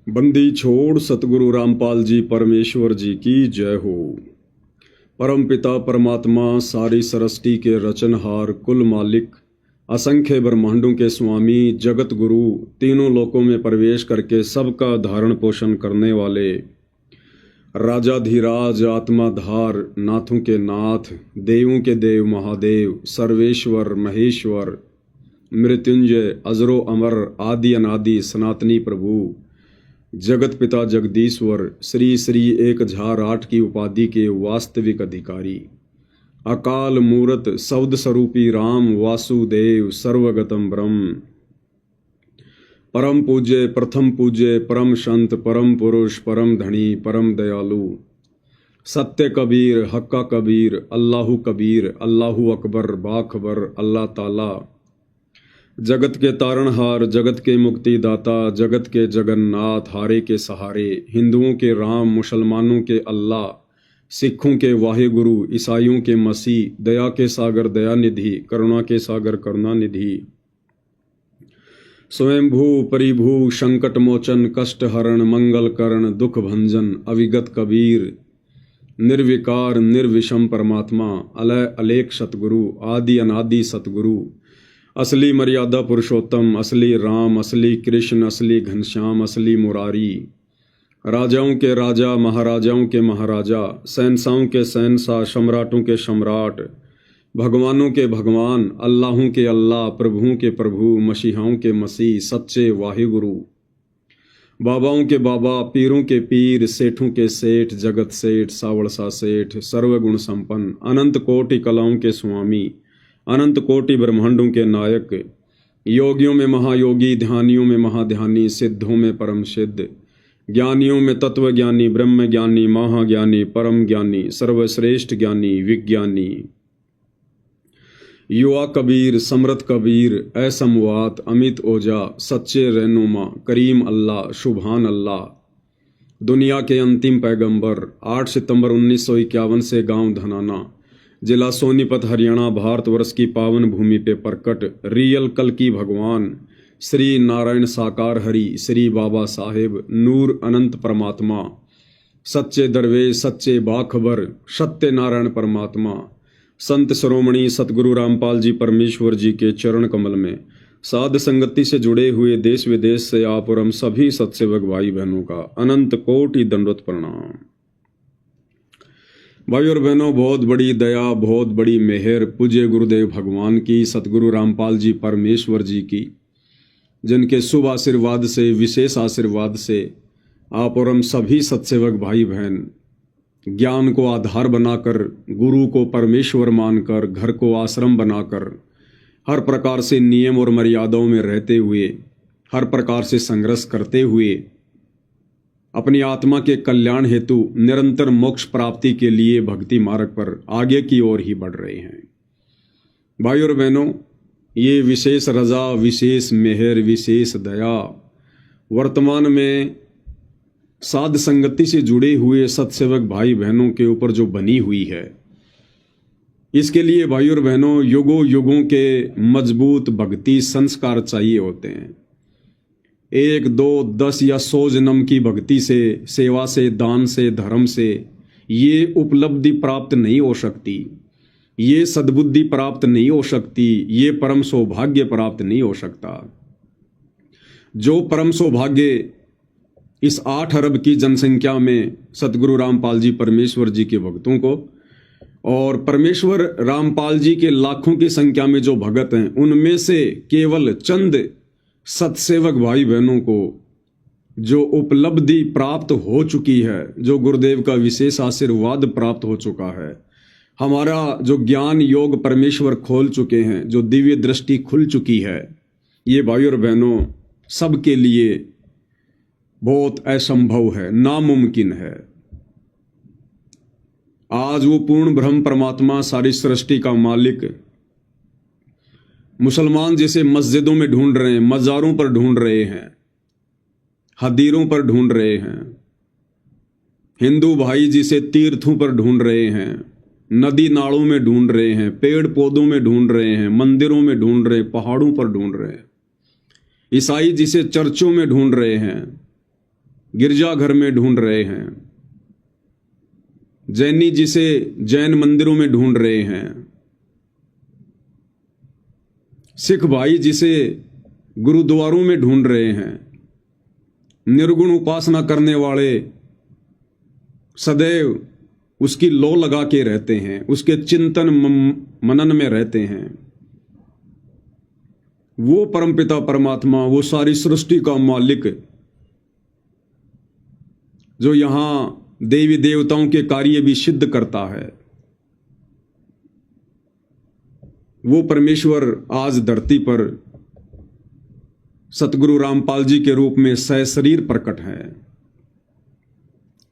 बंदी छोड़ सतगुरु रामपाल जी परमेश्वर जी की जय हो। परम पिता परमात्मा सारी सृष्टि के रचनहार कुल मालिक असंख्य ब्रह्मांडों के स्वामी जगत गुरु तीनों लोकों में प्रवेश करके सबका धारण पोषण करने वाले राजाधिराज आत्माधार नाथों के नाथ देवों के देव महादेव सर्वेश्वर महेश्वर मृत्युंजय अजरो अमर आदि अनादि सनातनी प्रभु जगत पिता जगदीश्वर श्री श्री एक झार आठ की उपाधि के वास्तविक अधिकारी अकाल मूरत शब्द स्वरूपी राम वासुदेव सर्वगतम ब्रह्म परम पूज्य प्रथम पूज्य परम संत परम पुरुष परम धनी परम दयालु सत्य कबीर हक्का कबीर अल्लाहु कबीर अल्लाहु अकबर बाखबर अल्लाह ताला जगत के तारणहार जगत के मुक्तिदाता जगत के जगन्नाथ हारे के सहारे हिंदुओं के राम मुसलमानों के अल्लाह सिखों के वाहेगुरु ईसाइयों के मसीह दया के सागर दयानिधि करुणा के सागर करुणानिधि स्वयंभू परिभू संकट मोचन कष्ट हरण मंगल करण दुख भंजन अविगत कबीर निर्विकार निर्विषम परमात्मा अलय अलेख सतगुरु आदि अनादि सतगुरु असली मर्यादा पुरुषोत्तम असली राम असली कृष्ण असली घनश्याम असली मुरारी राजाओं के राजा महाराजाओं के महाराजा शहंशाहों के शहंशाह सम्राटों के सम्राट भगवानों के भगवान अल्लाहों के अल्लाह प्रभुओं के प्रभु मसीहाओं के मसीह सच्चे वाहिगुरु बाबाओं के बाबा पीरों के पीर सेठों के सेठ जगत सेठ सावड़सा सेठ सर्वगुण संपन्न अनंत कोटि कलाओं के स्वामी अनंत कोटि ब्रह्मांडों के नायक योगियों में महायोगी ध्यानियों में महाध्यानी सिद्धों में परम सिद्ध ज्ञानियों में तत्व ज्ञानी ब्रह्म ज्ञानी महाज्ञानी परम ज्ञानी सर्वश्रेष्ठ ज्ञानी विज्ञानी युवा कबीर समृत कबीर असमवात अमित ओजा सच्चे रहनुमा करीम अल्लाह शुभान अल्लाह दुनिया के अंतिम पैगंबर 8 सितंबर 1951 से गांव धनाना जिला सोनीपत हरियाणा भारतवर्ष की पावन भूमि पे प्रकट रियल कल की भगवान श्री नारायण साकार हरि श्री बाबा साहेब नूर अनंत परमात्मा सच्चे दरवेश सच्चे बाखबर सत्य नारायण परमात्मा संत शिरोमणि सतगुरु रामपाल जी परमेश्वर जी के चरण कमल में साध संगति से जुड़े हुए देश विदेश से आप और हम सभी सत्सेवक भाई बहनों का अनंत कोटि दंडवत प्रणाम। भाई और बहनों, बहुत बड़ी दया बहुत बड़ी मेहर पूज्य गुरुदेव भगवान की सतगुरु रामपाल जी परमेश्वर जी की, जिनके शुभ आशीर्वाद से विशेष आशीर्वाद से आप और हम सभी सत्सेवक भाई बहन ज्ञान को आधार बनाकर गुरु को परमेश्वर मानकर घर को आश्रम बनाकर हर प्रकार से नियम और मर्यादाओं में रहते हुए हर प्रकार से संघर्ष करते हुए अपनी आत्मा के कल्याण हेतु निरंतर मोक्ष प्राप्ति के लिए भक्ति मार्ग पर आगे की ओर ही बढ़ रहे हैं। भाई और बहनों, ये विशेष रजा विशेष मेहर विशेष दया वर्तमान में साध संगति से जुड़े हुए सत्सेवक भाई बहनों के ऊपर जो बनी हुई है, इसके लिए भाई और बहनों युगों युगों के मजबूत भक्ति संस्कार चाहिए होते हैं। 1 2 10 या 100 जन्म की भक्ति से सेवा से दान से धर्म से ये उपलब्धि प्राप्त नहीं हो सकती, ये सद्बुद्धि प्राप्त नहीं हो सकती, ये परम सौभाग्य प्राप्त नहीं हो सकता। जो परम सौभाग्य इस 8 अरब की जनसंख्या में सतगुरु रामपाल जी परमेश्वर जी के भक्तों को और परमेश्वर रामपाल जी के लाखों की संख्या में जो भगत हैं, उनमें से केवल चंद सत्सेवक भाई बहनों को जो उपलब्धि प्राप्त हो चुकी है, जो गुरुदेव का विशेष आशीर्वाद प्राप्त हो चुका है, हमारा जो ज्ञान योग परमेश्वर खोल चुके हैं, जो दिव्य दृष्टि खुल चुकी है, ये भाई और बहनों सबके लिए बहुत असंभव है, नामुमकिन है। आज वो पूर्ण ब्रह्म परमात्मा सारी सृष्टि का मालिक मुसलमान जिसे मस्जिदों में ढूंढ रहे हैं, मज़ारों पर ढूंढ रहे हैं, हदीरों पर ढूंढ रहे हैं, हिंदू भाई जिसे तीर्थों पर ढूंढ रहे हैं, नदी नालों में ढूंढ रहे हैं, पेड़ पौधों में ढूंढ रहे हैं, मंदिरों में ढूंढ रहे हैं, पहाड़ों पर ढूंढ रहे हैं, ईसाई जिसे चर्चों में ढूंढ रहे हैं, गिरजाघर में ढूंढ रहे हैं, जैनी जिसे जैन मंदिरों में ढूंढ रहे हैं, सिख भाई जिसे गुरुद्वारों में ढूंढ रहे हैं, निर्गुण उपासना करने वाले सदैव उसकी लौ लगा के रहते हैं, उसके चिंतन मनन में रहते हैं। वो परमपिता परमात्मा, वो सारी सृष्टि का मालिक, जो यहां देवी देवताओं के कार्य भी सिद्ध करता है, वो परमेश्वर आज धरती पर सतगुरु रामपाल जी के रूप में सशरीर प्रकट है,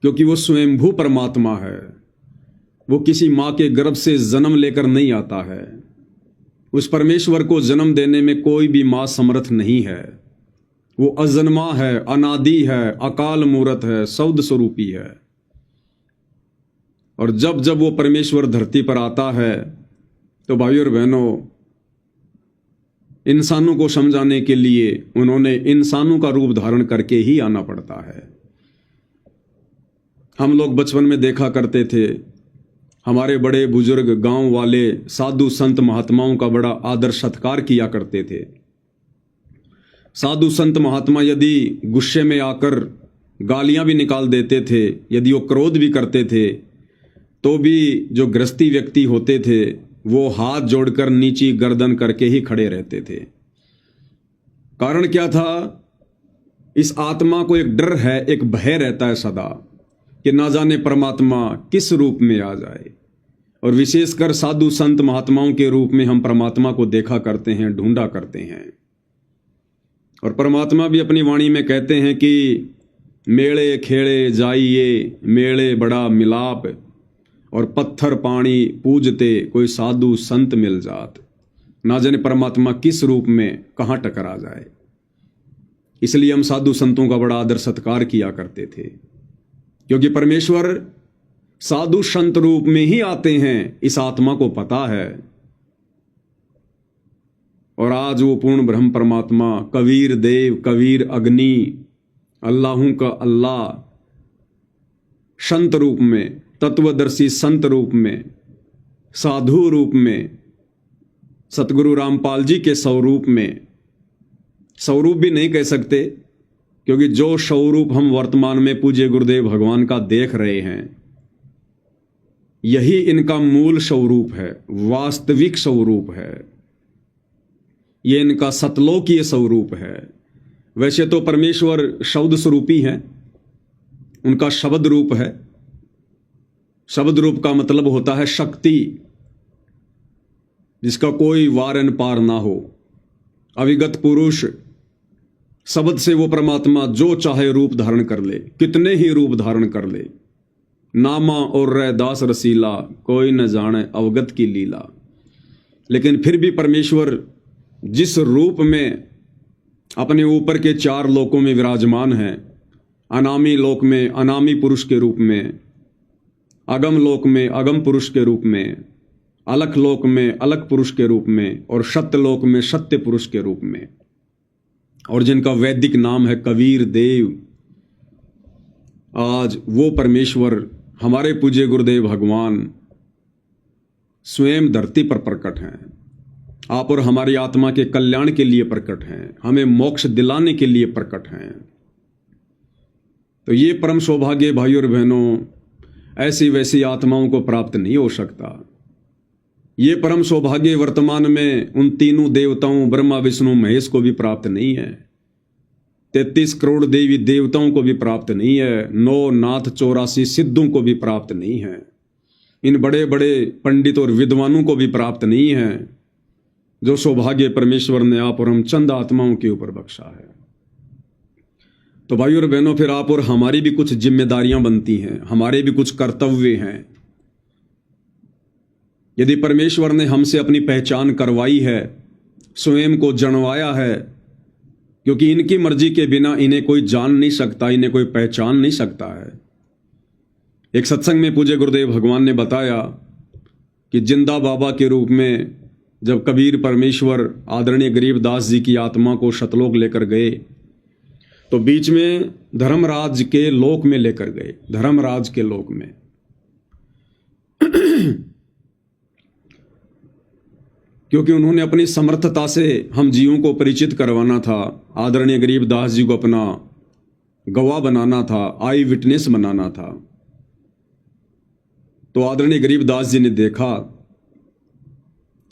क्योंकि वो स्वयंभू परमात्मा है। वो किसी मां के गर्भ से जन्म लेकर नहीं आता है। उस परमेश्वर को जन्म देने में कोई भी मां समर्थ नहीं है। वो अजन्मा है, अनादि है, अकाल मूरत है, शब्द स्वरूपी है। और जब जब वो परमेश्वर धरती पर आता है तो भाइयों और बहनों, इंसानों को समझाने के लिए उन्होंने इंसानों का रूप धारण करके ही आना पड़ता है। हम लोग बचपन में देखा करते थे, हमारे बड़े बुजुर्ग गांव वाले साधु संत महात्माओं का बड़ा आदर सत्कार किया करते थे। साधु संत महात्मा यदि गुस्से में आकर गालियां भी निकाल देते थे, यदि वो क्रोध भी करते थे, तो भी जो गृहस्थी व्यक्ति होते थे वो हाथ जोड़कर नीची गर्दन करके ही खड़े रहते थे। कारण क्या था? इस आत्मा को एक डर है, एक भय रहता है सदा कि ना जाने परमात्मा किस रूप में आ जाए। और विशेषकर साधु संत महात्माओं के रूप में हम परमात्मा को देखा करते हैं, ढूंढा करते हैं। और परमात्मा भी अपनी वाणी में कहते हैं कि मेले खेड़े जाइए, मेले बड़ा मिलाप, और पत्थर पानी पूजते कोई साधु संत मिल जात। ना जाने परमात्मा किस रूप में कहाँ टकरा जाए। इसलिए हम साधु संतों का बड़ा आदर सत्कार किया करते थे, क्योंकि परमेश्वर साधु संत रूप में ही आते हैं, इस आत्मा को पता है। और आज वो पूर्ण ब्रह्म परमात्मा कबीर देव, कबीर अग्नि, अल्लाहू का अल्लाह, संत रूप में, तत्वदर्शी संत रूप में, साधु रूप में, सतगुरु रामपाल जी के स्वरूप में, स्वरूप भी नहीं कह सकते, क्योंकि जो स्वरूप हम वर्तमान में पूज्य गुरुदेव भगवान का देख रहे हैं, यही इनका मूल स्वरूप है, वास्तविक स्वरूप है। ये इनका सतलोकीय स्वरूप है। वैसे तो परमेश्वर शब्द स्वरूपी है, उनका शब्द रूप है। शब्द रूप का मतलब होता है शक्ति, जिसका कोई वारन पार ना हो। अविगत पुरुष, शब्द से वो परमात्मा जो चाहे रूप धारण कर ले, कितने ही रूप धारण कर ले। नामा और रैदास रसीला, कोई न जाने अवगत की लीला। लेकिन फिर भी परमेश्वर जिस रूप में अपने ऊपर के चार लोकों में विराजमान है, अनामी लोक में अनामी पुरुष के रूप में, अगम लोक में अगम पुरुष के रूप में, अलख लोक में अलख पुरुष के रूप में, और सत्य लोक में सत्य पुरुष के रूप में, और जिनका वैदिक नाम है कबीर देव, आज वो परमेश्वर हमारे पूज्य गुरुदेव भगवान स्वयं धरती पर प्रकट हैं। आप और हमारी आत्मा के कल्याण के लिए प्रकट हैं, हमें मोक्ष दिलाने के लिए प्रकट हैं। तो ये परम सौभाग्य भाइयों और बहनों ऐसी वैसी आत्माओं को प्राप्त नहीं हो सकता। ये परम सौभाग्य वर्तमान में उन तीनों देवताओं ब्रह्मा विष्णु महेश को भी प्राप्त नहीं है, 33 करोड़ देवी देवताओं को भी प्राप्त नहीं है, 9 नाथ 84 सिद्धों को भी प्राप्त नहीं है, इन बड़े बड़े पंडित और विद्वानों को भी प्राप्त नहीं है, जो सौभाग्य परमेश्वर ने आप और हम चंद आत्माओं के ऊपर बख्शा है। तो भाइयों और बहनों, फिर आप और हमारी भी कुछ जिम्मेदारियां बनती हैं, हमारे भी कुछ कर्तव्य हैं। यदि परमेश्वर ने हमसे अपनी पहचान करवाई है, स्वयं को जनवाया है, क्योंकि इनकी मर्जी के बिना इन्हें कोई जान नहीं सकता, इन्हें कोई पहचान नहीं सकता है। एक सत्संग में पूज्य गुरुदेव भगवान ने बताया कि जिंदा बाबा के रूप में जब कबीर परमेश्वर आदरणीय गरीबदास जी की आत्मा को सतलोक लेकर गए, तो बीच में धर्मराज के लोक में लेकर गए, धर्मराज के लोक में। क्योंकि उन्होंने अपनी समर्थता से हम जीवों को परिचित करवाना था, आदरणीय गरीबदास जी को अपना गवाह बनाना था, आई विटनेस बनाना था। तो आदरणीय गरीबदास जी ने देखा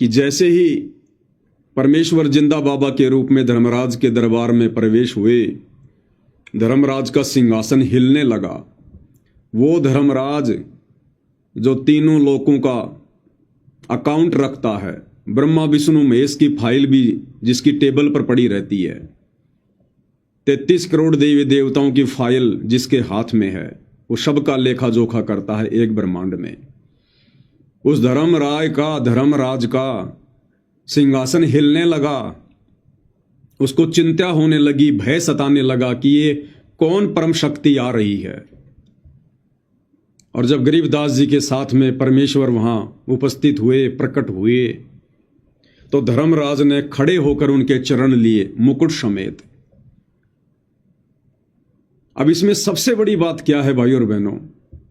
कि जैसे ही परमेश्वर जिंदा बाबा के रूप में धर्मराज के दरबार में प्रवेश हुए, धर्मराज का सिंहासन हिलने लगा। वो धर्मराज जो तीनों लोकों का अकाउंट रखता है, ब्रह्मा विष्णु महेश की फाइल भी जिसकी टेबल पर पड़ी रहती है, 33 करोड़ देवी देवताओं की फाइल जिसके हाथ में है, वो सबका लेखा जोखा करता है एक ब्रह्मांड में। उस धर्मराज का सिंहासन हिलने लगा। उसको चिंता होने लगी, भय सताने लगा कि ये कौन परम शक्ति आ रही है। और जब गरीबदास जी के साथ में परमेश्वर वहां उपस्थित हुए, प्रकट हुए, तो धर्मराज ने खड़े होकर उनके चरण लिए मुकुट समेत। अब इसमें सबसे बड़ी बात क्या है भाइयों और बहनों?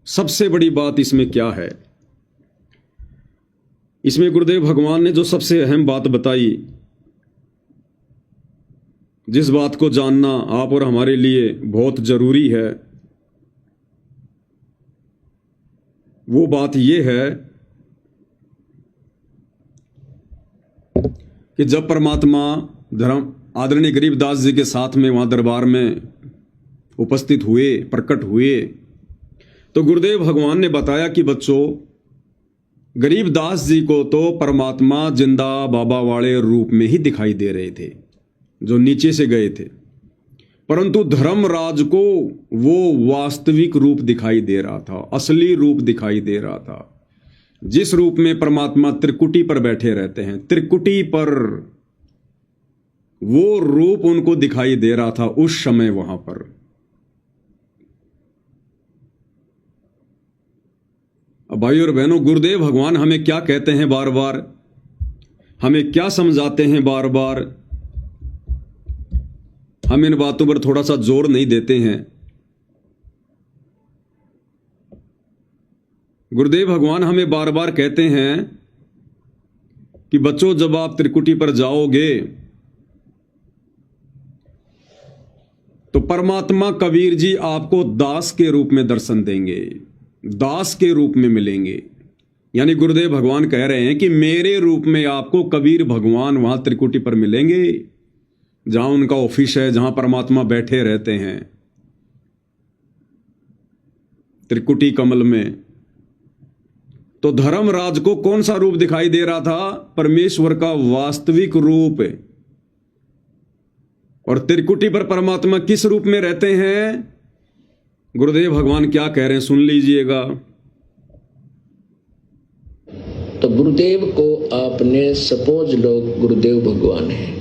सबसे बड़ी बात इसमें क्या है? इसमें गुरुदेव भगवान ने जो सबसे अहम बात बताई, जिस बात को जानना आप और हमारे लिए बहुत जरूरी है, वो बात यह है कि जब परमात्मा आदरणीय गरीबदास जी के साथ में वहां दरबार में उपस्थित हुए, प्रकट हुए, तो गुरुदेव भगवान ने बताया कि बच्चों, गरीबदास जी को तो परमात्मा जिंदा बाबा वाले रूप में ही दिखाई दे रहे थे जो नीचे से गए थे, परंतु धर्मराज को वो वास्तविक रूप दिखाई दे रहा था, असली रूप दिखाई दे रहा था, जिस रूप में परमात्मा त्रिकुटी पर बैठे रहते हैं, त्रिकुटी पर वो रूप उनको दिखाई दे रहा था उस समय वहां पर। अब भाइयों और बहनों, गुरुदेव भगवान हमें क्या कहते हैं बार बार, हमें क्या समझाते हैं बार बार, हम इन बातों पर थोड़ा सा जोर नहीं देते हैं। गुरुदेव भगवान हमें बार बार कहते हैं कि बच्चों, जब आप त्रिकुटी पर जाओगे तो परमात्मा कबीर जी आपको दास के रूप में दर्शन देंगे, दास के रूप में मिलेंगे। यानी गुरुदेव भगवान कह रहे हैं कि मेरे रूप में आपको कबीर भगवान वहां त्रिकुटी पर मिलेंगे, जहां उनका ऑफिस है, जहां परमात्मा बैठे रहते हैं, त्रिकुटी कमल में। तो धर्मराज को कौन सा रूप दिखाई दे रहा था? परमेश्वर का वास्तविक रूप। और त्रिकुटी पर परमात्मा किस रूप में रहते हैं? गुरुदेव भगवान क्या कह रहे हैं, सुन लीजिएगा। तो गुरुदेव को आपने सपोज लो गुरुदेव भगवान है।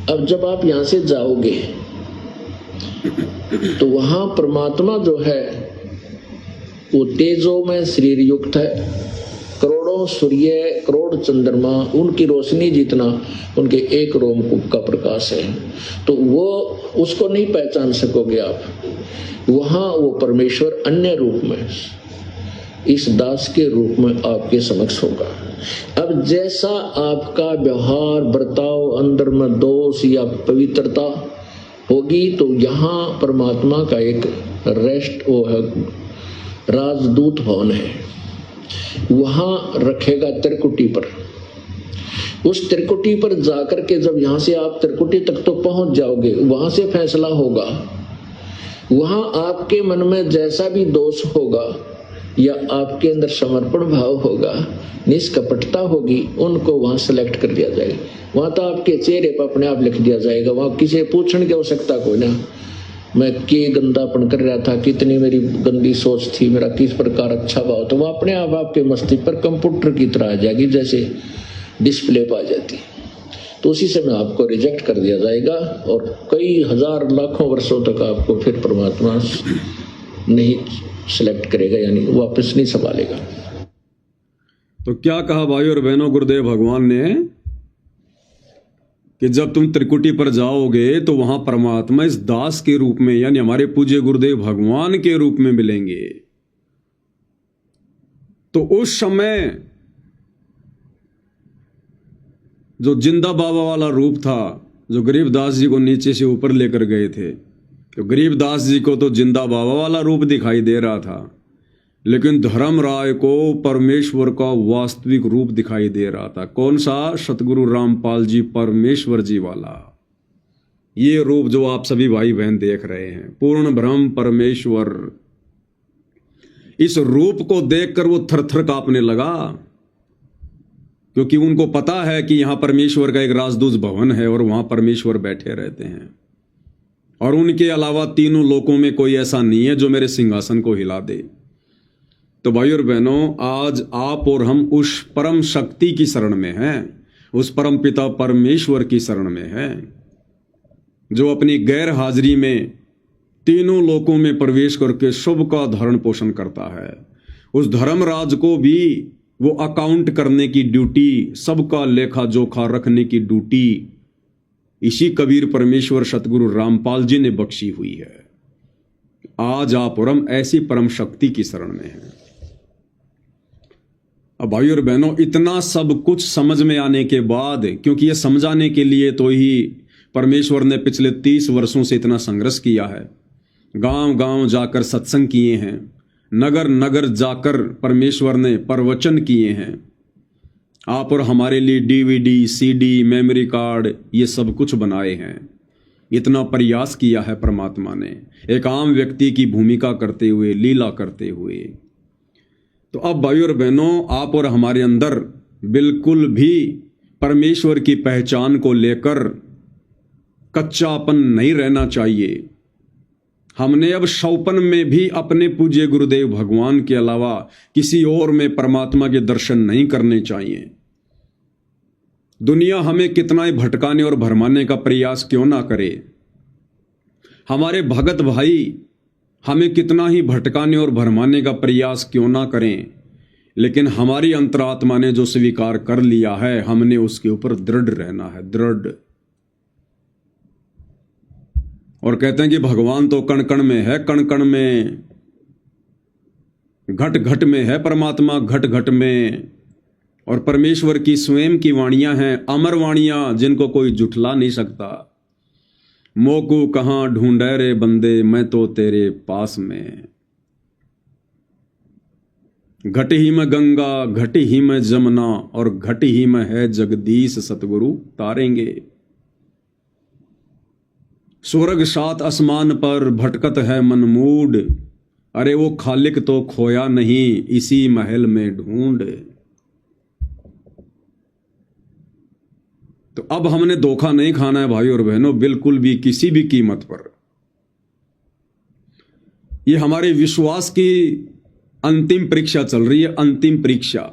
अब जब आप यहां से जाओगे तो वहां परमात्मा जो है वो तेजो में शरीर युक्त है, करोड़ों सूर्य, करोड़ चंद्रमा, उनकी रोशनी जितना उनके एक रोमकूप का प्रकाश है। तो वो उसको नहीं पहचान सकोगे आप। वहां वो परमेश्वर अन्य रूप में इस दास के रूप में आपके समक्ष होगा। अब जैसा आपका व्यवहार, बर्ताव, अंदर में दोष या पवित्रता होगी, तो यहाँ परमात्मा का एक रेस्ट वो है, राजदूत भवन है, वहां रखेगा त्रिकुटी पर। उस त्रिकुटी पर जाकर के जब यहां से आप त्रिकुटी तक तो पहुंच जाओगे, वहां से फैसला होगा। वहां आपके मन में जैसा भी दोष होगा या आपके अंदर समर्पण भाव होगा, निष्कपटता होगी, उनको वहां सेलेक्ट कर दिया जाएगा। वहां तो आपके चेहरे पर अपने आप लिख दिया जाएगा। वहां किसी पूछने की आवश्यकता कोई ना, मैं के गंदापन कर रहा था, कितनी मेरी गंदी सोच थी, मेरा किस प्रकार अच्छा भाव, तो वो अपने आप आपके मस्तिष्क पर कंप्यूटर की तरह आ जाएगी, जैसे डिस्प्ले पर आ जाती। तो उसी समय आपको रिजेक्ट कर दिया जाएगा और कई हजार लाखों वर्षों तक आपको फिर परमात्मा नहीं सिलेक्ट करेगा, यानी वापस नहीं संभालेगा। तो क्या कहा भाई और बहनों गुरुदेव भगवान ने? कि जब तुम त्रिकुटी पर जाओगे तो वहां परमात्मा इस दास के रूप में यानी हमारे पूज्य गुरुदेव भगवान के रूप में मिलेंगे। तो उस समय जो जिंदा बाबा वाला रूप था, जो गरीबदास जी को नीचे से ऊपर लेकर गए थे, तो गरीबदास जी को तो जिंदा बाबा वाला रूप दिखाई दे रहा था, लेकिन धर्मराय को परमेश्वर का वास्तविक रूप दिखाई दे रहा था। कौन सा? सतगुरु रामपाल जी परमेश्वर जी वाला। ये रूप जो आप सभी भाई बहन देख रहे हैं, पूर्ण ब्रह्म परमेश्वर, इस रूप को देखकर वो थरथर कांपने लगा, क्योंकि उनको पता है कि यहां परमेश्वर का एक राजदूत भवन है और वहां परमेश्वर बैठे रहते हैं, और उनके अलावा तीनों लोकों में कोई ऐसा नहीं है जो मेरे सिंहासन को हिला दे। तो भाई और बहनों, आज आप और हम उस परम शक्ति की शरण में हैं, उस परम पिता परमेश्वर की शरण में हैं, जो अपनी गैर हाजिरी में तीनों लोकों में प्रवेश करके शुभ का धारण पोषण करता है। उस धर्मराज को भी वो अकाउंट करने की ड्यूटी, सबका लेखा जोखा रखने की ड्यूटी इसी कबीर परमेश्वर सतगुरु रामपाल जी ने बख्शी हुई है। आज आप और हम ऐसी परम शक्ति की शरण में हैं। अब भाई और बहनों, इतना सब कुछ समझ में आने के बाद, क्योंकि ये समझाने के लिए तो ही परमेश्वर ने पिछले 30 वर्षों से इतना संघर्ष किया है, गांव गांव जाकर सत्संग किए हैं, नगर नगर जाकर परमेश्वर ने प्रवचन किए हैं, आप और हमारे लिए डीवीडी, सीडी, मेमोरी कार्ड, ये सब कुछ बनाए हैं। इतना प्रयास किया है परमात्मा ने, एक आम व्यक्ति की भूमिका करते हुए, लीला करते हुए। तो अब भाई और बहनों, आप और हमारे अंदर बिल्कुल भी परमेश्वर की पहचान को लेकर कच्चापन नहीं रहना चाहिए। हमने अब शौपन में भी अपने पूज्य गुरुदेव भगवान के अलावा किसी और में परमात्मा के दर्शन नहीं करने चाहिए। दुनिया हमें कितना ही भटकाने और भरमाने का प्रयास क्यों ना करे, हमारे भगत भाई हमें कितना ही भटकाने और भरमाने का प्रयास क्यों ना करें, लेकिन हमारी अंतरात्मा ने जो स्वीकार कर लिया है, हमने उसके ऊपर दृढ़ रहना है, दृढ़। और कहते हैं कि भगवान तो कण कण में है, कण कण में, घट घट में है परमात्मा, घट घट में। और परमेश्वर की स्वयं की वाणियां हैं, अमर वाणियां, जिनको कोई जुठला नहीं सकता। मोकू कहां ढूंढे रे बंदे, मैं तो तेरे पास में। घट ही में गंगा, घट ही में जमुना, और घट ही में है जगदीश सतगुरु तारेंगे। स्वर्ग सात आसमान पर भटकत है मनमूड, अरे वो खालिक तो खोया नहीं, इसी महल में ढूंढ। तो अब हमने धोखा नहीं खाना है भाई और बहनों, बिल्कुल भी, किसी भी कीमत पर। ये हमारे विश्वास की अंतिम परीक्षा चल रही है, अंतिम परीक्षा।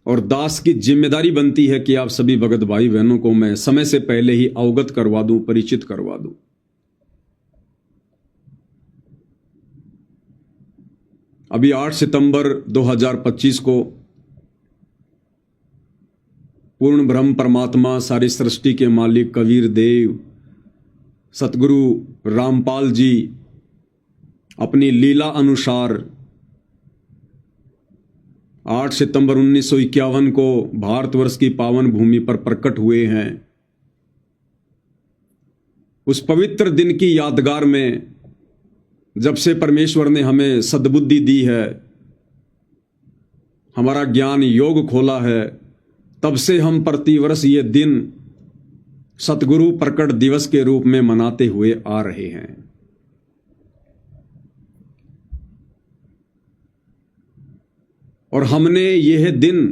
और दास की जिम्मेदारी बनती है कि आप सभी भगत भाई बहनों को मैं समय से पहले ही अवगत करवा दूं, परिचित करवा दूं। अभी 8 सितंबर 2025 को पूर्ण ब्रह्म परमात्मा, सारी सृष्टि के मालिक कबीर देव सतगुरु रामपाल जी अपनी लीला अनुसार 8 सितंबर 1951 को भारतवर्ष की पावन भूमि पर प्रकट हुए हैं। उस पवित्र दिन की यादगार में, जब से परमेश्वर ने हमें सद्बुद्धि दी है, हमारा ज्ञान योग खोला है, तब से हम प्रतिवर्ष ये दिन सतगुरु प्रकट दिवस के रूप में मनाते हुए आ रहे हैं। और हमने यह दिन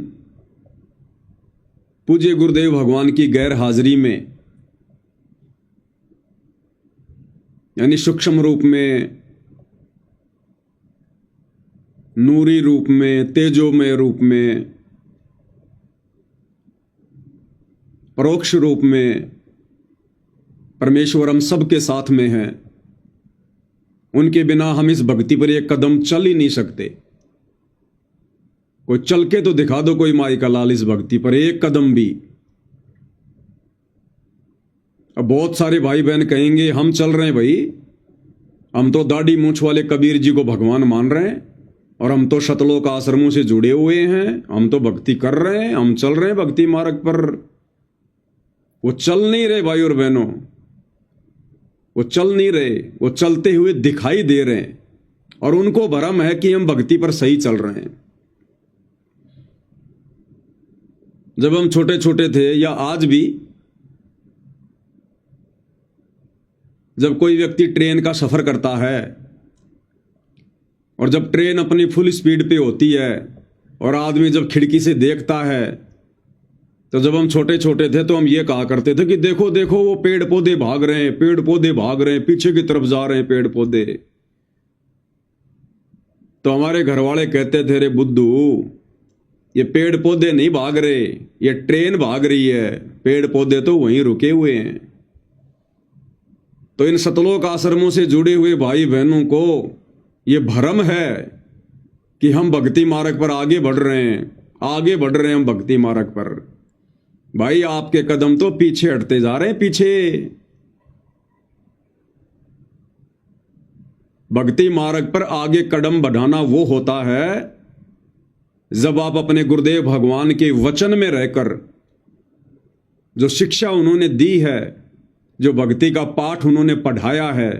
पूज्य गुरुदेव भगवान की गैर हाजिरी में, यानी सूक्ष्म रूप में, नूरी रूप में, तेजोमय रूप में, परोक्ष रूप में, परमेश्वर हम सबके साथ में हैं। उनके बिना हम इस भक्ति पर एक कदम चल ही नहीं सकते। कोई चल के तो दिखा दो कोई माई का लाल इस भक्ति पर, एक कदम भी। अब बहुत सारे भाई बहन कहेंगे हम चल रहे हैं भाई, हम तो दाढ़ी मूंछ वाले कबीर जी को भगवान मान रहे हैं और हम तो शतलोक आश्रमों से जुड़े हुए हैं, हम तो भक्ति कर रहे हैं, हम चल रहे हैं भक्ति मार्ग पर। वो चल नहीं रहे भाई और बहनों, वो चल नहीं रहे, वो चलते हुए दिखाई दे रहे हैं और उनको भ्रम है कि हम भक्ति पर सही चल रहे हैं। जब हम छोटे छोटे थे या आज भी, जब कोई व्यक्ति ट्रेन का सफर करता है और जब ट्रेन अपनी फुल स्पीड पे होती है और आदमी जब खिड़की से देखता है, तो जब हम छोटे छोटे थे तो हम ये कहा करते थे कि देखो देखो वो पेड़ पौधे भाग रहे हैं, पेड़ पौधे भाग रहे हैं, पीछे की तरफ जा रहे हैं पेड़ पौधे। तो हमारे घर वाले कहते थे, रे बुद्धू, ये पेड़ पौधे नहीं भाग रहे, ये ट्रेन भाग रही है, पेड़ पौधे तो वहीं रुके हुए हैं। तो इन सतलोक आश्रमों से जुड़े हुए भाई बहनों को ये भ्रम है कि हम भक्ति मार्ग पर आगे बढ़ रहे हैं, आगे बढ़ रहे हैं हम भक्ति मार्ग पर। भाई आपके कदम तो पीछे हटते जा रहे हैं, पीछे। भक्ति मार्ग पर आगे कदम बढ़ाना वो होता है जब आप अपने गुरुदेव भगवान के वचन में रहकर जो शिक्षा उन्होंने दी है, जो भक्ति का पाठ उन्होंने पढ़ाया है,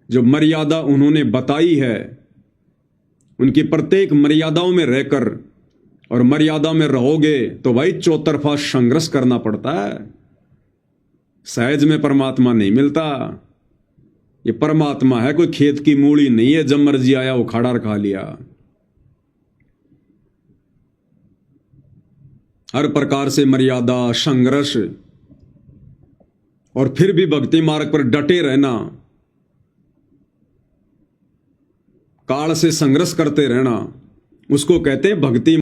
जो मर्यादा उन्होंने बताई है, उनकी प्रत्येक मर्यादाओं में रहकर और मर्यादा में रहोगे तो भाई चौतरफा संघर्ष करना पड़ता है। सहज में परमात्मा नहीं मिलता। ये परमात्मा है, कोई खेत की मूली नहीं है, जब मर्जी आया उखाड़ा खा लिया। हर प्रकार से मर्यादा, संघर्ष और फिर भी भक्ति मार्ग पर डटे रहना, काल से संघर्ष करते रहना, उसको कहते हैं भक्ति।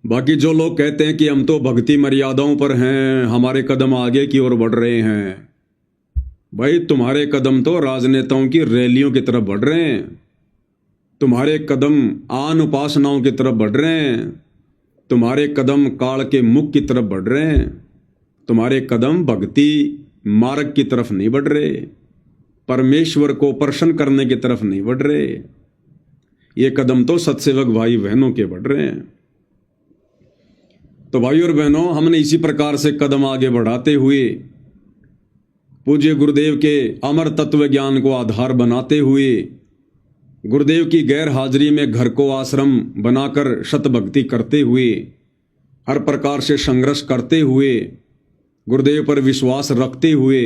बाकी जो लोग कहते हैं कि हम तो भक्ति मर्यादाओं पर हैं, हमारे कदम आगे की ओर बढ़ रहे हैं, भाई तुम्हारे कदम तो राजनेताओं की रैलियों की तरफ बढ़ रहे हैं, तुम्हारे कदम आन उपासनाओं की तरफ बढ़ रहे हैं, तुम्हारे कदम काल के मुख की तरफ बढ़ रहे हैं, तुम्हारे कदम भक्ति मार्ग की तरफ नहीं बढ़ रहे, परमेश्वर को प्रसन्न करने की तरफ नहीं बढ़ रहे। ये कदम तो सत्सेवक भाई बहनों के बढ़ रहे हैं। तो भाई और बहनों, हमने इसी प्रकार से कदम आगे बढ़ाते हुए पूज्य गुरुदेव के अमर तत्व ज्ञान को आधार बनाते हुए, गुरुदेव की गैर हाजिरी में घर को आश्रम बनाकर शत भक्ति करते हुए, हर प्रकार से संघर्ष करते हुए, गुरुदेव पर विश्वास रखते हुए,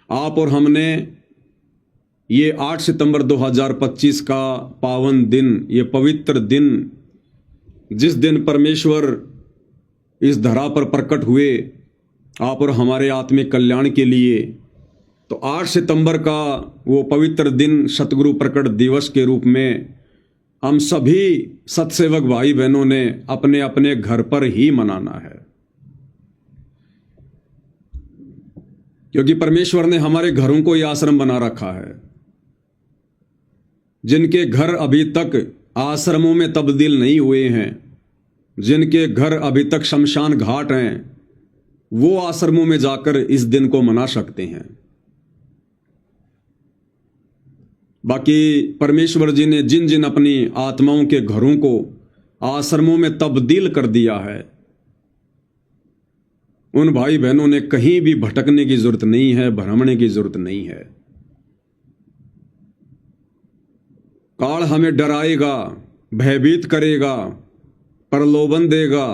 आप और हमने ये 8 सितंबर 2025 का पावन दिन, ये पवित्र दिन, जिस दिन परमेश्वर इस धरा पर प्रकट हुए आप और हमारे आत्मिक कल्याण के लिए, तो 8 सितंबर का वो पवित्र दिन सतगुरु प्रकट दिवस के रूप में हम सभी सत्सेवक भाई बहनों ने अपने अपने घर पर ही मनाना है। क्योंकि परमेश्वर ने हमारे घरों को यह आश्रम बना रखा है। जिनके घर अभी तक आश्रमों में तब्दील नहीं हुए हैं, जिनके घर अभी तक शमशान घाट हैं, वो आश्रमों में जाकर इस दिन को मना सकते हैं। बाकी परमेश्वर जी ने जिन जिन अपनी आत्माओं के घरों को आश्रमों में तब्दील कर दिया है, उन भाई बहनों ने कहीं भी भटकने की जरूरत नहीं है, भ्रमणे की जरूरत नहीं है। काल हमें डराएगा, भयभीत करेगा, प्रलोभन देगा,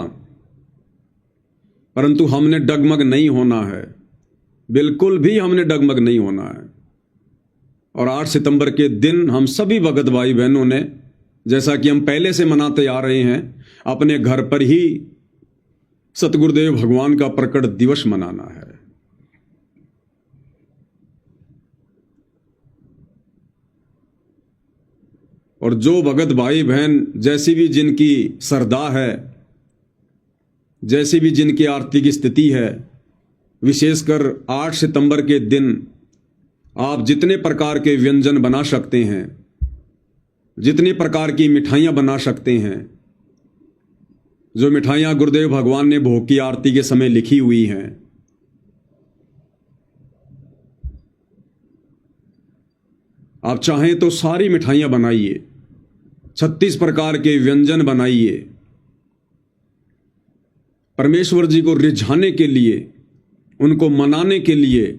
परंतु हमने डगमग नहीं होना है, बिल्कुल भी हमने डगमग नहीं होना है। और 8 सितंबर के दिन हम सभी भगत भाई बहनों ने, जैसा कि हम पहले से मनाते आ रहे हैं, अपने घर पर ही सतगुरुदेव भगवान का प्रकट दिवस मनाना है। और जो भगत भाई बहन जैसी भी जिनकी श्रद्धा है, जैसी भी जिनकी आर्थिक स्थिति है, विशेषकर 8 सितंबर के दिन आप जितने प्रकार के व्यंजन बना सकते हैं, जितने प्रकार की मिठाइयाँ बना सकते हैं, जो मिठाइयां गुरुदेव भगवान ने भोग की आरती के समय लिखी हुई हैं, आप चाहें तो सारी मिठाइयां बनाइए, 36 प्रकार के व्यंजन बनाइए, परमेश्वर जी को रिझाने के लिए, उनको मनाने के लिए।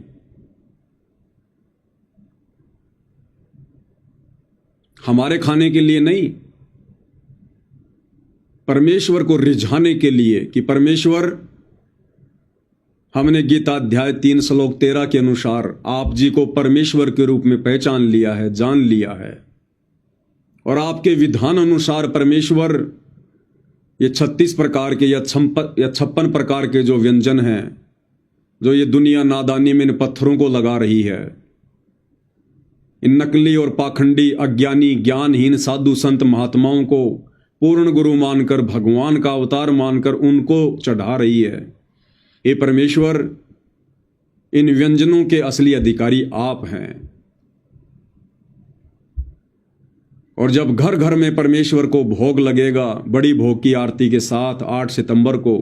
हमारे खाने के लिए नहीं, परमेश्वर को रिझाने के लिए कि परमेश्वर, हमने गीता अध्याय 3 श्लोक 13 के अनुसार आप जी को परमेश्वर के रूप में पहचान लिया है, जान लिया है, और आपके विधान अनुसार परमेश्वर ये 36 प्रकार के या 56 प्रकार के जो व्यंजन हैं, जो ये दुनिया नादानी में इन पत्थरों को लगा रही है, इन नकली और पाखंडी अज्ञानी ज्ञानहीन साधु संत महात्माओं को पूर्ण गुरु मानकर, भगवान का अवतार मानकर उनको चढ़ा रही है, ये परमेश्वर, इन व्यंजनों के असली अधिकारी आप हैं। और जब घर घर में परमेश्वर को भोग लगेगा, बड़ी भोग की आरती के साथ 8 सितंबर को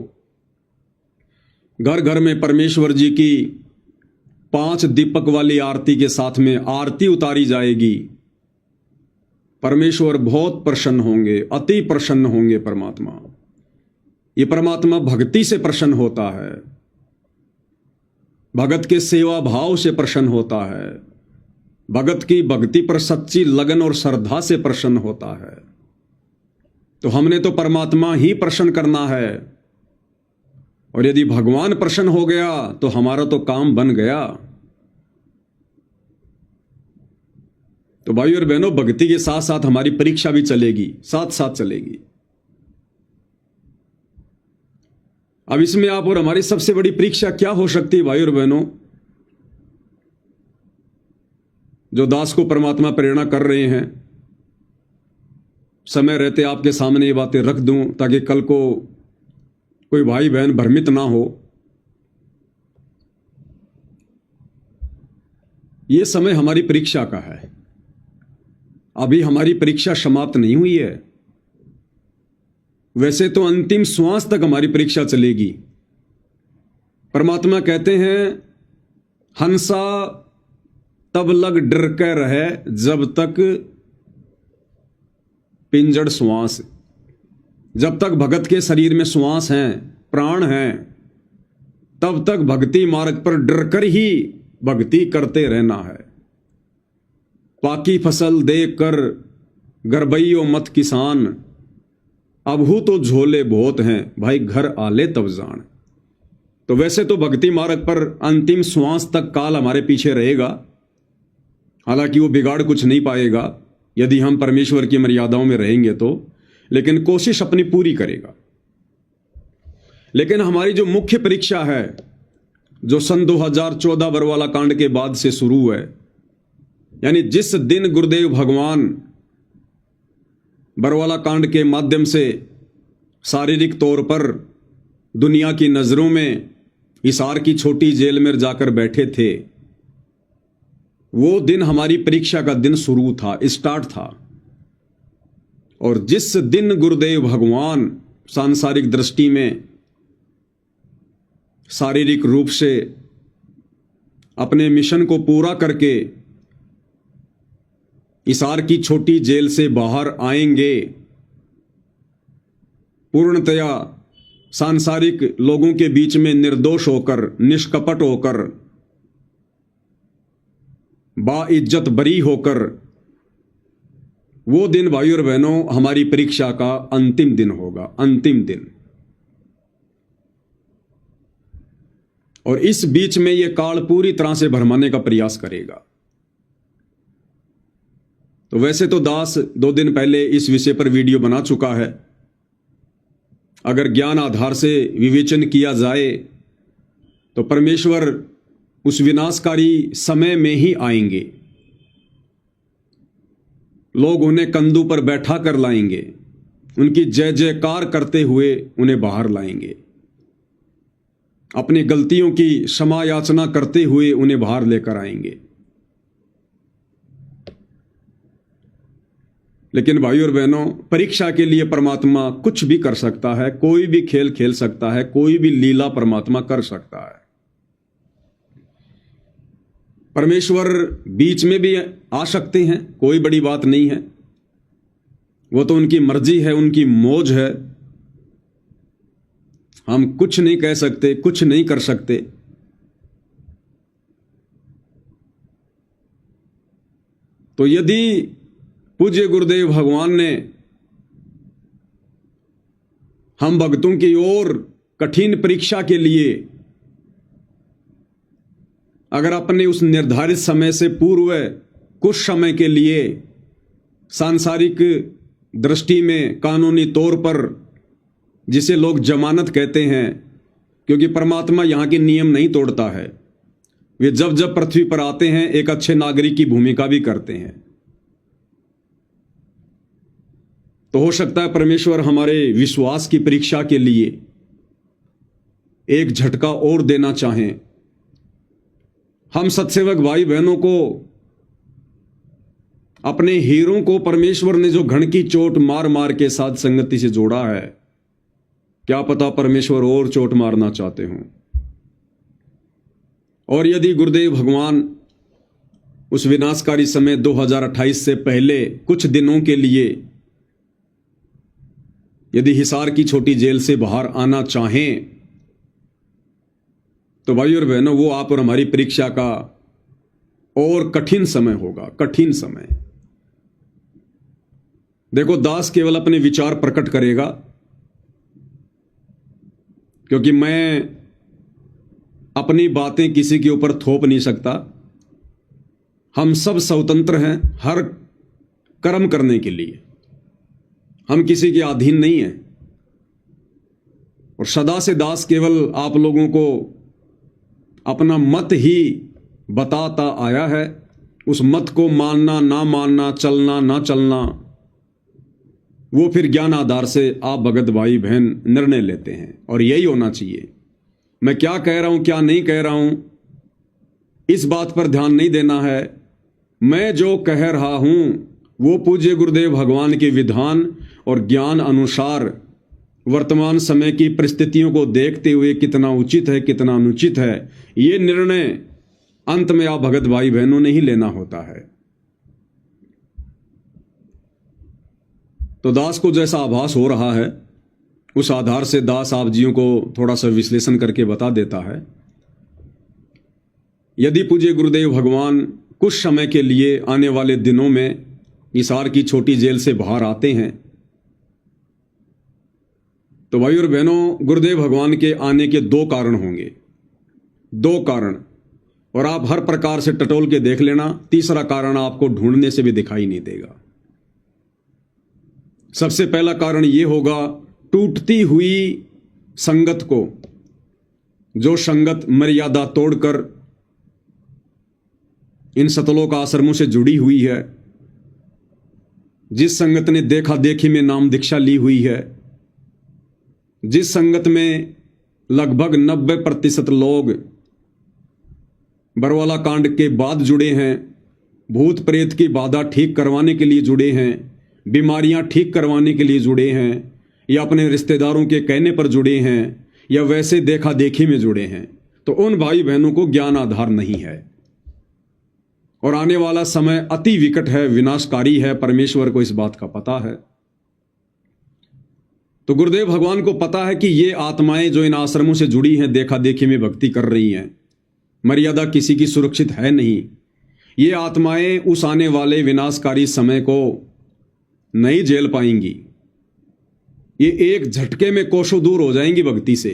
घर घर में परमेश्वर जी की 5 दीपक वाली आरती के साथ में आरती उतारी जाएगी, परमेश्वर बहुत प्रसन्न होंगे, अति प्रसन्न होंगे परमात्मा। ये परमात्मा भक्ति से प्रसन्न होता है, भगत के सेवा भाव से प्रसन्न होता है, भगत की भक्ति पर सच्ची लगन और श्रद्धा से प्रसन्न होता है। तो हमने तो परमात्मा ही प्रसन्न करना है, और यदि भगवान प्रसन्न हो गया तो हमारा तो काम बन गया। तो भाइयों और बहनों, भक्ति के साथ साथ हमारी परीक्षा भी चलेगी, साथ साथ चलेगी। अब इसमें आप और हमारी सबसे बड़ी परीक्षा क्या हो सकती है भाइयों और बहनों? जो दास को परमात्मा प्रेरणा कर रहे हैं, समय रहते आपके सामने ये बातें रख दूं ताकि कल को कोई भाई बहन भ्रमित ना हो। ये समय हमारी परीक्षा का है, अभी हमारी परीक्षा समाप्त नहीं हुई है। वैसे तो अंतिम श्वास तक हमारी परीक्षा चलेगी। परमात्मा कहते हैं, हंसा तब लग डर के रहे जब तक पिंजड़ श्वास। जब तक भगत के शरीर में श्वास हैं, प्राण हैं, तब तक भक्ति मार्ग पर डर कर ही भक्ति करते रहना है। पाकी फसल देख कर गरबैयो मत किसान, अबहू तो झोले बहुत हैं, भाई घर आले तब जान। तो वैसे तो भक्ति मार्ग पर अंतिम श्वास तक काल हमारे पीछे रहेगा, हालांकि वो बिगाड़ कुछ नहीं पाएगा यदि हम परमेश्वर की मर्यादाओं में रहेंगे तो, लेकिन कोशिश अपनी पूरी करेगा। लेकिन हमारी जो मुख्य परीक्षा है, जो सन 2014 बरवाला कांड के बाद से शुरू है, यानी जिस दिन गुरुदेव भगवान बरवाला कांड के माध्यम से शारीरिक तौर पर दुनिया की नजरों में हिसार की छोटी जेल में जाकर बैठे थे, वो दिन हमारी परीक्षा का दिन शुरू था, स्टार्ट था। और जिस दिन गुरुदेव भगवान सांसारिक दृष्टि में शारीरिक रूप से अपने मिशन को पूरा करके हिसार की छोटी जेल से बाहर आएंगे, पूर्णतया सांसारिक लोगों के बीच में निर्दोष होकर, निष्कपट होकर, बाइज्जत बरी होकर, वो दिन भाइयों और बहनों हमारी परीक्षा का अंतिम दिन होगा, अंतिम दिन। और इस बीच में यह काल पूरी तरह से भरमाने का प्रयास करेगा। तो वैसे तो दास 2 दिन पहले इस विषय पर वीडियो बना चुका है। अगर ज्ञान आधार से विवेचन किया जाए तो परमेश्वर उस विनाशकारी समय में ही आएंगे। लोग उन्हें कंधों पर बैठा कर लाएंगे, उनकी जय जयकार करते हुए उन्हें बाहर लाएंगे, अपनी गलतियों की क्षमा याचना करते हुए उन्हें बाहर लेकर आएंगे। लेकिन भाई और बहनों, परीक्षा के लिए परमात्मा कुछ भी कर सकता है, कोई भी खेल खेल सकता है, कोई भी लीला परमात्मा कर सकता है। परमेश्वर बीच में भी आ सकते हैं, कोई बड़ी बात नहीं है, वो तो उनकी मर्जी है, उनकी मौज है। हम कुछ नहीं कह सकते, कुछ नहीं कर सकते। तो यदि पूज्य गुरुदेव भगवान ने हम भक्तों की ओर कठिन परीक्षा के लिए अगर अपने उस निर्धारित समय से पूर्व कुछ समय के लिए सांसारिक दृष्टि में कानूनी तौर पर, जिसे लोग जमानत कहते हैं, क्योंकि परमात्मा यहां के नियम नहीं तोड़ता है, वे जब जब पृथ्वी पर आते हैं एक अच्छे नागरिक की भूमिका भी करते हैं। तो हो सकता है परमेश्वर हमारे विश्वास की परीक्षा के लिए एक झटका और देना चाहें। हम सत्सेवक भाई बहनों को, अपने हीरों को परमेश्वर ने जो घण की चोट मार मार के साथ संगति से जोड़ा है, क्या पता परमेश्वर और चोट मारना चाहते हों। और यदि गुरुदेव भगवान उस विनाशकारी समय 2028 से पहले कुछ दिनों के लिए यदि हिसार की छोटी जेल से बाहर आना चाहें, तो भाई और बहनों, वो आप और हमारी परीक्षा का और कठिन समय होगा, कठिन समय। देखो, दास केवल अपने विचार प्रकट करेगा, क्योंकि मैं अपनी बातें किसी के ऊपर थोप नहीं सकता। हम सब स्वतंत्र हैं हर कर्म करने के लिए, हम किसी के अधीन नहीं हैं। और सदा से दास केवल आप लोगों को अपना मत ही बताता आया है। उस मत को मानना ना मानना, चलना ना चलना, वो फिर ज्ञान आधार से आप भगत भाई बहन निर्णय लेते हैं, और यही होना चाहिए। मैं क्या कह रहा हूं, क्या नहीं कह रहा हूं, इस बात पर ध्यान नहीं देना है। मैं जो कह रहा हूं वो पूज्य गुरुदेव भगवान के विधान और ज्ञान अनुसार वर्तमान समय की परिस्थितियों को देखते हुए कितना उचित है, कितना अनुचित है, ये निर्णय अंत में आप भगत भाई बहनों ने ही लेना होता है। तो दास को जैसा आभास हो रहा है, उस आधार से दास आप जियों को थोड़ा सा विश्लेषण करके बता देता है। यदि पूज्य गुरुदेव भगवान कुछ समय के लिए आने वाले दिनों में हिसार की छोटी जेल से बाहर आते हैं, तो भाई और बहनों, गुरुदेव भगवान के आने के दो कारण होंगे, दो कारण, और आप हर प्रकार से टटोल के देख लेना, तीसरा कारण आपको ढूंढने से भी दिखाई नहीं देगा। सबसे पहला कारण यह होगा, टूटती हुई संगत को, जो संगत मर्यादा तोड़कर इन सतलोक आश्रमों से जुड़ी हुई है, जिस संगत ने देखा देखी में नाम दीक्षा ली हुई है, जिस संगत में लगभग 90% लोग बरवाला कांड के बाद जुड़े हैं, भूत प्रेत की बाधा ठीक करवाने के लिए जुड़े हैं, बीमारियां ठीक करवाने के लिए जुड़े हैं, या अपने रिश्तेदारों के कहने पर जुड़े हैं, या वैसे देखा देखी में जुड़े हैं, तो उन भाई बहनों को ज्ञान आधार नहीं है। और आने वाला समय अति विकट है, विनाशकारी है, परमेश्वर को इस बात का पता है। तो गुरुदेव भगवान को पता है कि ये आत्माएं जो इन आश्रमों से जुड़ी हैं, देखा देखी में भक्ति कर रही हैं, मर्यादा किसी की सुरक्षित है नहीं। ये आत्माएं उस आने वाले विनाशकारी समय को नहीं झेल पाएंगी, ये एक झटके में कोसों दूर हो जाएंगी भक्ति से।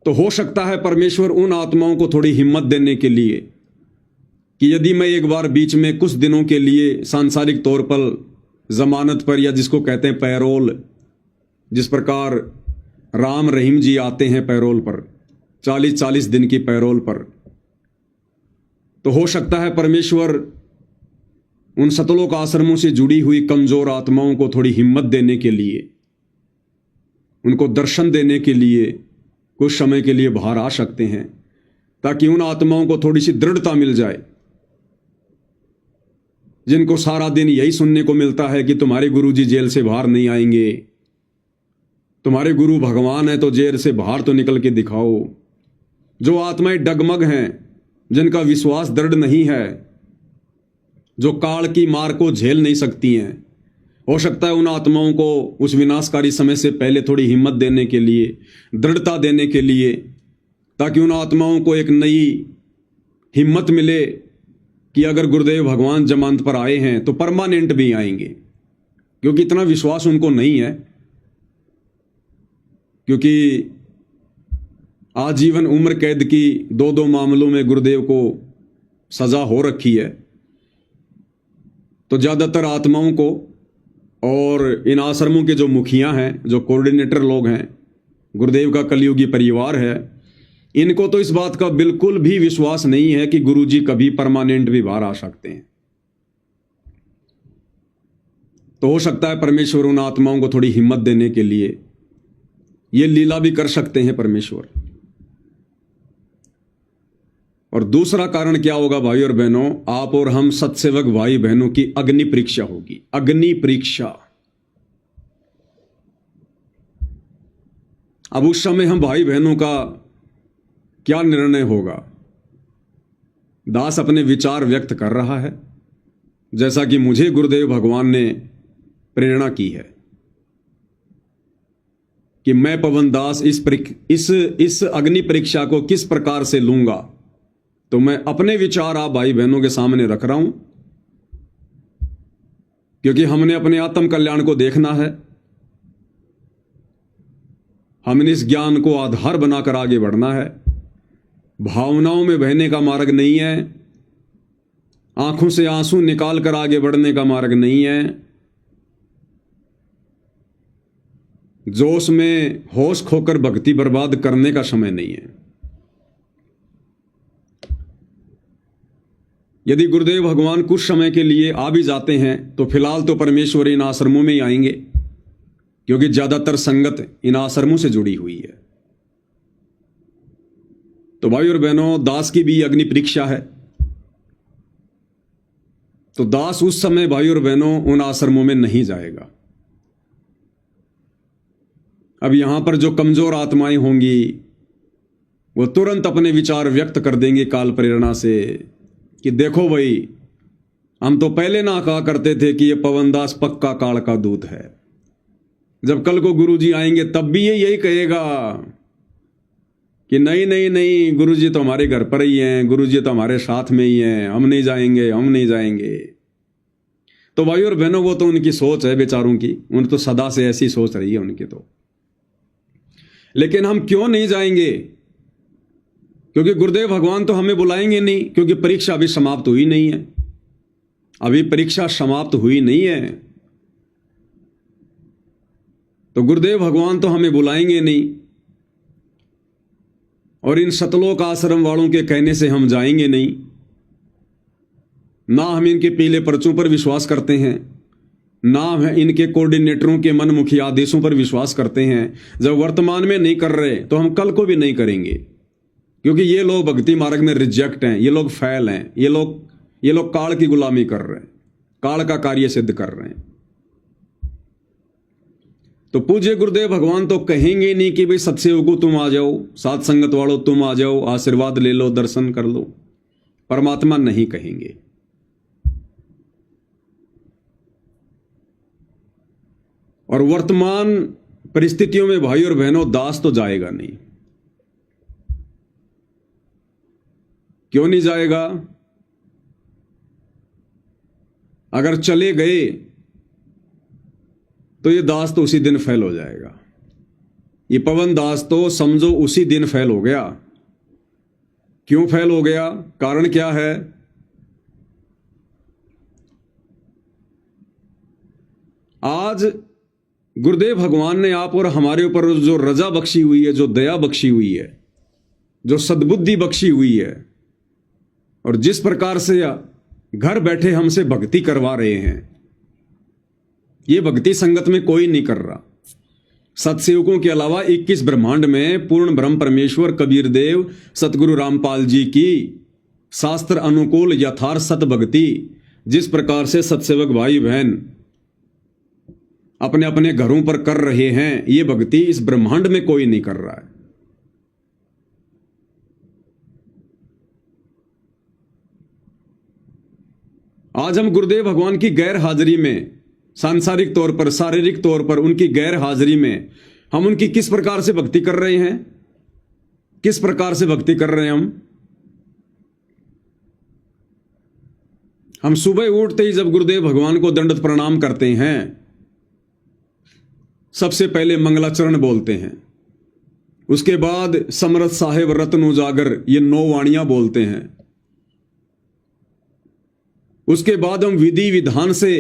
तो हो सकता है परमेश्वर उन आत्माओं को थोड़ी हिम्मत देने के लिए कि यदि मैं एक बार बीच में कुछ दिनों के लिए सांसारिक तौर पर जमानत पर, या जिसको कहते हैं पैरोल, जिस प्रकार राम रहीम जी आते हैं पैरोल पर, 40-40 दिन की पैरोल पर, तो हो सकता है परमेश्वर उन सतलोक आश्रमों से जुड़ी हुई कमजोर आत्माओं को थोड़ी हिम्मत देने के लिए, उनको दर्शन देने के लिए कुछ समय के लिए बाहर आ सकते हैं, ताकि उन आत्माओं को थोड़ी सी दृढ़ता मिल जाए। जिनको सारा दिन यही सुनने को मिलता है कि तुम्हारे गुरुजी जेल से बाहर नहीं आएंगे, तुम्हारे गुरु भगवान है तो जेल से बाहर तो निकल के दिखाओ। जो आत्माएं डगमग हैं, जिनका विश्वास दृढ़ नहीं है, जो काल की मार को झेल नहीं सकती हैं, हो सकता है उन आत्माओं को उस विनाशकारी समय से पहले थोड़ी हिम्मत देने के लिए, दृढ़ता देने के लिए, ताकि उन आत्माओं को एक नई हिम्मत मिले कि अगर गुरुदेव भगवान जमानत पर आए हैं तो परमानेंट भी आएंगे। क्योंकि इतना विश्वास उनको नहीं है, क्योंकि आजीवन उम्र कैद की 2-2 मामलों में गुरुदेव को सजा हो रखी है। तो ज़्यादातर आत्माओं को और इन आश्रमों के जो मुखिया हैं, जो कोऑर्डिनेटर लोग हैं, गुरुदेव का कलयुगी परिवार है, इनको तो इस बात का बिल्कुल भी विश्वास नहीं है कि गुरुजी कभी परमानेंट भी बाहर आ सकते हैं। तो हो सकता है परमेश्वर उन आत्माओं को थोड़ी हिम्मत देने के लिए ये लीला भी कर सकते हैं परमेश्वर। और दूसरा कारण क्या होगा भाई और बहनों, आप और हम सत्सेवक भाई बहनों की अग्नि परीक्षा होगी। अग्नि परीक्षा। अब उस समय हम भाई बहनों का क्या निर्णय होगा। दास अपने विचार व्यक्त कर रहा है, जैसा कि मुझे गुरुदेव भगवान ने प्रेरणा की है कि मैं पवन दास इस अग्नि परीक्षा को किस प्रकार से लूंगा। तो मैं अपने विचार आप भाई बहनों के सामने रख रहा हूं, क्योंकि हमने अपने आत्म कल्याण को देखना है। हमने इस ज्ञान को आधार बनाकर आगे बढ़ना है। भावनाओं में बहने का मार्ग नहीं है, आंखों से आंसू निकाल कर आगे बढ़ने का मार्ग नहीं है, जोश में होश खोकर भक्ति बर्बाद करने का समय नहीं है। यदि गुरुदेव भगवान कुछ समय के लिए आ भी जाते हैं तो फिलहाल तो परमेश्वर इन आश्रमों में ही आएंगे, क्योंकि ज्यादातर संगत इन आश्रमों से जुड़ी हुई है। तो भाई और बहनों, दास की भी अग्नि परीक्षा है। तो दास उस समय भाई और बहनों उन आश्रमों में नहीं जाएगा। अब यहां पर जो कमजोर आत्माएं होंगी वो तुरंत अपने विचार व्यक्त कर देंगे काल प्रेरणा से कि देखो भाई, हम तो पहले ना कहा करते थे कि ये पवन दास पक्का काल का दूत है। जब कल को गुरुजी आएंगे तब भी ये यही कहेगा कि नहीं नहीं नहीं, गुरुजी तो हमारे घर पर ही हैं, गुरुजी तो हमारे साथ में ही हैं, हम नहीं जाएंगे, हम नहीं जाएंगे। तो भाई और बहनों, वो तो उनकी सोच है बेचारों की, उन तो सदा से ऐसी सोच रही है उनकी तो। लेकिन हम क्यों नहीं जाएंगे? क्योंकि गुरुदेव भगवान तो हमें बुलाएंगे नहीं, क्योंकि परीक्षा अभी समाप्त हुई नहीं है। अभी परीक्षा समाप्त हुई नहीं है, तो गुरुदेव भगवान तो हमें बुलाएंगे नहीं। और इन सतलोक आश्रम वालों के कहने से हम जाएंगे नहीं। ना हम इनके पीले पर्चों पर विश्वास करते हैं, ना हम इनके कोऑर्डिनेटरों के मनमुखी आदेशों पर विश्वास करते हैं। जब वर्तमान में नहीं कर रहे तो हम कल को भी नहीं करेंगे, क्योंकि ये लोग भक्ति मार्ग में रिजेक्ट हैं, ये लोग फैल हैं, ये लोग काल की गुलामी कर रहे हैं, काल का कार्य सिद्ध कर रहे हैं। तो पूज्य गुरुदेव भगवान तो कहेंगे नहीं कि भाई सत्सेवकों तुम आ जाओ, साथ संगत वालों तुम आ जाओ, आशीर्वाद ले लो, दर्शन कर लो। परमात्मा नहीं कहेंगे। और वर्तमान परिस्थितियों में भाई और बहनों, दास तो जाएगा नहीं। क्यों नहीं जाएगा? अगर चले गए तो ये दास तो उसी दिन फेल हो जाएगा। ये पवन दास तो समझो उसी दिन फेल हो गया। क्यों फेल हो गया? कारण क्या है? आज गुरुदेव भगवान ने आप और हमारे ऊपर जो रजा बख्शी हुई है, जो दया बख्शी हुई है, जो सद्बुद्धि बख्शी हुई है, और जिस प्रकार से घर बैठे हमसे भक्ति करवा रहे हैं, ये भक्ति संगत में कोई नहीं कर रहा। सत्सेवकों के अलावा 21 ब्रह्मांड में पूर्ण ब्रह्म परमेश्वर कबीर देव, सतगुरु रामपाल जी की शास्त्र अनुकूल यथार्थ सत भक्ति जिस प्रकार से सत्सेवक भाई बहन अपने अपने घरों पर कर रहे हैं, ये भक्ति इस ब्रह्मांड में कोई नहीं कर रहा है। आज हम गुरुदेव भगवान की गैर हाजिरी में, सांसारिक तौर पर, शारीरिक तौर पर उनकी गैर हाजिरी में हम उनकी किस प्रकार से भक्ति कर रहे हैं, किस प्रकार से भक्ति कर रहे हैं हम सुबह उठते ही जब गुरुदेव भगवान को दंडवत प्रणाम करते हैं, सबसे पहले मंगलाचरण बोलते हैं, उसके बाद समरथ साहेब रत्न उजागर ये 9 वाणियां बोलते हैं, उसके बाद हम विधि विधान से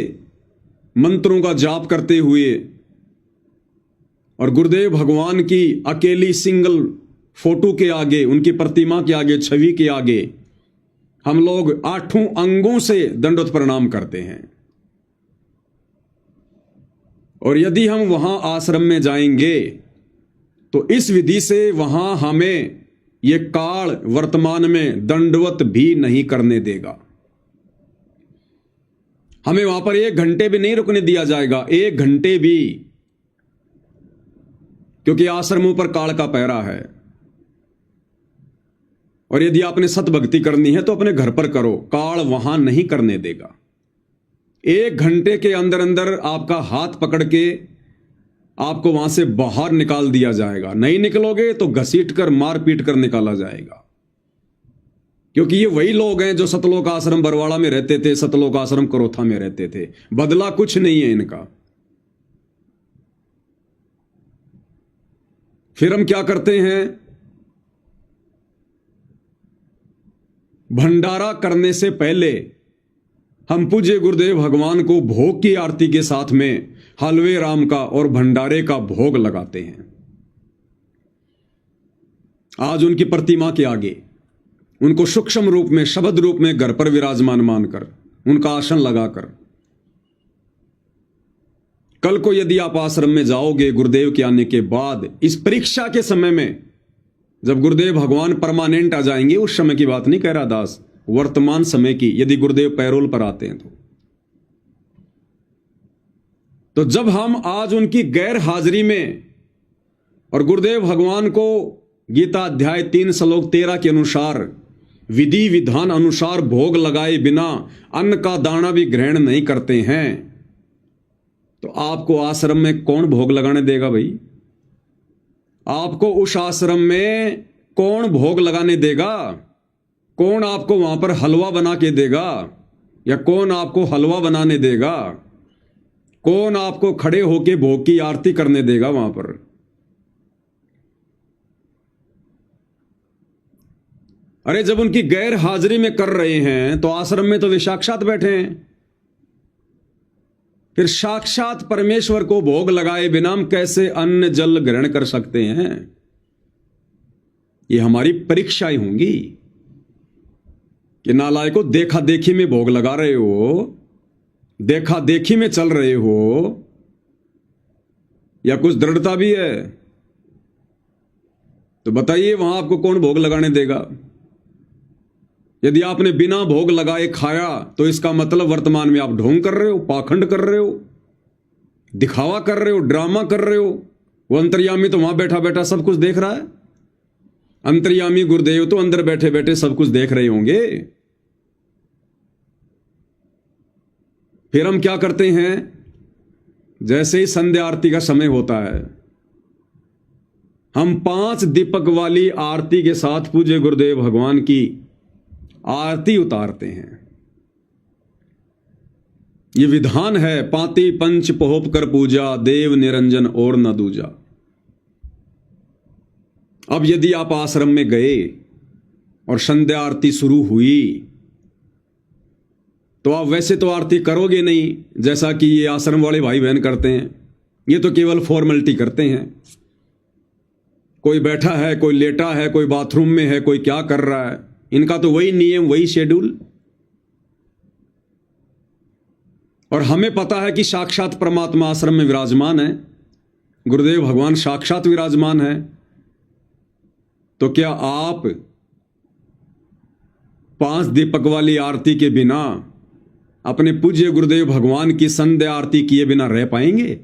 मंत्रों का जाप करते हुए और गुरुदेव भगवान की अकेली सिंगल फोटो के आगे, उनकी प्रतिमा के आगे, छवि के आगे हम लोग 8 अंगों से दंडवत प्रणाम करते हैं। और यदि हम वहां आश्रम में जाएंगे तो इस विधि से वहां हमें यह काल वर्तमान में दंडवत भी नहीं करने देगा। हमें वहां पर 1 घंटे भी नहीं रुकने दिया जाएगा, 1 घंटे भी, क्योंकि आश्रमों पर काल का पहरा है। और यदि आपने सतभक्ति करनी है तो अपने घर पर करो, काल वहां नहीं करने देगा। 1 घंटे के अंदर अंदर आपका हाथ पकड़ के आपको वहां से बाहर निकाल दिया जाएगा। नहीं निकलोगे तो घसीट कर, मार पीट कर निकाला जाएगा। क्योंकि ये वही लोग हैं जो सतलोक आश्रम बरवाड़ा में रहते थे, सतलोक आश्रम करोथा में रहते थे। बदला कुछ नहीं है इनका। फिर हम क्या करते हैं, भंडारा करने से पहले हम पूज्य गुरुदेव भगवान को भोग की आरती के साथ में हलवे राम का और भंडारे का भोग लगाते हैं। आज उनकी प्रतिमा के आगे उनको सूक्ष्म रूप में, शब्द रूप में घर पर विराजमान मानकर, उनका आसन लगाकर, कल को यदि आप आश्रम में जाओगे गुरुदेव के आने के बाद, इस परीक्षा के समय में जब गुरुदेव भगवान परमानेंट आ जाएंगे, उस समय की बात नहीं कह रहा दास, वर्तमान समय की, यदि गुरुदेव पैरोल पर आते हैं तो जब हम आज उनकी गैर हाजिरी में और गुरुदेव भगवान को गीता अध्याय 3 श्लोक 13 के अनुसार विधि विधान अनुसार भोग लगाए बिना अन्न का दाना भी ग्रहण नहीं करते हैं, तो आपको आश्रम में कौन भोग लगाने देगा भाई? आपको उस आश्रम में कौन भोग लगाने देगा? कौन आपको वहां पर हलवा बना के देगा? या कौन आपको हलवा बनाने देगा? कौन आपको खड़े होके भोग की आरती करने देगा वहां पर? अरे जब उनकी गैर हाजिरी में कर रहे हैं तो आश्रम में तो वे साक्षात बैठे हैं। फिर साक्षात परमेश्वर को भोग लगाए बिना हम कैसे अन्न जल ग्रहण कर सकते हैं? ये हमारी परीक्षाएं होंगी कि नालायको देखा देखी में भोग लगा रहे हो, देखा देखी में चल रहे हो, या कुछ दृढ़ता भी है? तो बताइए वहां आपको कौन भोग लगाने देगा? यदि आपने बिना भोग लगाए खाया तो इसका मतलब वर्तमान में आप ढोंग कर रहे हो, पाखंड कर रहे हो, दिखावा कर रहे हो, ड्रामा कर रहे हो। वो अंतर्यामी तो वहां बैठा बैठा सब कुछ देख रहा है। अंतर्यामी गुरुदेव तो अंदर बैठे बैठे सब कुछ देख रहे होंगे। फिर हम क्या करते हैं, जैसे ही संध्या आरती का समय होता है, हम 5 दीपक वाली आरती के साथ पूज्य गुरुदेव भगवान की आरती उतारते हैं। ये विधान है, पाती पंच पोहप कर पूजा, देव निरंजन और न दूजा। अब यदि आप आश्रम में गए और संध्या आरती शुरू हुई तो आप वैसे तो आरती करोगे नहीं जैसा कि ये आश्रम वाले भाई बहन करते हैं। ये तो केवल फॉर्मेलिटी करते हैं। कोई बैठा है, कोई लेटा है, कोई बाथरूम में है, कोई क्या कर रहा है। इनका तो वही नियम, वही शेड्यूल। और हमें पता है कि साक्षात परमात्मा आश्रम में विराजमान है, गुरुदेव भगवान साक्षात विराजमान है। तो क्या आप 5 दीपक वाली आरती के बिना अपने पूज्य गुरुदेव भगवान की संध्या आरती किए बिना रह पाएंगे?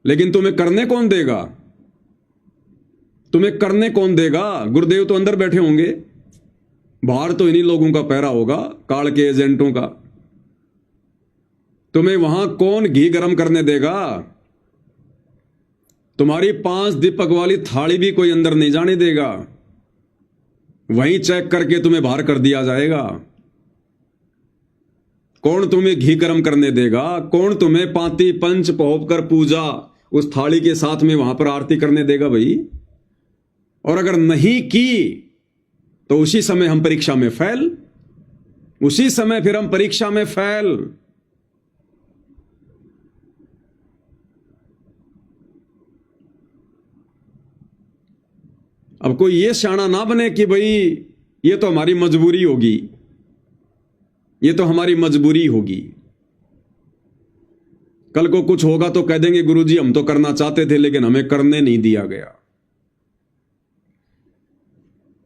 लेकिन तुम्हें करने कौन देगा? तुम्हें करने कौन देगा? गुरुदेव तो अंदर बैठे होंगे, बाहर तो इन्हीं लोगों का पहरा होगा, काल के एजेंटों का। तुम्हें वहां कौन घी गर्म करने देगा? तुम्हारी 5 दीपक वाली थाली भी कोई अंदर नहीं जाने देगा, वहीं चेक करके तुम्हें बाहर कर दिया जाएगा। कौन तुम्हें घी गर्म करने देगा? कौन तुम्हें पांति पंच पहोप कर पूजा उस थाली के साथ में वहां पर आरती करने देगा भाई? और अगर नहीं की तो उसी समय हम परीक्षा में फेल, उसी समय फिर हम परीक्षा में फेल। अब कोई ये शाना ना बने कि भाई ये तो हमारी मजबूरी होगी, ये तो हमारी मजबूरी होगी। कल को कुछ होगा तो कह देंगे गुरुजी हम तो करना चाहते थे लेकिन हमें करने नहीं दिया गया।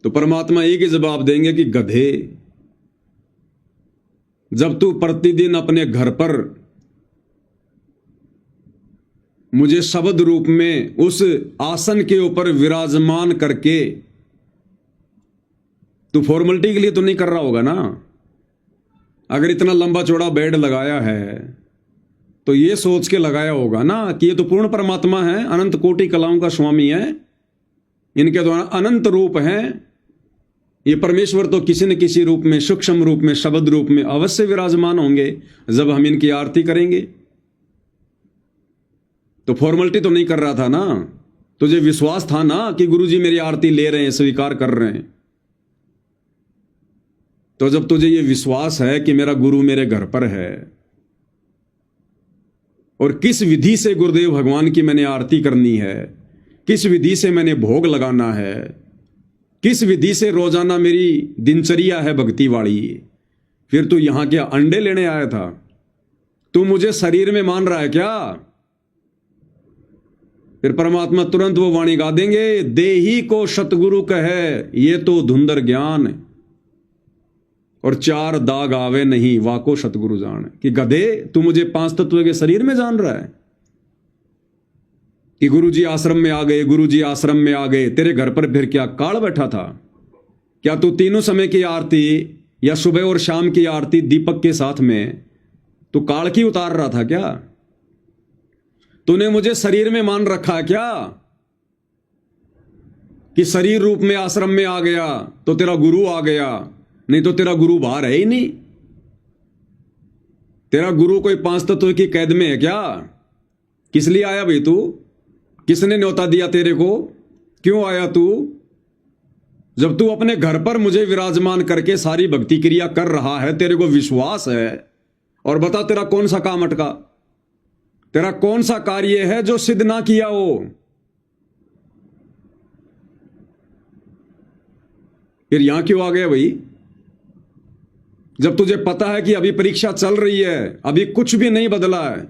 तो परमात्मा एक ही जवाब देंगे कि गधे, जब तू प्रतिदिन अपने घर पर मुझे शब्द रूप में उस आसन के ऊपर विराजमान करके, तू फॉर्मेलिटी के लिए तो नहीं कर रहा होगा ना। अगर इतना लंबा चौड़ा बेड लगाया है तो ये सोच के लगाया होगा ना कि ये तो पूर्ण परमात्मा है, अनंत कोटि कलाओं का स्वामी है, इनके द्वारा अनंत रूप हैं। ये परमेश्वर तो किसी न किसी रूप में, सूक्ष्म रूप में, शब्द रूप में अवश्य विराजमान होंगे जब हम इनकी आरती करेंगे। तो फॉर्मेलिटी तो नहीं कर रहा था ना, तुझे विश्वास था ना कि गुरुजी मेरी आरती ले रहे हैं, स्वीकार कर रहे हैं। तो जब तुझे ये विश्वास है कि मेरा गुरु मेरे घर पर है और किस विधि से गुरुदेव भगवान की मैंने आरती करनी है, किस विधि से मैंने भोग लगाना है, किस विधि से रोजाना मेरी दिनचर्या है भक्ति वाली, फिर तू यहां क्या अंडे लेने आया था? तू मुझे शरीर में मान रहा है क्या? फिर परमात्मा तुरंत वो वाणी गा देंगे, देही को सतगुरु कहे ये तो धुंधर ज्ञान, और 4 दाग आवे नहीं वाको सतगुरु जान। कि गधे, तू मुझे 5 तत्व के शरीर में जान रहा है कि गुरुजी आश्रम में आ गए, गुरुजी आश्रम में आ गए। तेरे घर पर फिर क्या काल बैठा था? क्या तू तीनों समय की आरती या सुबह और शाम की आरती दीपक के साथ में तू काल की उतार रहा था क्या? तूने मुझे शरीर में मान रखा है क्या कि शरीर रूप में आश्रम में आ गया तो तेरा गुरु आ गया? नहीं तो तेरा गुरु बाहर है ही नहीं। तेरा गुरु कोई 5 तत्व की कैद में है क्या? किस लिए आया भाई तू? किसने न्योता दिया तेरे को? क्यों आया तू? जब तू अपने घर पर मुझे विराजमान करके सारी भक्ति क्रिया कर रहा है, तेरे को विश्वास है, और बता तेरा कौन सा काम अटका? तेरा कौन सा कार्य है जो सिद्ध ना किया हो? फिर यहां क्यों आ गया भाई? जब तुझे पता है कि अभी परीक्षा चल रही है, अभी कुछ भी नहीं बदला है,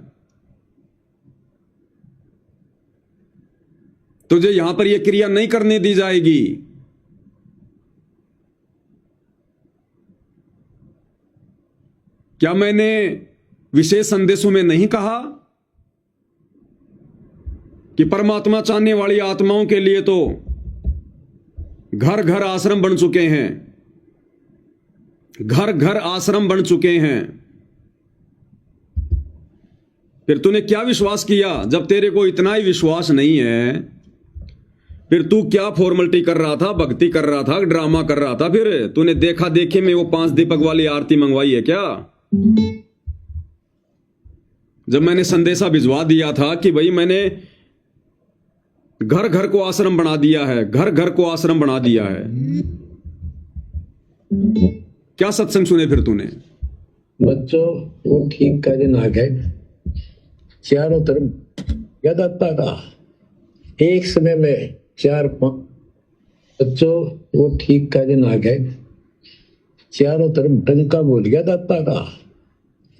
तुझे यहां पर यह क्रिया नहीं करने दी जाएगी। क्या मैंने विशेष संदेशों में नहीं कहा कि परमात्मा चाहने वाली आत्माओं के लिए तो घर घर आश्रम बन चुके हैं, घर घर आश्रम बन चुके हैं। फिर तूने क्या विश्वास किया? जब तेरे को इतना ही विश्वास नहीं है, फिर तू क्या फॉर्मेलिटी कर रहा था, भक्ति कर रहा था, ड्रामा कर रहा था? फिर तूने देखा देखी में वो 5 दीपक वाली आरती मंगवाई है क्या? जब मैंने संदेशा भिजवा दिया था कि भाई मैंने घर घर को आश्रम बना दिया है, घर घर को आश्रम बना दिया है, क्या सत्संग सुने फिर तूने? बच्चों, वो ठीक का दिन आ गए, चारों तरफ गदत्ता का एक समय में 4-5 बच्चों, वो ठीक का दिन आ गए, चारों तरफ डंका बोल गया दत्ता का।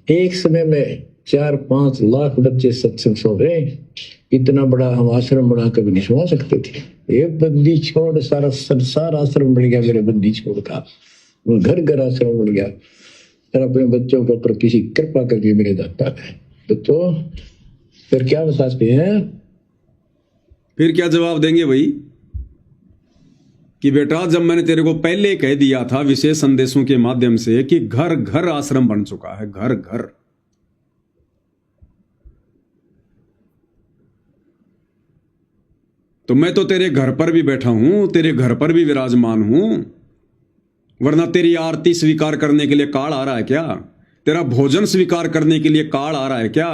एक समय में 4-5 लाख बच्चे सत्संग सो रहे। इतना बड़ा हम आश्रम बना कभी नहीं सुना सकते थे। ये बंदी छोड़ सारा संसार आश्रम बन गया मेरे बंदी छोड़ का। वो घर घर आश्रम बढ़ गया। और अपने बच्चों के ऊपर किसी कृपा करके मेरे दाता है। बच्चों फिर क्या शास्त्री है, फिर क्या जवाब देंगे भाई कि बेटा जब मैंने तेरे को पहले कह दिया था विशेष संदेशों के माध्यम से कि घर घर आश्रम बन चुका है, घर घर। तो मैं तो तेरे घर पर भी बैठा हूं, तेरे घर पर भी विराजमान हूं, वरना तेरी आरती स्वीकार करने के लिए काल आ रहा है क्या? तेरा भोजन स्वीकार करने के लिए काल आ रहा है क्या?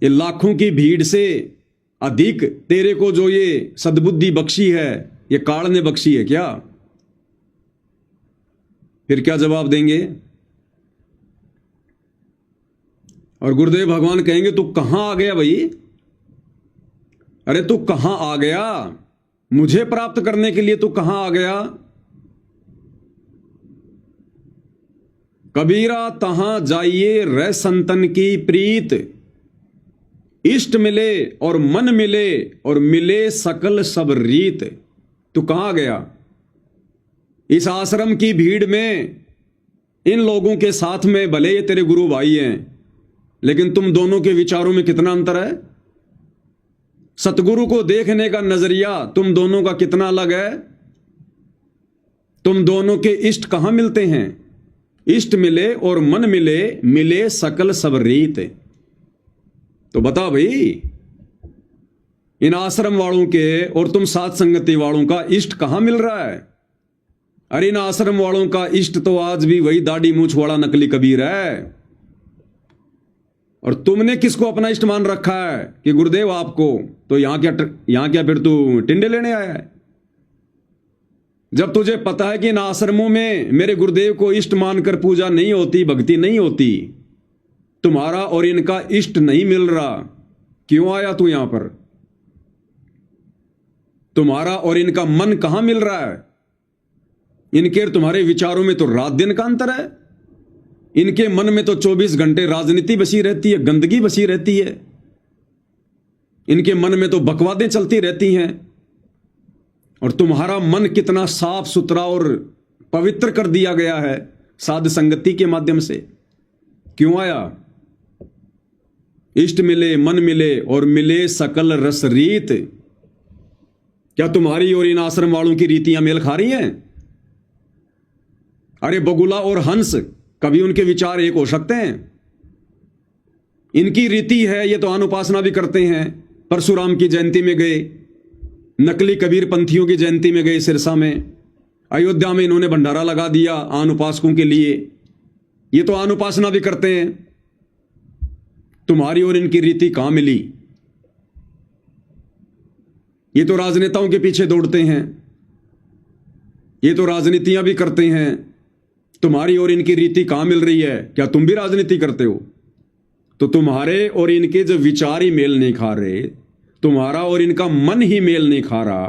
ये लाखों की भीड़ से अधिक तेरे को जो ये सद्बुद्धि बख्शी है, ये काल ने बख्शी है क्या? फिर क्या जवाब देंगे? और गुरुदेव भगवान कहेंगे तू कहां आ गया भाई? अरे तू कहां आ गया? मुझे प्राप्त करने के लिए तू कहां आ गया? कबीरा तहां जाइए रह संतन की प्रीत, इष्ट मिले और मन मिले और मिले सकल सब रीत। तू कहां गया? इस आश्रम की भीड़ में इन लोगों के साथ में भले ये तेरे गुरु भाई हैं, लेकिन तुम दोनों के विचारों में कितना अंतर है? सतगुरु को देखने का नजरिया तुम दोनों का कितना अलग है? तुम दोनों के इष्ट कहां मिलते हैं? इष्ट मिले और मन मिले, मिले सकल सब रीत। तो बता भाई, इन आश्रम वालों के और तुम साथ संगति वालों का इष्ट कहां मिल रहा है? अरे इन आश्रम वालों का इष्ट तो आज भी वही दाढ़ी मूंछ वाला नकली कबीर है। और तुमने किसको अपना इष्ट मान रखा है कि गुरुदेव आपको? तो यहां क्या फिर तू टिंडे लेने आया है? जब तुझे पता है कि इन आश्रमों में मेरे गुरुदेव को इष्ट मानकर पूजा नहीं होती, भक्ति नहीं होती, तुम्हारा और इनका इष्ट नहीं मिल रहा, क्यों आया तू यहां पर? तुम्हारा और इनका मन कहां मिल रहा है? इनके और तुम्हारे विचारों में तो रात दिन का अंतर है। इनके मन में तो 24 घंटे राजनीति बसी रहती है, गंदगी बसी रहती है। इनके मन में तो बकवादें चलती रहती हैं। और तुम्हारा मन कितना साफ सुथरा और पवित्र कर दिया गया है साध संगति के माध्यम से। क्यों आया? इष्ट मिले, मन मिले और मिले सकल रस रीत। क्या तुम्हारी और इन आश्रम वालों की रीतियां मेल खा रही हैं? अरे बगुला और हंस, कभी उनके विचार एक हो सकते हैं? इनकी रीति है, ये तो अनुपासना भी करते हैं। परशुराम की जयंती में गए, नकली कबीर पंथियों की जयंती में गए सिरसा में, अयोध्या में इन्होंने भंडारा लगा दिया अनुपासकों के लिए। ये तो अनुपासना भी करते हैं। तुम्हारी और इनकी रीति कहां मिली? ये तो राजनेताओं के पीछे दौड़ते हैं, ये तो राजनीतियां भी करते हैं। तुम्हारी और इनकी रीति कहां मिल रही है? क्या तुम भी राजनीति करते हो? तो तुम्हारे और इनके जो विचार ही मेल नहीं खा रहे, तुम्हारा और इनका मन ही मेल नहीं खा रहा,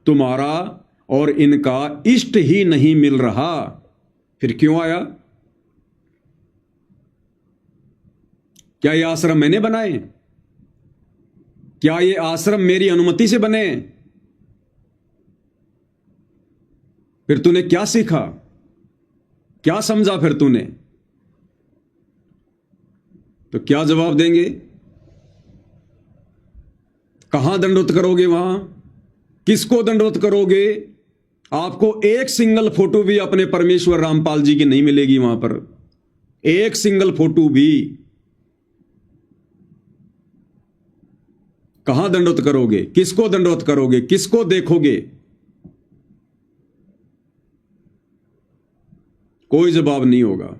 तुम्हारा और इनका इष्ट ही नहीं मिल रहा, फिर क्यों आया? क्या ये आश्रम मैंने बनाए? क्या ये आश्रम मेरी अनुमति से बने? फिर तूने क्या सीखा, क्या समझा फिर तूने? तो क्या जवाब देंगे? कहां दंडवत करोगे? वहां किसको दंडवत करोगे? आपको एक सिंगल फोटो भी अपने परमेश्वर रामपाल जी की नहीं मिलेगी वहां पर, एक सिंगल फोटो भी। कहां दंडवत करोगे? किसको दंडवत करोगे? किसको देखोगे? कोई जवाब नहीं होगा।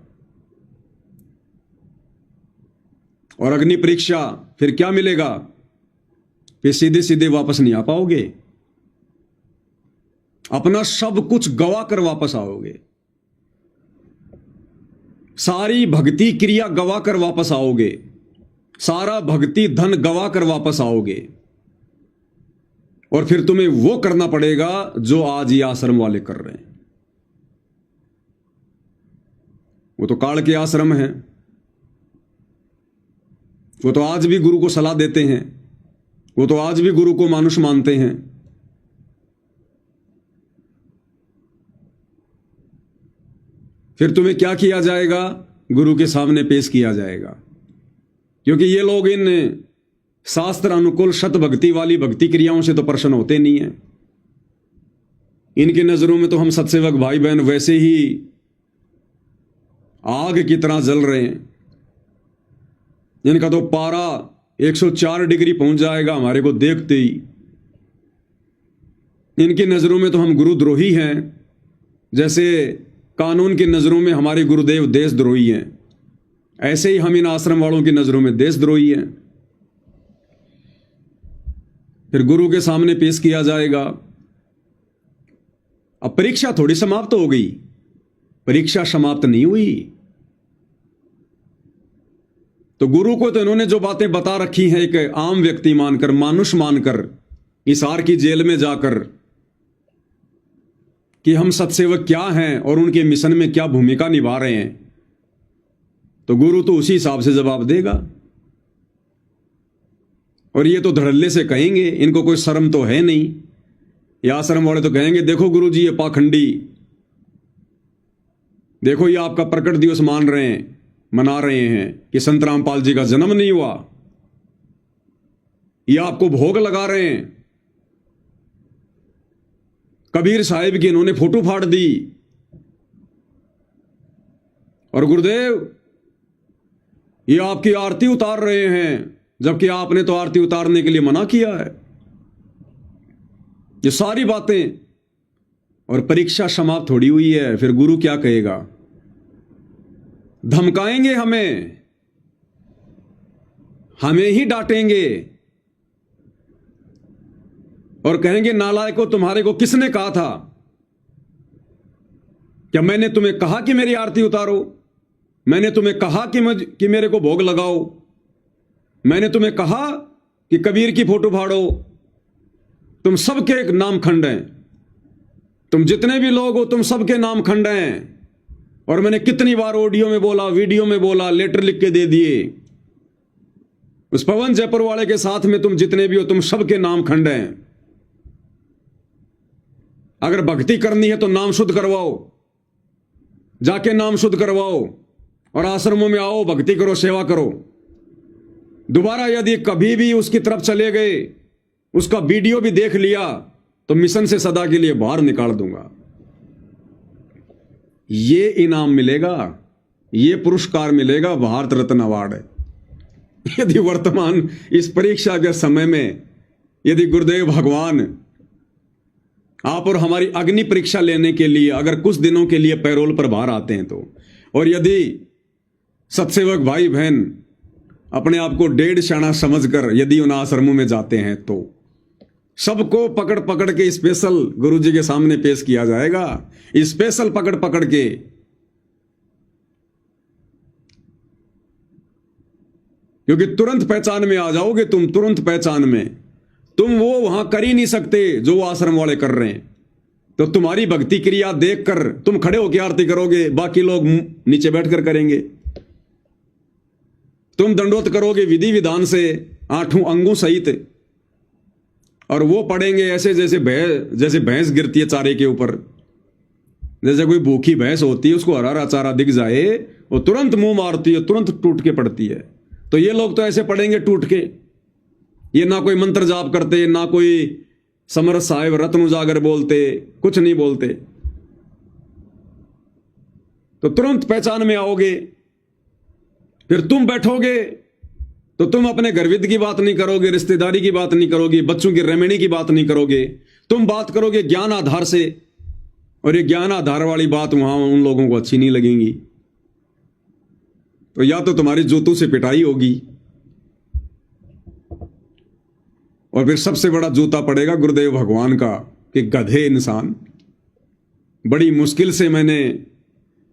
और अग्नि परीक्षा फिर क्या मिलेगा? फिर सीधे सीधे वापस नहीं आ पाओगे, अपना सब कुछ गवा कर वापस आओगे, सारी भक्ति क्रिया गवा कर वापस आओगे, सारा भक्ति धन गवा कर वापस आओगे। और फिर तुम्हें वो करना पड़ेगा जो आज ये आश्रम वाले कर रहे हैं। वो तो काल के आश्रम हैं, वो तो आज भी गुरु को सलाह देते हैं, वो तो आज भी गुरु को मानुष मानते हैं। फिर तुम्हें क्या किया जाएगा? गुरु के सामने पेश किया जाएगा, क्योंकि ये लोग इन शास्त्र अनुकूल शत भक्ति वाली भक्ति क्रियाओं से तो प्रसन्न होते नहीं है। इनकी नजरों में तो हम सत्सेवक भाई बहन वैसे ही आग की तरह जल रहे हैं। इनका तो पारा 104 डिग्री पहुंच जाएगा हमारे को देखते ही। इनकी नजरों में तो हम गुरुद्रोही हैं, जैसे कानून की नजरों में हमारे गुरुदेव देशद्रोही हैं, ऐसे ही हम इन आश्रम वालों की नजरों में देशद्रोही हैं। फिर गुरु के सामने पेश किया जाएगा। अब परीक्षा थोड़ी समाप्त हो गई, परीक्षा समाप्त नहीं हुई। तो गुरु को तो इन्होंने जो बातें बता रखी हैं, एक आम व्यक्ति मानकर, मानुष मानकर, हिसार की जेल में जाकर, कि हम सत्सेवक क्या हैं और उनके मिशन में क्या भूमिका निभा रहे हैं, तो गुरु तो उसी हिसाब से जवाब देगा। और ये तो धड़ल्ले से कहेंगे, इनको कोई शर्म तो है नहीं। ये आश्रम वाले तो कहेंगे, देखो गुरु जी ये पाखंडी, देखो ये आपका प्रकट दिवस मना रहे हैं कि संत रामपाल जी का जन्म नहीं हुआ, ये आपको भोग लगा रहे हैं। कबीर साहिब की इन्होंने फोटो फाड़ दी, और गुरुदेव ये आपकी आरती उतार रहे हैं, जबकि आपने तो आरती उतारने के लिए मना किया है। ये सारी बातें, और परीक्षा समाप्त थोड़ी हुई है। फिर गुरु क्या कहेगा? धमकाएंगे हमें ही डांटेंगे और कहेंगे, नालायकों तुम्हारे को किसने कहा था? क्या मैंने तुम्हें कहा कि मेरी आरती उतारो? मैंने तुम्हें कहा कि मेरे को भोग लगाओ? मैंने तुम्हें कहा कि कबीर की फोटो फाड़ो? तुम सबके एक नाम खंड हैं, तुम जितने भी लोग हो तुम सबके नाम खंड हैं। और मैंने कितनी बार ऑडियो में बोला, वीडियो में बोला, लेटर लिख के दे दिए। उस पवन जयपुर वाले के साथ में तुम जितने भी हो तुम सबके नाम खंड हैं। अगर भक्ति करनी है तो नाम शुद्ध करवाओ, जाके नाम शुद्ध करवाओ और आश्रमों में आओ, भक्ति करो, सेवा करो। दोबारा यदि कभी भी उसकी तरफ चले गए, उसका वीडियो भी देख लिया, तो मिशन से सदा के लिए बाहर निकाल दूंगा। ये इनाम मिलेगा, ये पुरस्कार मिलेगा, भारत रत्न अवार्ड है। यदि वर्तमान इस परीक्षा के समय में यदि गुरुदेव भगवान आप और हमारी अग्नि परीक्षा लेने के लिए अगर कुछ दिनों के लिए पैरोल पर बाहर आते हैं तो, और यदि सत्सेवक भाई बहन अपने आप को डेढ़ शाना समझकर यदि उन आश्रमों में जाते हैं, तो सबको पकड़ पकड़ के स्पेशल गुरु जी के सामने पेश किया जाएगा। स्पेशल पकड़ पकड़ के, क्योंकि तुरंत पहचान में आ जाओगे तुम, तुरंत पहचान में। तुम वो वहां कर ही नहीं सकते जो वो आश्रम वाले कर रहे हैं। तो तुम्हारी भक्ति क्रिया देखकर तुम खड़े होकर आरती करोगे, बाकी लोग नीचे बैठकर करेंगे। तुम दंडोत करोगे विधि विधान से 8 अंगों सहित, और वो पढ़ेंगे ऐसे जैसे भैंस गिरती है चारे के ऊपर। जैसे कोई भूखी भैंस होती है, उसको हरा हरा चारा दिख जाए, वो तुरंत मुंह मारती है, तुरंत टूट के पड़ती है। तो ये लोग तो ऐसे पढ़ेंगे टूट के। ये ना कोई मंत्र जाप करते, ना कोई समर साहिब रत्न उजागर बोलते, कुछ नहीं बोलते। तो तुरंत पहचान में आओगे। फिर तुम बैठोगे तो तुम अपने गर्विद की बात नहीं करोगे, रिश्तेदारी की बात नहीं करोगे, बच्चों की रेमेणी की बात नहीं करोगे। तुम बात करोगे ज्ञान आधार से, और ये ज्ञान आधार वाली बात वहां उन लोगों को अच्छी नहीं लगेगी। तो या तो तुम्हारी जूतों से पिटाई होगी, और फिर सबसे बड़ा जूता पड़ेगा गुरुदेव भगवान का कि गधे इंसान। बड़ी मुश्किल से मैंने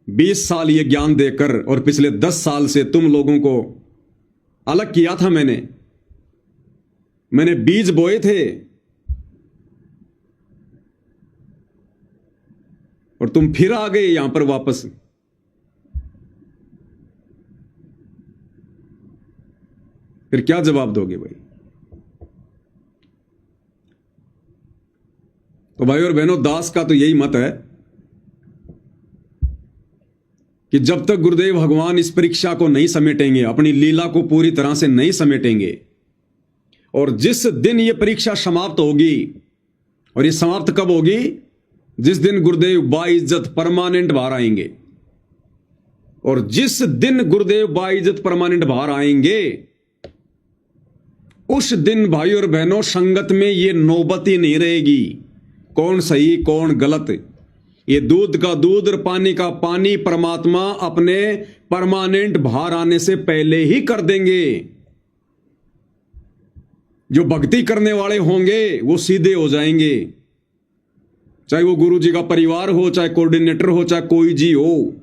20 साल ये ज्ञान देकर, और पिछले 10 साल से तुम लोगों को अलग किया था। मैंने बीज बोए थे, और तुम फिर आ गए यहां पर वापस। फिर क्या जवाब दोगे भाई? तो भाई और बहनों, दास का तो यही मत है कि जब तक गुरुदेव भगवान इस परीक्षा को नहीं समेटेंगे, अपनी लीला को पूरी तरह से नहीं समेटेंगे, और जिस दिन ये परीक्षा समाप्त होगी, और ये समाप्त कब होगी? जिस दिन गुरुदेव बाइज्जत परमानेंट बाहर आएंगे। और जिस दिन गुरुदेव बाइज्जत परमानेंट बाहर आएंगे, उस दिन भाई और बहनों संगत में ये नौबत ही नहीं रहेगी कौन सही कौन गलत। ये दूध का दूध और पानी का पानी परमात्मा अपने परमानेंट बाहर आने से पहले ही कर देंगे। जो भक्ति करने वाले होंगे वो सीधे हो जाएंगे, चाहे वो गुरु जी का परिवार हो, चाहे कोऑर्डिनेटर हो, चाहे कोई जी हो।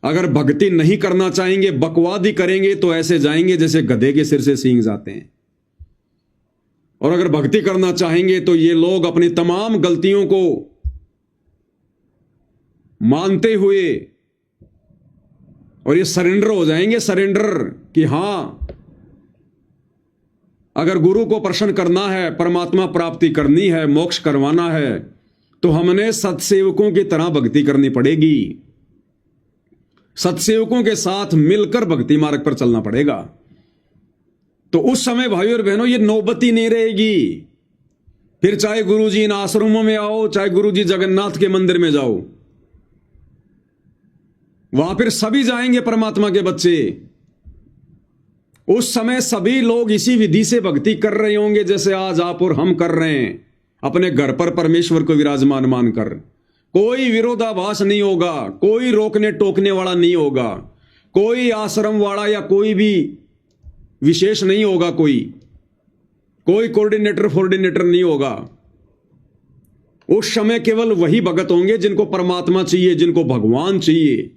अगर भक्ति नहीं करना चाहेंगे, बकवाद ही करेंगे, तो ऐसे जाएंगे जैसे गधे के सिर से सींग जाते हैं। और अगर भक्ति करना चाहेंगे तो ये लोग अपनी तमाम गलतियों को मानते हुए और ये सरेंडर हो जाएंगे, सरेंडर कि हां, अगर गुरु को प्रसन्न करना है, परमात्मा प्राप्ति करनी है, मोक्ष करवाना है, तो हमने सत्सेवकों की तरह भक्ति करनी पड़ेगी। सत्सेवकों के साथ मिलकर भक्ति मार्ग पर चलना पड़ेगा। तो उस समय भाई और बहनों ये नौबती नहीं रहेगी। फिर चाहे गुरुजी इन आश्रमों में आओ, चाहे गुरुजी जगन्नाथ के मंदिर में जाओ, वहां फिर सभी जाएंगे परमात्मा के बच्चे। उस समय सभी लोग इसी विधि से भक्ति कर रहे होंगे जैसे आज आप और हम कर रहे हैं, अपने घर पर परमेश्वर को विराजमान मानकर। कोई विरोधाभास नहीं होगा, कोई रोकने टोकने वाला नहीं होगा, कोई आश्रम वाला या कोई भी विशेष नहीं होगा, कोई कोऑर्डिनेटर नहीं होगा। उस समय केवल वही भगत होंगे जिनको परमात्मा चाहिए, जिनको भगवान चाहिए।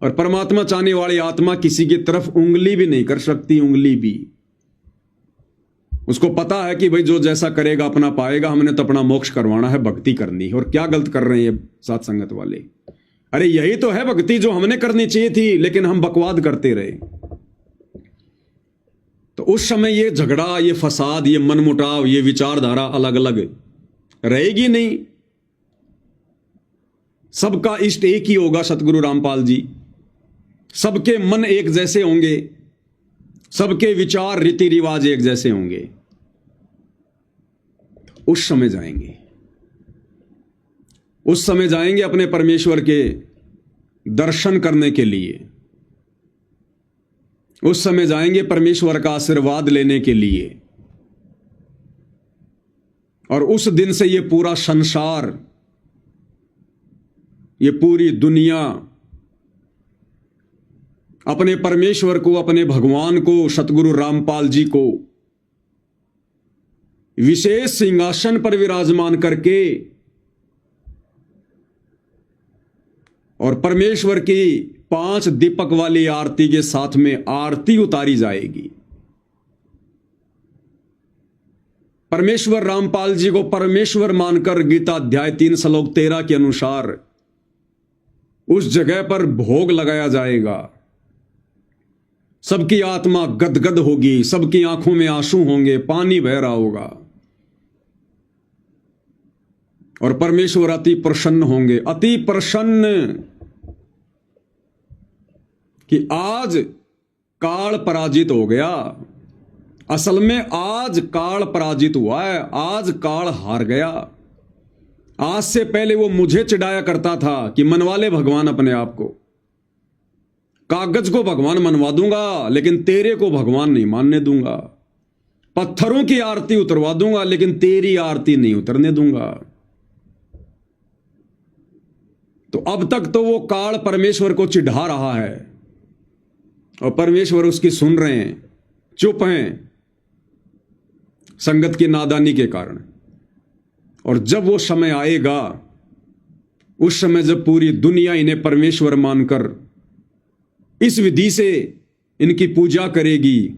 और परमात्मा चाहने वाली आत्मा किसी की तरफ उंगली भी नहीं कर सकती, उंगली भी। उसको पता है कि भाई जो जैसा करेगा अपना पाएगा, हमने तो अपना मोक्ष करवाना है, भक्ति करनी है। और क्या गलत कर रहे हैं ये साथ संगत वाले? अरे यही तो है भक्ति जो हमने करनी चाहिए थी, लेकिन हम बकवाद करते रहे। तो उस समय ये झगड़ा, ये फसाद, ये मनमुटाव, ये विचारधारा अलग अलग रहेगी नहीं। सबका इष्ट एक ही होगा, सतगुरु रामपाल जी। सबके मन एक जैसे होंगे, सबके विचार रीति रिवाज एक जैसे होंगे। उस समय जाएंगे, उस समय जाएंगे अपने परमेश्वर के दर्शन करने के लिए। उस समय जाएंगे परमेश्वर का आशीर्वाद लेने के लिए। और उस दिन से ये पूरा संसार, ये पूरी दुनिया अपने परमेश्वर को, अपने भगवान को, सतगुरु रामपाल जी को विशेष सिंहासन पर विराजमान करके और परमेश्वर की 5 दीपक वाली आरती के साथ में आरती उतारी जाएगी। परमेश्वर रामपाल जी को परमेश्वर मानकर गीता अध्याय 3 श्लोक 13 के अनुसार उस जगह पर भोग लगाया जाएगा। सबकी आत्मा गदगद होगी, सबकी आंखों में आंसू होंगे, पानी बह रहा होगा, और परमेश्वर अति प्रसन्न होंगे, अति प्रसन्न कि आज काल पराजित हो गया। असल में आज काल पराजित हुआ है, आज काल हार गया। आज से पहले वो मुझे चिढ़ाया करता था कि मनवा ले भगवान अपने आप को, कागज को भगवान मनवा दूंगा लेकिन तेरे को भगवान नहीं मानने दूंगा, पत्थरों की आरती उतरवा दूंगा लेकिन तेरी आरती नहीं उतरने दूंगा। तो अब तक तो वो काल परमेश्वर को चिढ़ा रहा है और परमेश्वर उसकी सुन रहे हैं, चुप हैं संगत की नादानी के कारण। और जब वो समय आएगा, उस समय जब पूरी दुनिया इन्हें परमेश्वर मानकर इस विधि से इनकी पूजा करेगी,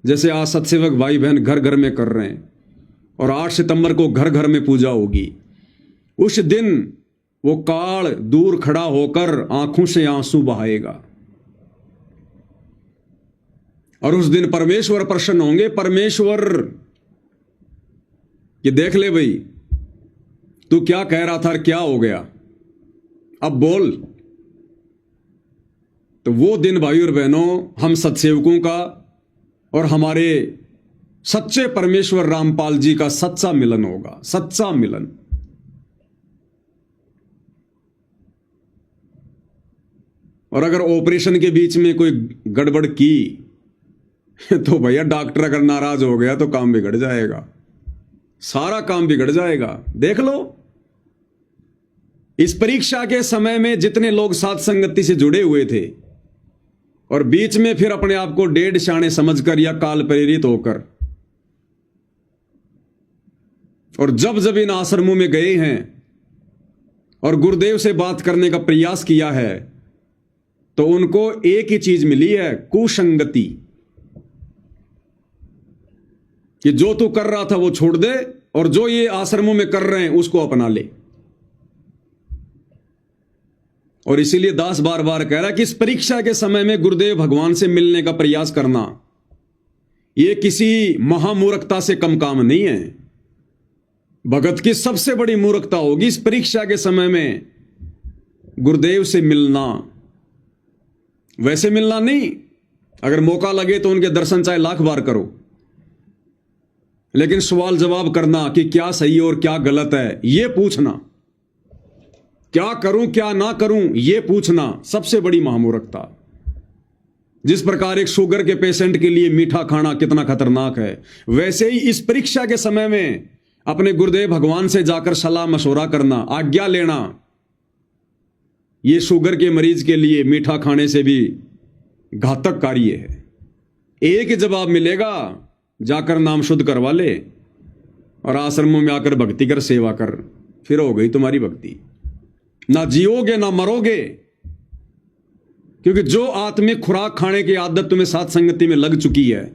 जैसे आज सत्सेवक भाई बहन घर घर में कर रहे हैं, और 8 सितंबर को घर घर में पूजा होगी, उस दिन वो काल दूर खड़ा होकर आंखों से आंसू बहाएगा। और उस दिन परमेश्वर प्रसन्न होंगे। परमेश्वर ये देख ले भाई, तू क्या कह रहा था और क्या हो गया, अब बोल। तो वो दिन भाई और बहनों हम सत्सेवकों का और हमारे सच्चे परमेश्वर रामपाल जी का सच्चा मिलन होगा, सच्चा मिलन। और अगर ऑपरेशन के बीच में कोई गड़बड़ की तो भैया डॉक्टर अगर नाराज हो गया तो काम बिगड़ जाएगा, सारा काम बिगड़ जाएगा। देख लो, इस परीक्षा के समय में जितने लोग साथ संगति से जुड़े हुए थे और बीच में फिर अपने आप को डेढ़ शाणे समझकर या काल प्रेरित होकर और जब इन आश्रमों में गए हैं और गुरुदेव से बात करने का प्रयास किया है तो उनको एक ही चीज मिली है, कुसंगति, कि जो तू कर रहा था वो छोड़ दे और जो ये आश्रमों में कर रहे हैं उसको अपना ले। और इसीलिए दास बार बार कह रहा है कि इस परीक्षा के समय में गुरुदेव भगवान से मिलने का प्रयास करना ये किसी महामूर्खता से कम काम नहीं है। भगत की सबसे बड़ी मूर्खता होगी इस परीक्षा के समय में गुरुदेव से मिलना। वैसे मिलना नहीं, अगर मौका लगे तो उनके दर्शन चाहे लाख बार करो, लेकिन सवाल जवाब करना कि क्या सही और क्या गलत है ये पूछना, क्या करूं क्या ना करूं ये पूछना सबसे बड़ी महामूर्खता। जिस प्रकार एक शुगर के पेशेंट के लिए मीठा खाना कितना खतरनाक है, वैसे ही इस परीक्षा के समय में अपने गुरुदेव भगवान से जाकर सलाह मशवरा करना, आज्ञा लेना, ये शुगर के मरीज के लिए मीठा खाने से भी घातक कार्य है। एक जवाब मिलेगा, जाकर नाम शुद्ध करवा ले और आश्रमों में आकर भक्ति कर, सेवा कर, फिर हो गई तुम्हारी भक्ति। ना जियोगे ना मरोगे, क्योंकि जो आत्मिक खुराक खाने की आदत तुम्हें साथ संगति में लग चुकी है,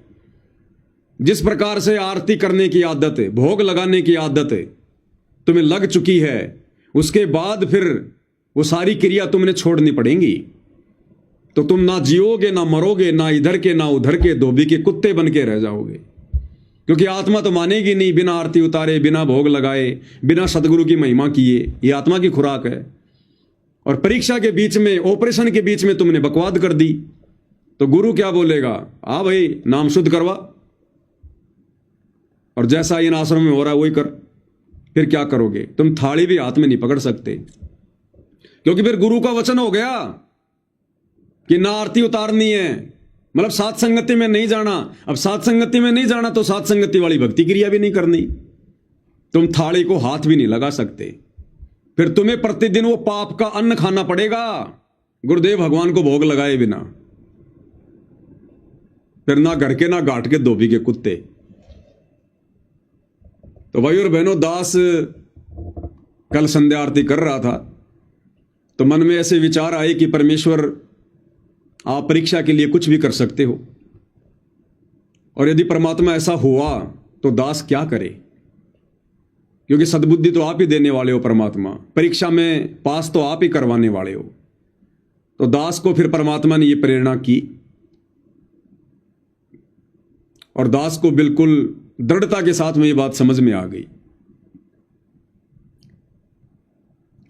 जिस प्रकार से आरती करने की आदत है, भोग लगाने की आदत है तुम्हें लग चुकी है, उसके बाद फिर वो सारी क्रिया तुमने छोड़नी पड़ेंगी। तो तुम ना जियोगे ना मरोगे, ना इधर के ना उधर के, धोबी के कुत्ते बन के रह जाओगे। क्योंकि आत्मा तो मानेगी नहीं बिना आरती उतारे, बिना भोग लगाए, बिना सदगुरु की महिमा किए। ये आत्मा की खुराक है। और परीक्षा के बीच में, ऑपरेशन के बीच में तुमने बकवाद कर दी तो गुरु क्या बोलेगा? आ भाई नाम शुद्ध करवा, और जैसा इन आश्रम में हो रहा है वही कर। फिर क्या करोगे? तुम थाली भी हाथ में नहीं पकड़ सकते, क्योंकि फिर गुरु का वचन हो गया कि ना आरती उतारनी है, मतलब साथ संगति में नहीं जाना। अब साथ संगति में नहीं जाना तो साथ संगति वाली भक्ति क्रिया भी नहीं करनी, तुम थाली को हाथ भी नहीं लगा सकते। फिर तुम्हें प्रतिदिन वो पाप का अन्न खाना पड़ेगा गुरुदेव भगवान को भोग लगाए बिना। फिर ना घर के ना घाट के, धोबी के कुत्ते। तो भाई और बहनों, दास कल संध्या आरती कर रहा था तो मन में ऐसे विचार आए कि परमेश्वर, आप परीक्षा के लिए कुछ भी कर सकते हो, और यदि परमात्मा ऐसा हुआ तो दास क्या करे? क्योंकि सद्बुद्धि तो आप ही देने वाले हो परमात्मा, परीक्षा में पास तो आप ही करवाने वाले हो। तो दास को फिर परमात्मा ने यह प्रेरणा की और दास को बिल्कुल दृढ़ता के साथ में ये बात समझ में आ गई।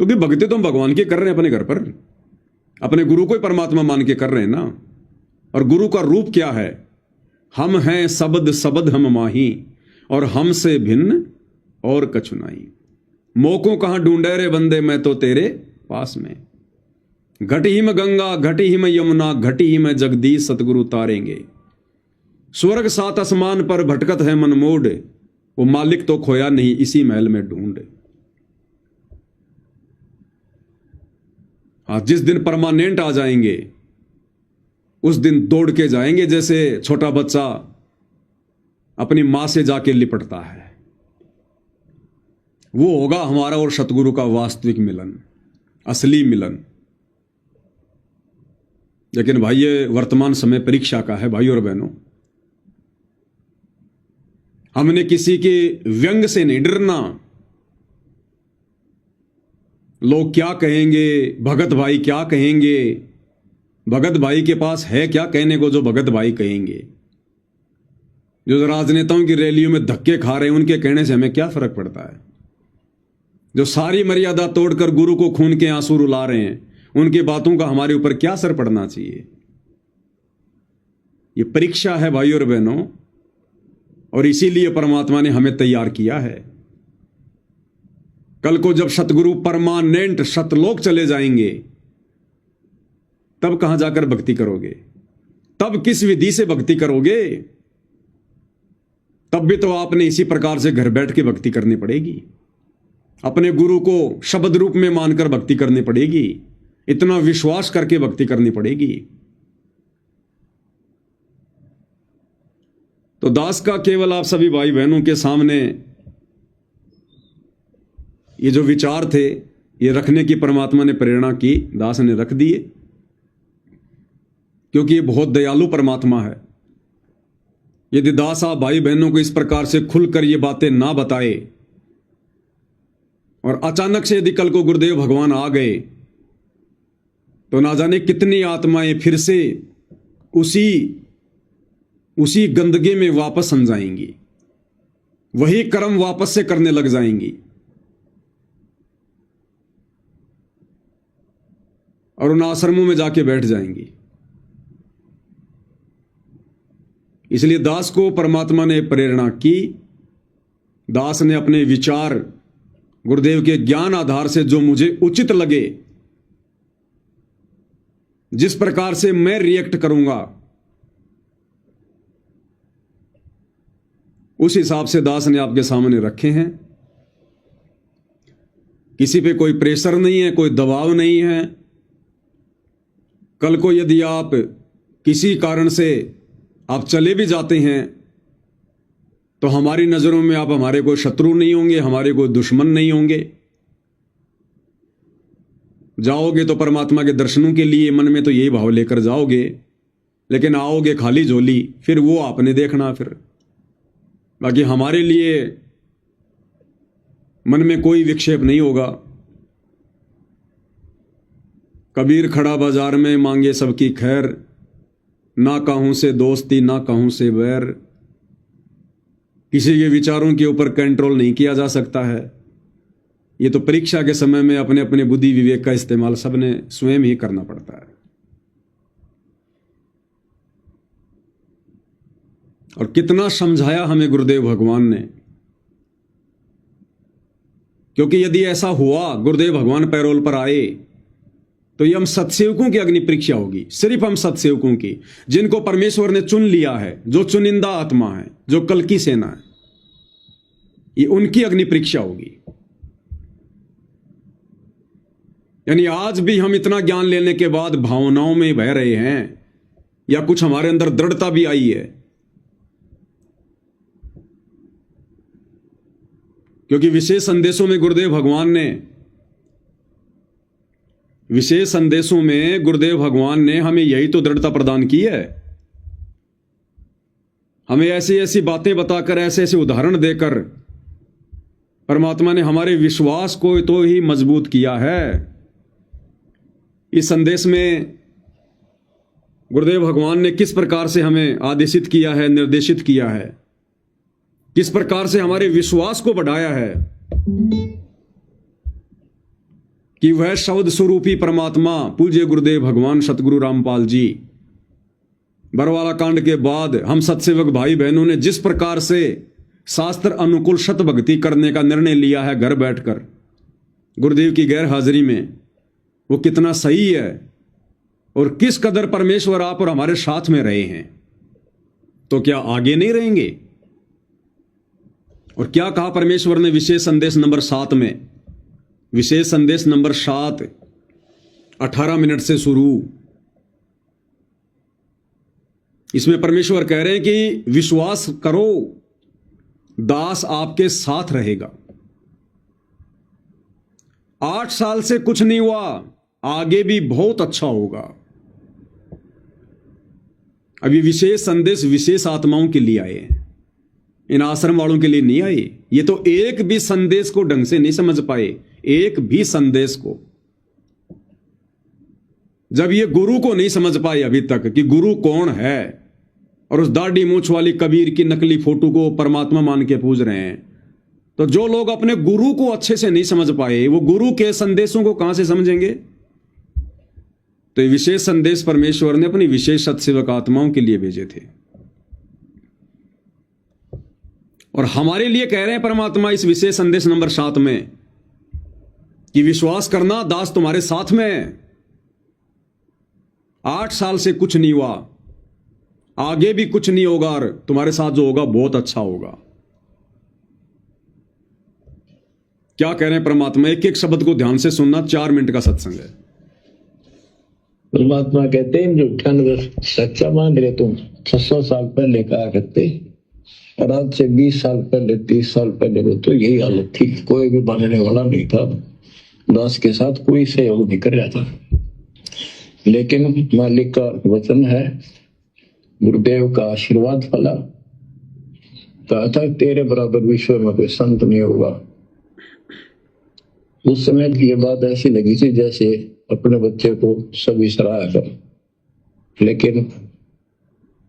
क्योंकि भक्ति तो हम भगवान की कर रहे हैं अपने घर पर, अपने गुरु को ही परमात्मा मान के कर रहे हैं ना। और गुरु का रूप क्या है? हम हैं सबद सबद हम माही, और हमसे भिन्न और कछु नहीं। मोको कहां ढूंढे रे बंदे, मैं तो तेरे पास में। घटी ही में गंगा, घटी ही में यमुना, घटी ही में जगदीश सतगुरु तारेंगे। स्वर्ग सात आसमान पर भटकत है मन मोड़, वो मालिक तो खोया नहीं इसी महल में ढूंढ। आज जिस दिन परमानेंट आ जाएंगे उस दिन दौड़ के जाएंगे, जैसे छोटा बच्चा अपनी मां से जाके लिपटता है। वो होगा हमारा और सतगुरु का वास्तविक मिलन, असली मिलन। लेकिन भाई ये वर्तमान समय परीक्षा का है भाई और बहनों। हमने किसी के व्यंग से नहीं डरना। लोग क्या कहेंगे, भगत भाई क्या कहेंगे? भगत भाई के पास है क्या कहने को जो भगत भाई कहेंगे? जो राजनेताओं की रैलियों में धक्के खा रहे हैं उनके कहने से हमें क्या फर्क पड़ता है? जो सारी मर्यादा तोड़कर गुरु को खून के आंसू रुला रहे हैं उनकी बातों का हमारे ऊपर क्या असर पड़ना चाहिए? ये परीक्षा है भाइयों और बहनों, और इसीलिए परमात्मा ने हमें तैयार किया है। कल को जब सतगुरु परमानेंट सतलोक चले जाएंगे, तब कहां जाकर भक्ति करोगे? तब किस विधि से भक्ति करोगे? तब भी तो आपने इसी प्रकार से घर बैठ के भक्ति करनी पड़ेगी। अपने गुरु को शब्द रूप में मानकर भक्ति करनी पड़ेगी, इतना विश्वास करके भक्ति करनी पड़ेगी। तो दास का केवल आप सभी भाई बहनों के सामने ये जो विचार थे, ये रखने की परमात्मा ने प्रेरणा की, दास ने रख दिए, क्योंकि ये बहुत दयालु परमात्मा है। यदि दास आप भाई बहनों को इस प्रकार से खुलकर ये बातें ना बताए और अचानक से यदि कल को गुरुदेव भगवान आ गए, तो ना जाने कितनी आत्माएं फिर से उसी गंदगी में वापस सम जाएंगी, वही कर्म वापस से करने लग जाएंगी और उन आश्रमों में जाके बैठ जाएंगी। इसलिए दास को परमात्मा ने प्रेरणा की। दास ने अपने विचार गुरुदेव के ज्ञान आधार से जो मुझे उचित लगे, जिस प्रकार से मैं रिएक्ट करूंगा, उस हिसाब से दास ने आपके सामने रखे हैं। किसी पे कोई प्रेशर नहीं है, कोई दबाव नहीं है। कल को यदि आप किसी कारण से आप चले भी जाते हैं, तो हमारी नजरों में आप हमारे कोई शत्रु नहीं होंगे, हमारे कोई दुश्मन नहीं होंगे। जाओगे तो परमात्मा के दर्शनों के लिए, मन में तो यही भाव लेकर जाओगे, लेकिन आओगे खाली झोली, फिर वो आपने देखना। फिर बाकी हमारे लिए मन में कोई विक्षेप नहीं होगा। कबीर खड़ा बाजार में मांगे सबकी खैर, ना कहूं से दोस्ती ना कहूं से बैर। किसी के विचारों के ऊपर कंट्रोल नहीं किया जा सकता है। ये तो परीक्षा के समय में अपने अपने बुद्धि विवेक का इस्तेमाल सबने स्वयं ही करना पड़ता है। और कितना समझाया हमें गुरुदेव भगवान ने, क्योंकि यदि ऐसा हुआ गुरुदेव भगवान पैरोल पर आए, तो ये हम सत्सेवकों की अग्नि परीक्षा होगी। सिर्फ हम सत्सेवकों की, जिनको परमेश्वर ने चुन लिया है, जो चुनिंदा आत्मा है, जो कल की सेना है, ये उनकी अग्नि परीक्षा होगी। यानी आज भी हम इतना ज्ञान लेने के बाद भावनाओं में बह रहे हैं, या कुछ हमारे अंदर दृढ़ता भी आई है, क्योंकि विशेष संदेशों में गुरुदेव भगवान ने हमें यही तो दृढ़ता प्रदान की है। हमें ऐसी ऐसी बातें बताकर, ऐसे ऐसे उदाहरण देकर परमात्मा ने हमारे विश्वास को तो ही मजबूत किया है। इस संदेश में गुरुदेव भगवान ने किस प्रकार से हमें आदेशित किया है, निर्देशित किया है, किस प्रकार से हमारे विश्वास को बढ़ाया है कि वह शब्द स्वरूपी परमात्मा पूज्य गुरुदेव भगवान सतगुरु रामपाल जी, बरवाला कांड के बाद हम सत्सेवक भाई बहनों ने जिस प्रकार से शास्त्र अनुकूल शत भक्ति करने का निर्णय लिया है घर बैठकर गुरुदेव की गैर हाजिरी में, वो कितना सही है और किस कदर परमेश्वर आप और हमारे साथ में रहे हैं। तो क्या आगे नहीं रहेंगे? और क्या कहा परमेश्वर ने विशेष संदेश नंबर 7 में, विशेष संदेश नंबर 7 18 मिनट से शुरू। इसमें परमेश्वर कह रहे हैं कि विश्वास करो, दास आपके साथ रहेगा। 8 साल से कुछ नहीं हुआ, आगे भी बहुत अच्छा होगा। अभी विशेष संदेश विशेष आत्माओं के लिए आए हैं, इन आश्रम वालों के लिए नहीं आए। ये तो एक भी संदेश को ढंग से नहीं समझ पाए, एक भी संदेश को। जब ये गुरु को नहीं समझ पाए अभी तक कि गुरु कौन है, और उस दाढ़ी मूंछ वाली कबीर की नकली फोटो को परमात्मा मान के पूज रहे हैं, तो जो लोग अपने गुरु को अच्छे से नहीं समझ पाए, वो गुरु के संदेशों को कहां से समझेंगे? तो ये विशेष संदेश परमेश्वर ने अपनी विशेष सत्सेवक आत्माओं के लिए भेजे थे, और हमारे लिए कह रहे हैं परमात्मा इस विशेष संदेश नंबर 7 में कि विश्वास करना, दास तुम्हारे साथ में है। 8 साल से कुछ नहीं हुआ, आगे भी कुछ नहीं होगा, और तुम्हारे साथ जो होगा बहुत अच्छा होगा। क्या कह रहे हैं परमात्मा? एक एक शब्द को ध्यान से सुनना, 4 मिनट का सत्संग है। परमात्मा कहते हैं जो 98 सच्चा मान रहे तुम 600 साल पहले कहा करते, और आज से 20 साल पहले 30 साल पहले वो तो यही हालत थी, कोई भी मानने वाला नहीं था, दास के साथ कोई सहयोग नहीं कर रहा था। लेकिन मालिक का वचन है, गुरुदेव का आशीर्वाद फला, कहा था तेरे बराबर विश्व में कोई संत नहीं होगा। उस समय की ये बात ऐसी लगी थी जैसे अपने बच्चे को सभी सराहा कर, लेकिन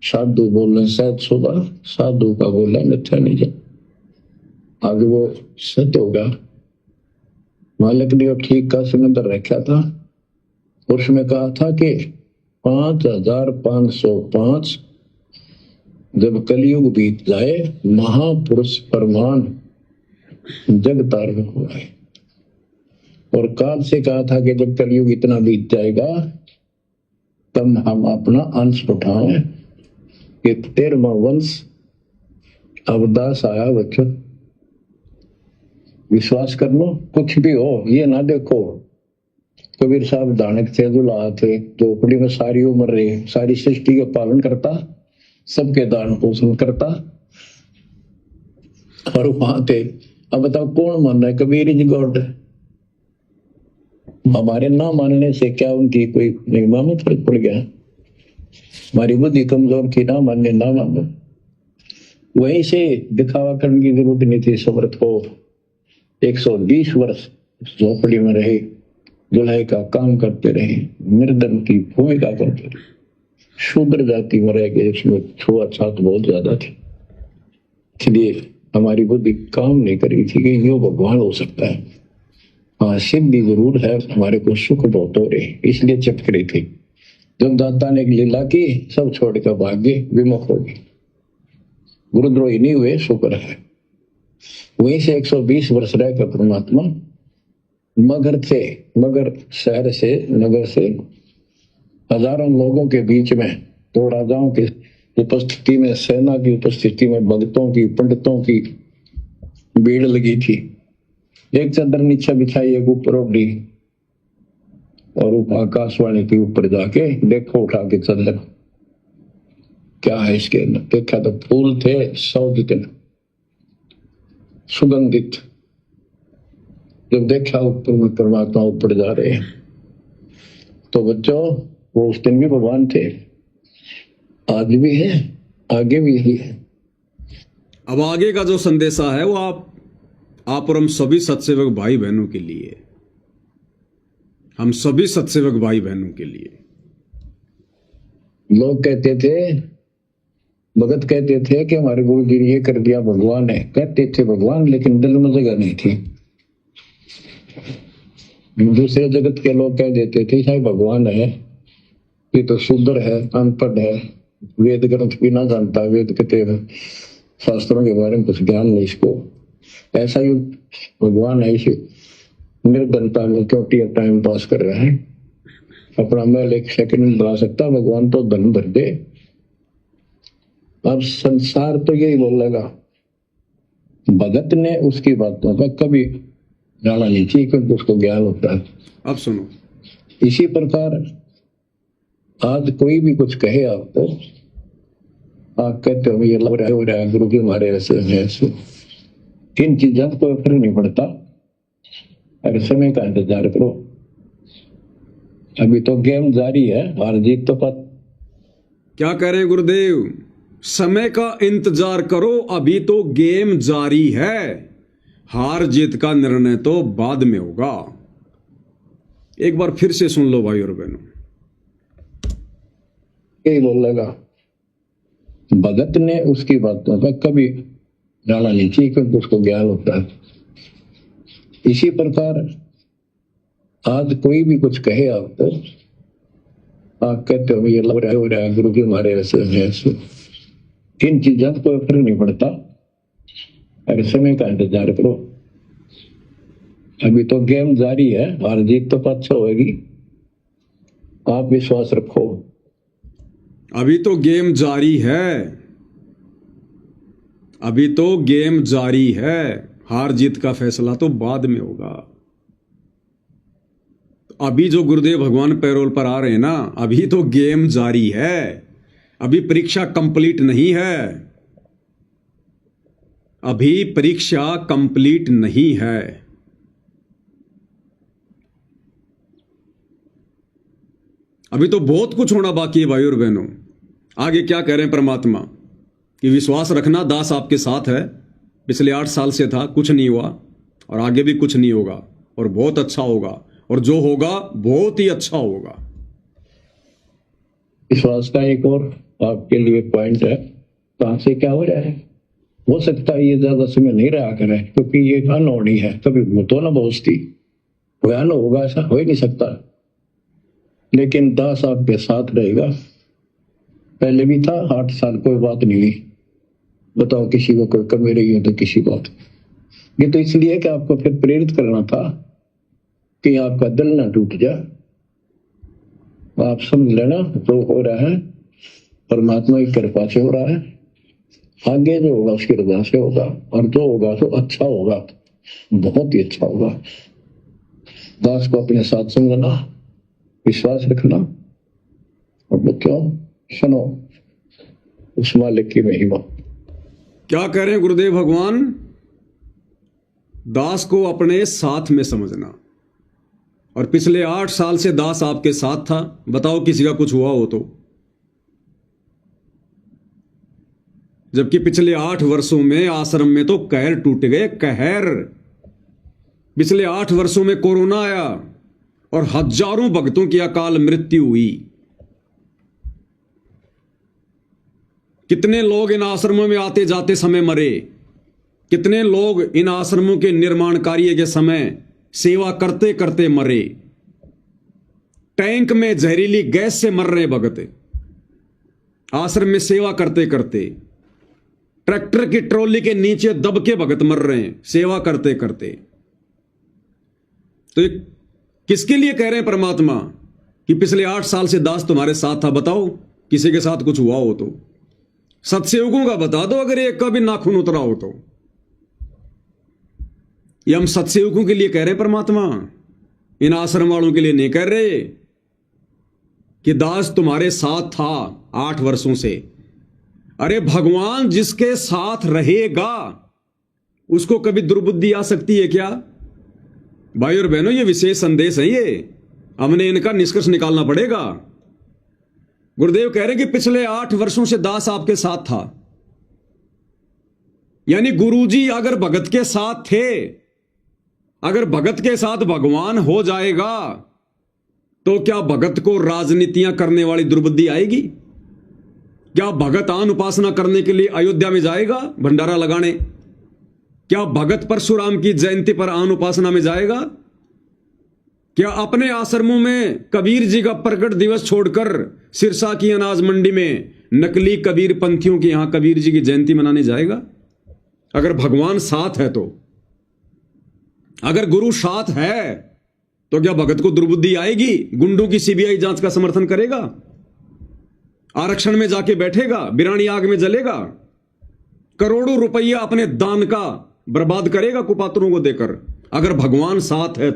साधु बोलने साध सुबह, साधु का बोलना मिथ्या नहीं जा, आगे वो सत्य होगा। मालिक ने ठीक का समंदर रखा था, और उसमें कहा था कि 5505 जब कलयुग बीत जाए, महापुरुष परमान जग तारण हुआ है। और काल से कहा था कि जब कलयुग इतना बीत जाएगा तब हम अपना अंश उठाएं कि 13वां वंश अवदास आया। बच्चों विश्वास कर लो, कुछ भी हो ये ना देखो। कबीर साहब दानक थे, दुल्हा थे, झोपड़ी में सारी उम्र रहे, सारी सृष्टि का पालन करता, सबके दान पोषण करता, और वहां थे। अब बताओ कौन मान रहा है? Kabir is God. हमारे ना मानने से क्या उनकी कोई महिमा में फर्क पड़ गया? हमारी बुद्धि कमजोर की, ना मानने ना मानो। वहीं से दिखावा करने की जरूरत नहीं थी। समर्थ को 120 वर्ष झोपड़ी में रहे, दुल्हे का काम करते रहे, निर्धन की भूमिका करते रहे, शूद्र जाति में रह गए, इसमें छुआछूत बहुत ज्यादा थी। इसलिए हमारी बुद्धि काम नहीं करी थी कि यो भगवान हो सकता है। हाँ, सिद्धि जरूर है, हमारे को सुख बहुत हो रहे, इसलिए चटक रही थी। जब दाता ने एक लीला की, सब छोड़ कर भाग गए, विमुख हो गए, गुरुद्रोही नहीं हुए, शुक्र है। वहीं से 120 वर्ष रहकर परमात्मा मगर शहर से, नगर से हजारों लोगों के बीच में, दो राजाओं की उपस्थिति में, सेना की उपस्थिति में, भक्तों की, पंडितों की भीड़ लगी थी। एक चादर नीचे बिछाई, एक ऊपर ओढ़ी, और आकाशवाणी के ऊपर जाके देखो उठा के चादर, क्या है इसके अंदर? देखा तो फूल थे 100 जितने सुगंधित। जब देखा ऊपर में परमात्मा ऊपर जा रहे हैं, तो बच्चों वो उस दिन भी भगवान थे, आज भी है, आगे भी यही है। अब आगे का जो संदेशा है वो आप और हम सभी सत्सेवक भाई बहनों के लिए, हम सभी सत्सेवक भाई बहनों के लिए। लोग कहते थे, भगत कहते थे कि हमारे गुरु जी ने ये कर दिया, भगवान है। कहते थे भगवान, लेकिन दिल में जगह नहीं थी। दूसरे जगत के लोग कह देते थे शायद भगवान है, ये तो शूद्र है, अनपढ़ है, वेद ग्रंथ भी ना जानता, वेद के शास्त्रों के बारे में कुछ ज्ञान नहीं इसको, ऐसा ही भगवान है। इसे निर्धनता में क्यों टाइम पास कर रहे हैं, अपना महल 1 सेकंड में बना सकता, भगवान तो धन भर दे। अब संसार तो यही बोलेगा, भगत ने उसकी बातों का कभी जाना नहीं चाहिए, क्योंकि उसको ज्ञान होता है। अब सुनो, इसी प्रकार आज कोई भी कुछ कहे आपको, आप कहते हो ये लग रहा है गुरु जी हमारे ऐसे, इन चीजों को फर्क नहीं पड़ता। अगर समय का इंतजार करो, अभी तो गेम जारी है, हार जीत तो पता। क्या कह रहे हैं गुरुदेव? समय का इंतजार करो, अभी तो गेम जारी है, हार जीत का निर्णय तो बाद में होगा। एक बार फिर से सुन लो भाई और बहनों। यही बोलेगा, भगत ने उसकी बातों का कभी जाना नहीं चाहिए, क्योंकि उसको ज्ञान होता है। इसी प्रकार आज कोई भी कुछ कहे आपको, आप कहते हो ये लग रहा है गुरु जी हमारे ऐसे ऐसे, इन चीजों का कोई फर्क नहीं पड़ता। अगर समय का इंतजार करो, अभी तो गेम जारी है, हार जीत तो पाछा होगी, आप विश्वास रखो। अभी तो गेम जारी है, अभी तो गेम जारी है, हार जीत का फैसला तो बाद में होगा। अभी जो गुरुदेव भगवान पैरोल पर आ रहे हैं ना, अभी तो गेम जारी है, अभी परीक्षा कंप्लीट नहीं है, अभी परीक्षा कंप्लीट नहीं है। अभी तो बहुत कुछ होना बाकी है भाई और बहनों। आगे क्या कह रहे हैं परमात्मा कि विश्वास रखना, दास आपके साथ है, पिछले 8 साल से था, कुछ नहीं हुआ और आगे भी कुछ नहीं होगा और बहुत अच्छा होगा, और जो होगा बहुत ही अच्छा होगा। विश्वास का एक और आपके लिए पॉइंट है, कहां से क्या हो रहा है, हो सकता है ये ज्यादा समय नहीं रहा करे, क्योंकि ये अनहोनी है, कभी भूतो ना बहुस्ती, बयान होगा ऐसा हो ही नहीं सकता। लेकिन दास आपके साथ रहेगा, पहले भी था 8 साल, कोई बात नहीं हुई। बताओ किसी को कोई कमी रही हो तो किसी बात, ये तो इसलिए कि आपको फिर प्रेरित करना था कि आपका दिल ना टूट जाए। आप समझ लेना, जो हो रहा है परमात्मा की कृपा से हो रहा है, आगे जो होगा उसकी रजा से होगा, और जो होगा तो अच्छा होगा, बहुत ही अच्छा होगा। दास को अपने साथ समझना, विश्वास रखना, और बच्चों सुनो उस मालिक की महिमा। क्या कह रहे हैं गुरुदेव भगवान, दास को अपने साथ में समझना। और पिछले 8 साल से दास आपके साथ था, बताओ किसी का कुछ हुआ हो तो, जबकि पिछले 8 वर्षों में आश्रम में तो कहर टूट गए, कहर। पिछले 8 वर्षों में कोरोना आया और हजारों भक्तों की अकाल मृत्यु हुई। कितने लोग इन आश्रमों में आते जाते समय मरे, कितने लोग इन आश्रमों के निर्माण कार्य के समय सेवा करते करते मरे। टैंक में जहरीली गैस से मर रहे भगत, आश्रम में सेवा करते करते। ट्रैक्टर की ट्रॉली के नीचे दब के भगत मर रहे हैं सेवा करते करते। तो किसके लिए कह रहे हैं परमात्मा कि पिछले 8 साल से दास तुम्हारे साथ था, बताओ किसी के साथ कुछ हुआ हो तो। सत्सेवकों का बता दो अगर एक का भी नाखून उतरा हो तो। ये हम सत्सेवकों के लिए कह रहे हैं परमात्मा, इन आश्रम वालों के लिए नहीं कह रहे कि दास तुम्हारे साथ था 8 वर्षों से। अरे भगवान जिसके साथ रहेगा उसको कभी दुर्बुद्धि आ सकती है क्या? भाई और बहनों, ये विशेष संदेश है, ये हमने इनका निष्कर्ष निकालना पड़ेगा। गुरुदेव कह रहे हैं कि पिछले 8 वर्षों से दास आपके साथ था, यानी गुरुजी अगर भगत के साथ थे, अगर भगत के साथ भगवान हो जाएगा तो क्या भगत को राजनीतियां करने वाली दुर्बुद्धि आएगी? क्या भगत आन उपासना करने के लिए अयोध्या में जाएगा भंडारा लगाने? क्या भगत परशुराम की जयंती पर आन उपासना में जाएगा? क्या अपने आश्रमों में कबीर जी का प्रकट दिवस छोड़कर सिरसा की अनाज मंडी में नकली कबीर पंथियों के यहां कबीर जी की जयंती मनाने जाएगा? अगर भगवान साथ है तो, अगर गुरु साथ है तो क्या भगत को दुर्बुद्धि आएगी? गुंडों की सीबीआई जांच का समर्थन करेगा? आरक्षण में जाके बैठेगा? बिरानी आग में जलेगा? करोड़ों रुपया अपने दान का बर्बाद करेगा कुपात्रों को देकर? अगर भगवान साथ है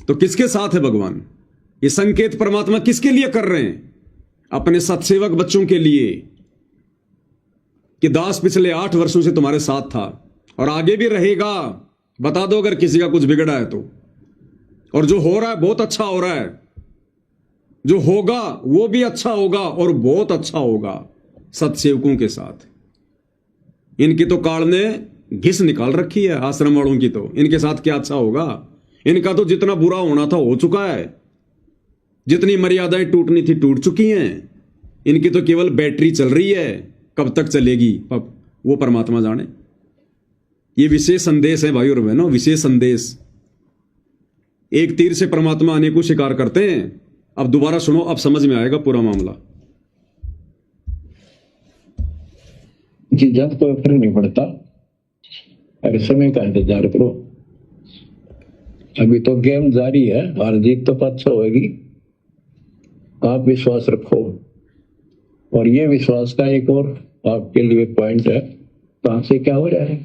तो किसके साथ है भगवान? ये संकेत परमात्मा किसके लिए कर रहे हैं? अपने सत्सेवक बच्चों के लिए कि दास पिछले 8 वर्षों से तुम्हारे साथ था और आगे भी रहेगा। बता दो अगर किसी का कुछ बिगड़ा है तो। और जो हो रहा है बहुत अच्छा हो रहा है, जो होगा वो भी अच्छा होगा और बहुत अच्छा होगा सत्सेवकों के साथ। इनकी तो काल ने घिस निकाल रखी है आश्रम वालों की, तो इनके साथ क्या अच्छा होगा? इनका तो जितना बुरा होना था हो चुका है, जितनी मर्यादाएं टूटनी थी टूट चुकी हैं। इनकी तो केवल बैटरी चल रही है, कब तक चलेगी वो परमात्मा जाने। ये विशेष संदेश है भाई और बहनों, विशेष संदेश। एक तीर से परमात्मा अनेकों शिकार करते हैं। अब दोबारा सुनो, अब समझ में आएगा पूरा मामला। जी, जब कोई फर्क नहीं पड़ता, अगर समय का इंतजार करो। अभी तो गेम जारी है, हार जीत तो पक्ष होगी। आप विश्वास रखो। और ये विश्वास का एक और आपके लिए पॉइंट है, कहां से क्या हो रहा है।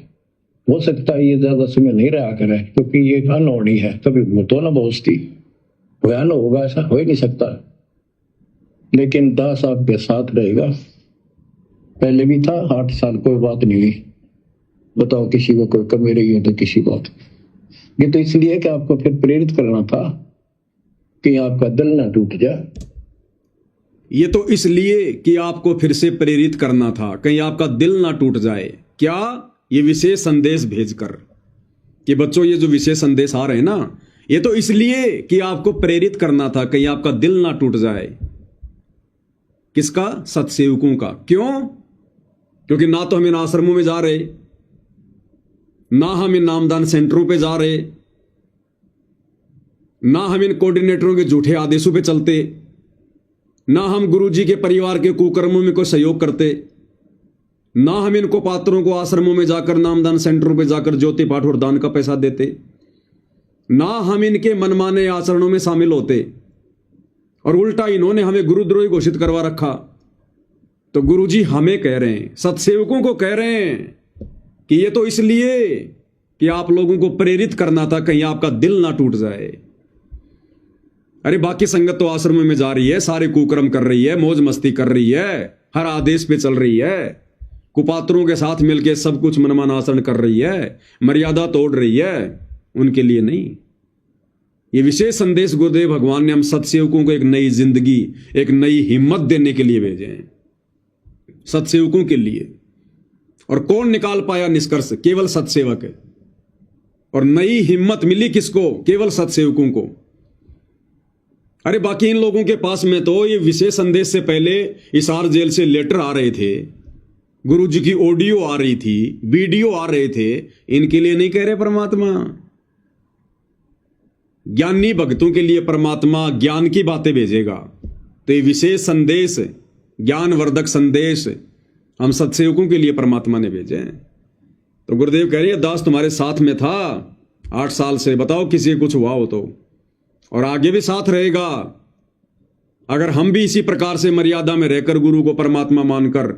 हो सकता है ये ज्यादा समय नहीं रहा करे, क्योंकि ये अनहोनी है। कभी भूतो ना बहुस्ती, भयान होगा, ऐसा हो ही नहीं सकता। लेकिन दास आपके साथ रहेगा। पहले भी था, 8 साल कोई बात नहीं हुई। बताओ, किसी को कोई कमी रही है तो किसी बात। ये तो इसलिए कि आपको फिर प्रेरित करना था कि आपका दिल ना टूट जाए। ये तो इसलिए कि आपको फिर से प्रेरित करना था, कहीं आपका दिल ना टूट जाए। क्या? ये विशेष संदेश भेजकर कि बच्चों ये जो विशेष संदेश आ रहे हैं ना, ये तो इसलिए कि आपको प्रेरित करना था, कहीं आपका दिल ना टूट जाए। किसका? सत्सेवकों का। क्यों? क्योंकि ना तो हम इन आश्रमों में जा रहे, ना हम इन नामदान सेंटरों पे जा रहे, ना हम इन कोऑर्डिनेटरों के झूठे आदेशों पे चलते, ना हम गुरुजी के परिवार के कुकर्मों में कोई सहयोग करते, ना हम इनको पात्रों को आश्रमों में जाकर, नामदान सेंटरों पे जाकर ज्योति पाठ और दान का पैसा देते, ना हम इनके मनमाने आचरणों में शामिल होते। और उल्टा इन्होंने हमें गुरुद्रोही घोषित करवा रखा। तो गुरुजी हमें कह रहे हैं, सत्सेवकों को कह रहे हैं कि ये तो इसलिए कि आप लोगों को प्रेरित करना था, कहीं आपका दिल ना टूट जाए। अरे बाकी संगत तो आश्रम में जा रही है, सारे कुकर्म कर रही है, मौज मस्ती कर रही है, हर आदेश पे चल रही है, कुपात्रों के साथ मिलकर सब कुछ मनमाना आचरण कर रही है, मर्यादा तोड़ रही है। उनके लिए नहीं, ये विशेष संदेश गुरुदेव भगवान ने हम सत्सेवकों को एक नई जिंदगी, एक नई हिम्मत देने के लिए भेजे हैं, सत्सेवकों के लिए। और कौन निकाल पाया निष्कर्ष? केवल सत्सेवक है। और नई हिम्मत मिली किसको? केवल सत्सेवकों को। अरे बाकी इन लोगों के पास में तो ये विशेष संदेश से पहले हिसार जेल से लेटर आ रहे थे, गुरुजी की ऑडियो आ रही थी, वीडियो आ रहे थे। इनके लिए नहीं कह रहे परमात्मा। ज्ञानी भक्तों के लिए परमात्मा ज्ञान की बातें भेजेगा। तो ये विशेष संदेश, ज्ञानवर्धक संदेश हम सत्सेवकों के लिए परमात्मा ने भेजे हैं। तो गुरुदेव कह रहे हैं, दास तुम्हारे साथ में था 8 साल से, बताओ किसी कुछ हुआ हो तो, और आगे भी साथ रहेगा। अगर हम भी इसी प्रकार से मर्यादा में रहकर, गुरु को परमात्मा मानकर,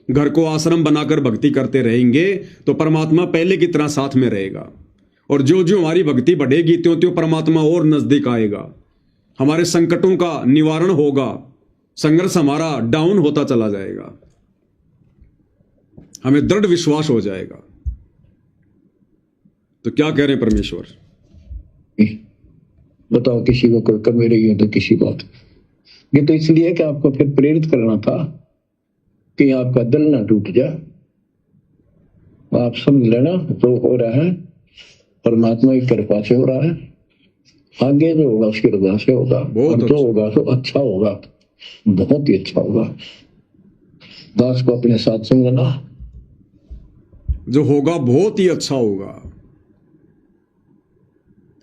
घर को आश्रम बनाकर भक्ति करते रहेंगे, तो परमात्मा पहले की तरह साथ में रहेगा। और जो जो हमारी भक्ति बढ़ेगी, त्यों त्यों परमात्मा और नजदीक आएगा, हमारे संकटों का निवारण होगा, संघर्ष हमारा डाउन होता चला जाएगा, हमें दृढ़ विश्वास हो जाएगा। तो क्या कह रहे हैं परमेश्वर? बताओ, किसी को कोई कमी रही है तो किसी बात। ये तो इसलिए कि आपको फिर प्रेरित करना था कि आपका दिल ना टूट जाए। आप समझ लेना, जो हो रहा है परमात्मा की कृपा से हो रहा है। आगे जो होगा उसकी रजा से होगा, और जो होगा तो अच्छा होगा, बहुत ही अच्छा होगा। दास को अपने साथ समझना, जो होगा बहुत ही अच्छा होगा।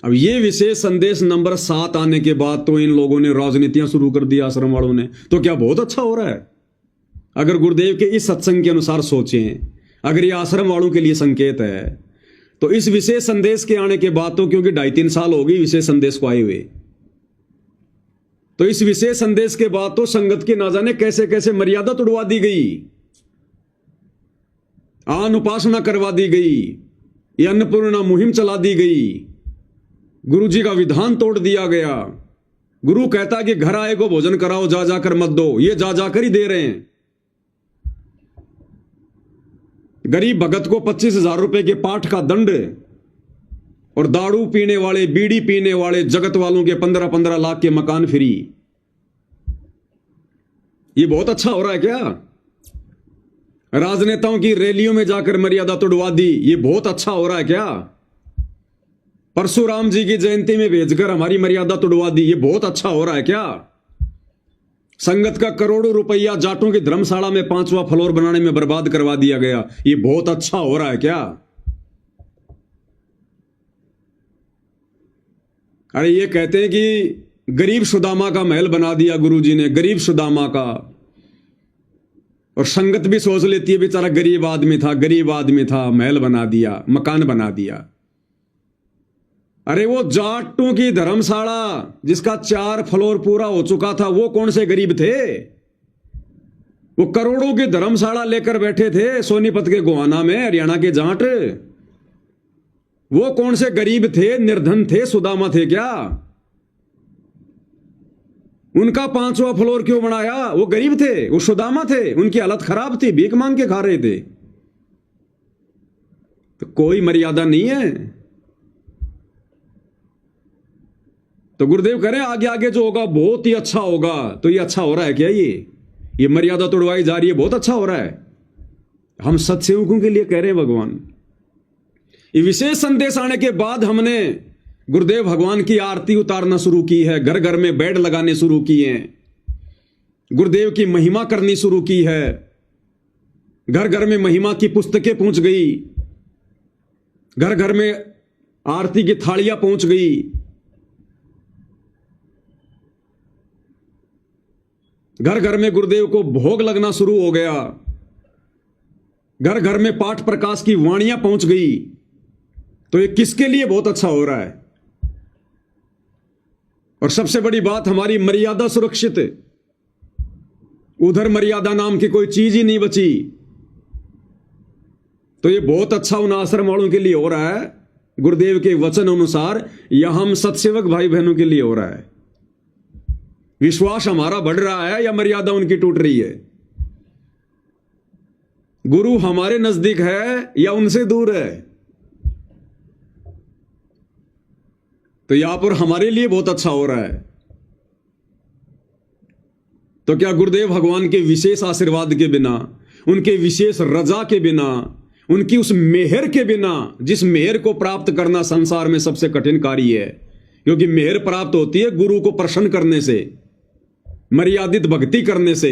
अब ये विशेष संदेश नंबर 7 आने के बाद तो इन लोगों ने राजनीतियां शुरू कर दी, आश्रम वालों ने। तो क्या बहुत अच्छा हो रहा है? अगर गुरुदेव के इस सत्संग के अनुसार सोचें, अगर ये आश्रम वालों के लिए संकेत है, तो इस विशेष संदेश के आने के बाद तो, क्योंकि 2.5-3 साल हो गई विशेष संदेश को आए हुए, तो इस विशेष संदेश के बाद तो संगत की ना जाने कैसे कैसे मर्यादा तोड़वा दी गई, आन उपासना करवा दी गई, ये अन्नपूर्णा मुहिम चला दी गई, गुरुजी का विधान तोड़ दिया गया। गुरु कहता कि घर आए को भोजन कराओ, जा जाकर मत दो, ये जा जाकर ही दे रहे हैं। गरीब भगत को 25,000 रुपए के पाठ का दंड, और दारू पीने वाले, बीड़ी पीने वाले जगत वालों के 15-15 लाख के मकान फ्री। ये बहुत अच्छा हो रहा है क्या? राजनेताओं की रैलियों में जाकर मर्यादा तोड़वा दी, ये बहुत अच्छा हो रहा है क्या? परशुराम जी की जयंती में भेजकर हमारी मर्यादा तोड़वा दी, ये बहुत अच्छा हो रहा है क्या? संगत का करोड़ों रुपया जाटों की धर्मशाला में 5वां फ्लोर बनाने में बर्बाद करवा दिया गया, ये बहुत अच्छा हो रहा है क्या? अरे ये कहते हैं कि गरीब सुदामा का महल बना दिया गुरुजी ने, गरीब सुदामा का। और संगत भी सोच लेती है बेचारा गरीब आदमी था, गरीब आदमी था, महल बना दिया, मकान बना दिया। अरे वो जाटों की धर्मशाला जिसका 4 फ्लोर पूरा हो चुका था, वो कौन से गरीब थे? वो करोड़ों की धर्मशाला लेकर बैठे थे सोनीपत के गोहाना में, हरियाणा के जाट। वो कौन से गरीब थे, निर्धन थे, सुदामा थे क्या? उनका 5वां फ्लोर क्यों बनाया? वो गरीब थे, वो सुदामा थे, उनकी हालत खराब थी, भीख मांग के खा रहे थे। तो कोई मर्यादा नहीं है। तो गुरुदेव कह रहे हैं आगे आगे जो होगा बहुत ही अच्छा होगा। तो ये अच्छा हो रहा है क्या? ये मर्यादा तोड़वाई जा रही है, बहुत अच्छा हो रहा है। हम सत्सेवकों के लिए कह रहे हैं भगवान। ये विशेष संदेश आने के बाद हमने गुरुदेव भगवान की आरती उतारना शुरू की है, घर घर में बेड लगाने शुरू किए हैं, गुरुदेव की महिमा करनी शुरू की है, घर घर में महिमा की पुस्तकें पहुंच गई, घर घर में आरती की थालियां पहुंच गई। घर घर में गुरुदेव को भोग लगना शुरू हो गया, घर घर में पाठ प्रकाश की वाणियां पहुंच गई। तो ये किसके लिए बहुत अच्छा हो रहा है? और सबसे बड़ी बात, हमारी मर्यादा सुरक्षित। उधर मर्यादा नाम की कोई चीज ही नहीं बची। तो ये बहुत अच्छा उन आश्रम वालों के लिए हो रहा है, गुरुदेव के वचन अनुसार, या हम सत्सेवक भाई बहनों के लिए हो रहा है? विश्वास हमारा बढ़ रहा है या मर्यादा उनकी टूट रही है? गुरु हमारे नजदीक है या उनसे दूर है? तो यहां पर हमारे लिए बहुत अच्छा हो रहा है। तो क्या गुरुदेव भगवान के विशेष आशीर्वाद के बिना, उनके विशेष रजा के बिना, उनकी उस मेहर के बिना, जिस मेहर को प्राप्त करना संसार में सबसे कठिन कार्य है, क्योंकि मेहर प्राप्त होती है गुरु को प्रसन्न करने से, मर्यादित भक्ति करने से।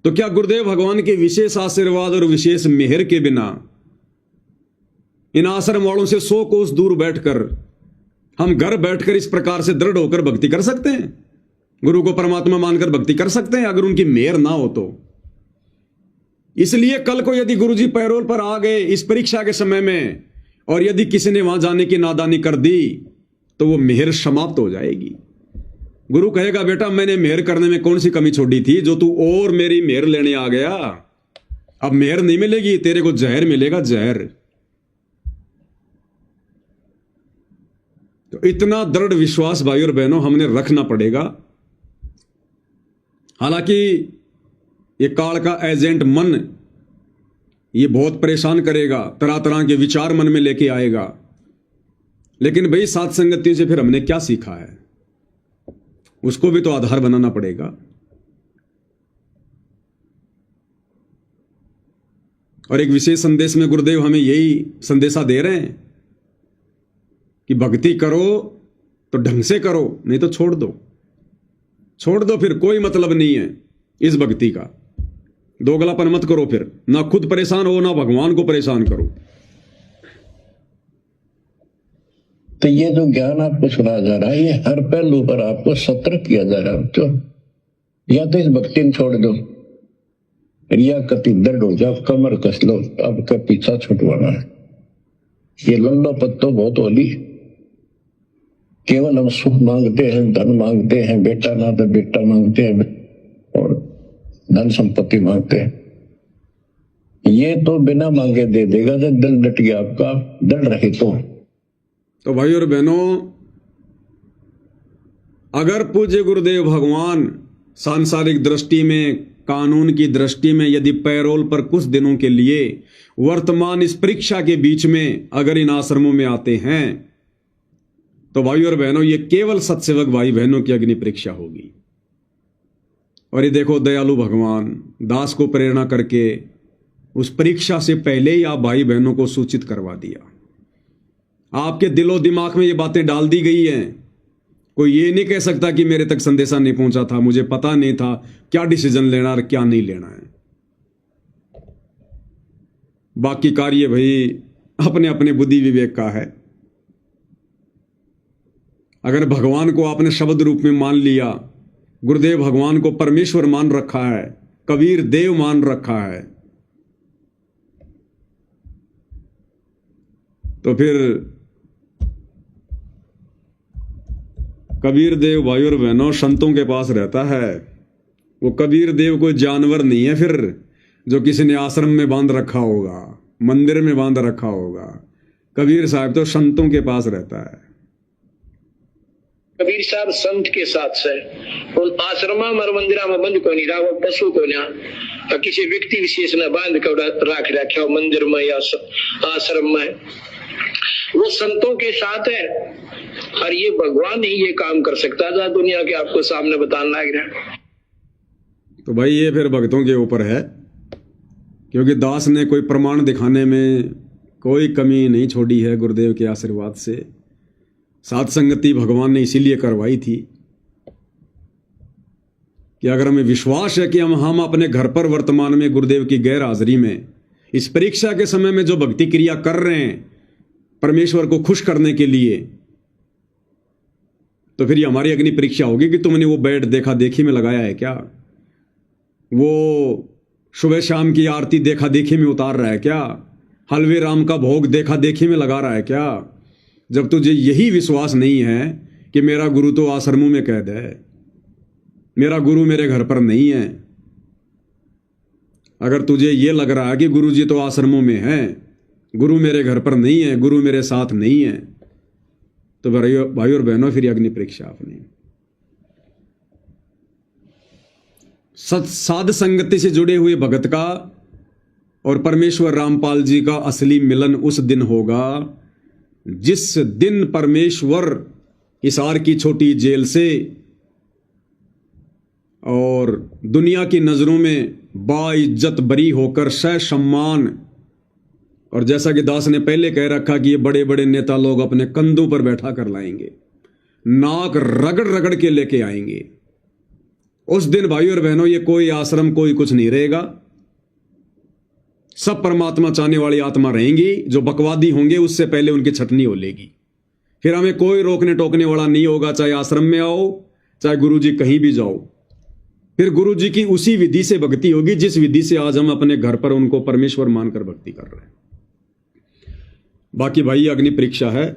तो क्या गुरुदेव भगवान के विशेष आशीर्वाद और विशेष मेहर के बिना इन आश्रम वालों से 100 कोस दूर बैठकर हम घर बैठकर इस प्रकार से दृढ़ होकर भक्ति कर सकते हैं? गुरु को परमात्मा मानकर भक्ति कर सकते हैं अगर उनकी मेहर ना हो तो? इसलिए कल को यदि गुरुजी पैरोल पर आ गए इस परीक्षा के समय में, और यदि किसी ने वहां जाने की नादानी कर दी, तो वो मेहर समाप्त हो जाएगी। गुरु कहेगा बेटा मैंने मेहर करने में कौन सी कमी छोड़ी थी जो तू और मेरी मेहर लेने आ गया? अब मेहर नहीं मिलेगी, तेरे को जहर मिलेगा, जहर। तो इतना दृढ़ विश्वास भाई और बहनों हमने रखना पड़ेगा। हालांकि ये काल का एजेंट मन ये बहुत परेशान करेगा, तरह तरह के विचार मन में लेके आएगा, लेकिन भाई साथ संगतियों से फिर हमने क्या सीखा है, उसको भी तो आधार बनाना पड़ेगा। और एक विशेष संदेश में गुरुदेव हमें यही संदेशा दे रहे हैं कि भक्ति करो तो ढंग से करो, नहीं तो छोड़ दो, छोड़ दो, फिर कोई मतलब नहीं है इस भक्ति का। दोगलापन मत करो, फिर ना खुद परेशान हो ना भगवान को परेशान करो। तो ये जो ज्ञान आपको सुनाया जा रहा है, ये हर पहलू पर आपको सतर्क किया जा रहा है। तो या तो इस भक्ति में छोड़ दो, रिया कति दर्द हो जाओ, कमर कस लो, अब का पीछा छुटवाना है। ये लल्लो पत्तो बहुत होली, केवल हम सुख मांगते हैं, धन मांगते हैं, बेटा ना तो बेटा मांगते हैं और धन संपत्ति मांगते हैं। ये तो बिना मांगे दे देगा जब दिल डट गया आपका, डर रहे तो भाई और बहनों, अगर पूज्य गुरुदेव भगवान सांसारिक दृष्टि में, कानून की दृष्टि में यदि पैरोल पर कुछ दिनों के लिए वर्तमान इस परीक्षा के बीच में अगर इन आश्रमों में आते हैं, तो भाई और बहनों ये केवल सत्सेवक भाई बहनों की अग्नि परीक्षा होगी। और ये देखो दयालु भगवान दास को प्रेरणा करके उस परीक्षा से पहले ही आप भाई बहनों को सूचित करवा दिया। आपके दिलो दिमाग में ये बातें डाल दी गई हैं। कोई ये नहीं कह सकता कि मेरे तक संदेशा नहीं पहुंचा था, मुझे पता नहीं था क्या डिसीजन लेना और क्या नहीं लेना है। बाकी कार्य भाई अपने अपने बुद्धि विवेक का है। अगर भगवान को आपने शब्द रूप में मान लिया, गुरुदेव भगवान को परमेश्वर मान रखा है, कबीर देव मान रखा है, तो फिर कबीर देव भाई और बहनों संतों के पास रहता है। वो कबीर देव कोई जानवर नहीं है फिर जो किसी ने आश्रम में बांध रखा होगा, मंदिर में बांध रखा होगा। कबीर साहब तो संतों के पास रहता है। कबीर साहब संत के साथ से उन आश्रमा में मंदिरा में बंद को नहीं रहा, वो पशु को ना किसी व्यक्ति विशेष ने बांध कर रख रखा मंदिर में या आश्रम में, वो संतों के साथ है। और ये भगवान ही ये काम कर सकता था, दुनिया के आपको सामने बताने लग रहा। तो भाई ये फिर भक्तों के ऊपर है, क्योंकि दास ने कोई प्रमाण दिखाने में कोई कमी नहीं छोड़ी है। गुरुदेव के आशीर्वाद से साथ संगति भगवान ने इसीलिए करवाई थी कि अगर हमें विश्वास है कि हम अपने घर पर वर्तमान में गुरुदेव की गैर हाजिरी में इस परीक्षा के समय में जो भक्ति क्रिया कर रहे हैं परमेश्वर को खुश करने के लिए, तो फिर ये हमारी अग्नि परीक्षा होगी कि तुमने वो बेड देखा देखी में लगाया है क्या, वो सुबह शाम की आरती देखा देखी में उतार रहा है क्या, हलवे राम का भोग देखा देखी में लगा रहा है क्या। जब तुझे यही विश्वास नहीं है कि मेरा गुरु तो आश्रमों में कैद है, मेरा गुरु मेरे घर पर नहीं है, अगर तुझे ये लग रहा है कि गुरु जी तो आश्रमों में है, गुरु मेरे घर पर नहीं है, गुरु मेरे साथ नहीं है, तो भाई और बहनों फिर अग्नि परीक्षा अपनी। साध संगति से जुड़े हुए भगत का और परमेश्वर रामपाल जी का असली मिलन उस दिन होगा जिस दिन परमेश्वर हिसार की छोटी जेल से और दुनिया की नजरों में बाइज्जत बरी होकर सह सम्मान, और जैसा कि दास ने पहले कह रखा कि ये बड़े बड़े नेता लोग अपने कंधों पर बैठा कर लाएंगे, नाक रगड़ रगड़ के लेके आएंगे। उस दिन भाई और बहनों ये कोई आश्रम कोई कुछ नहीं रहेगा, सब परमात्मा चाहने वाली आत्मा रहेंगी। जो बकवादी होंगे उससे पहले उनकी छटनी हो लेगी। फिर हमें कोई रोकने टोकने वाला नहीं होगा, चाहे आश्रम में आओ चाहे गुरु जी कहीं भी जाओ। फिर गुरु जी की उसी विधि से भक्ति होगी जिस विधि से आज हम अपने घर पर उनको परमेश्वर मानकर भक्ति कर रहे हैं। बाकी भाई अग्नि परीक्षा है,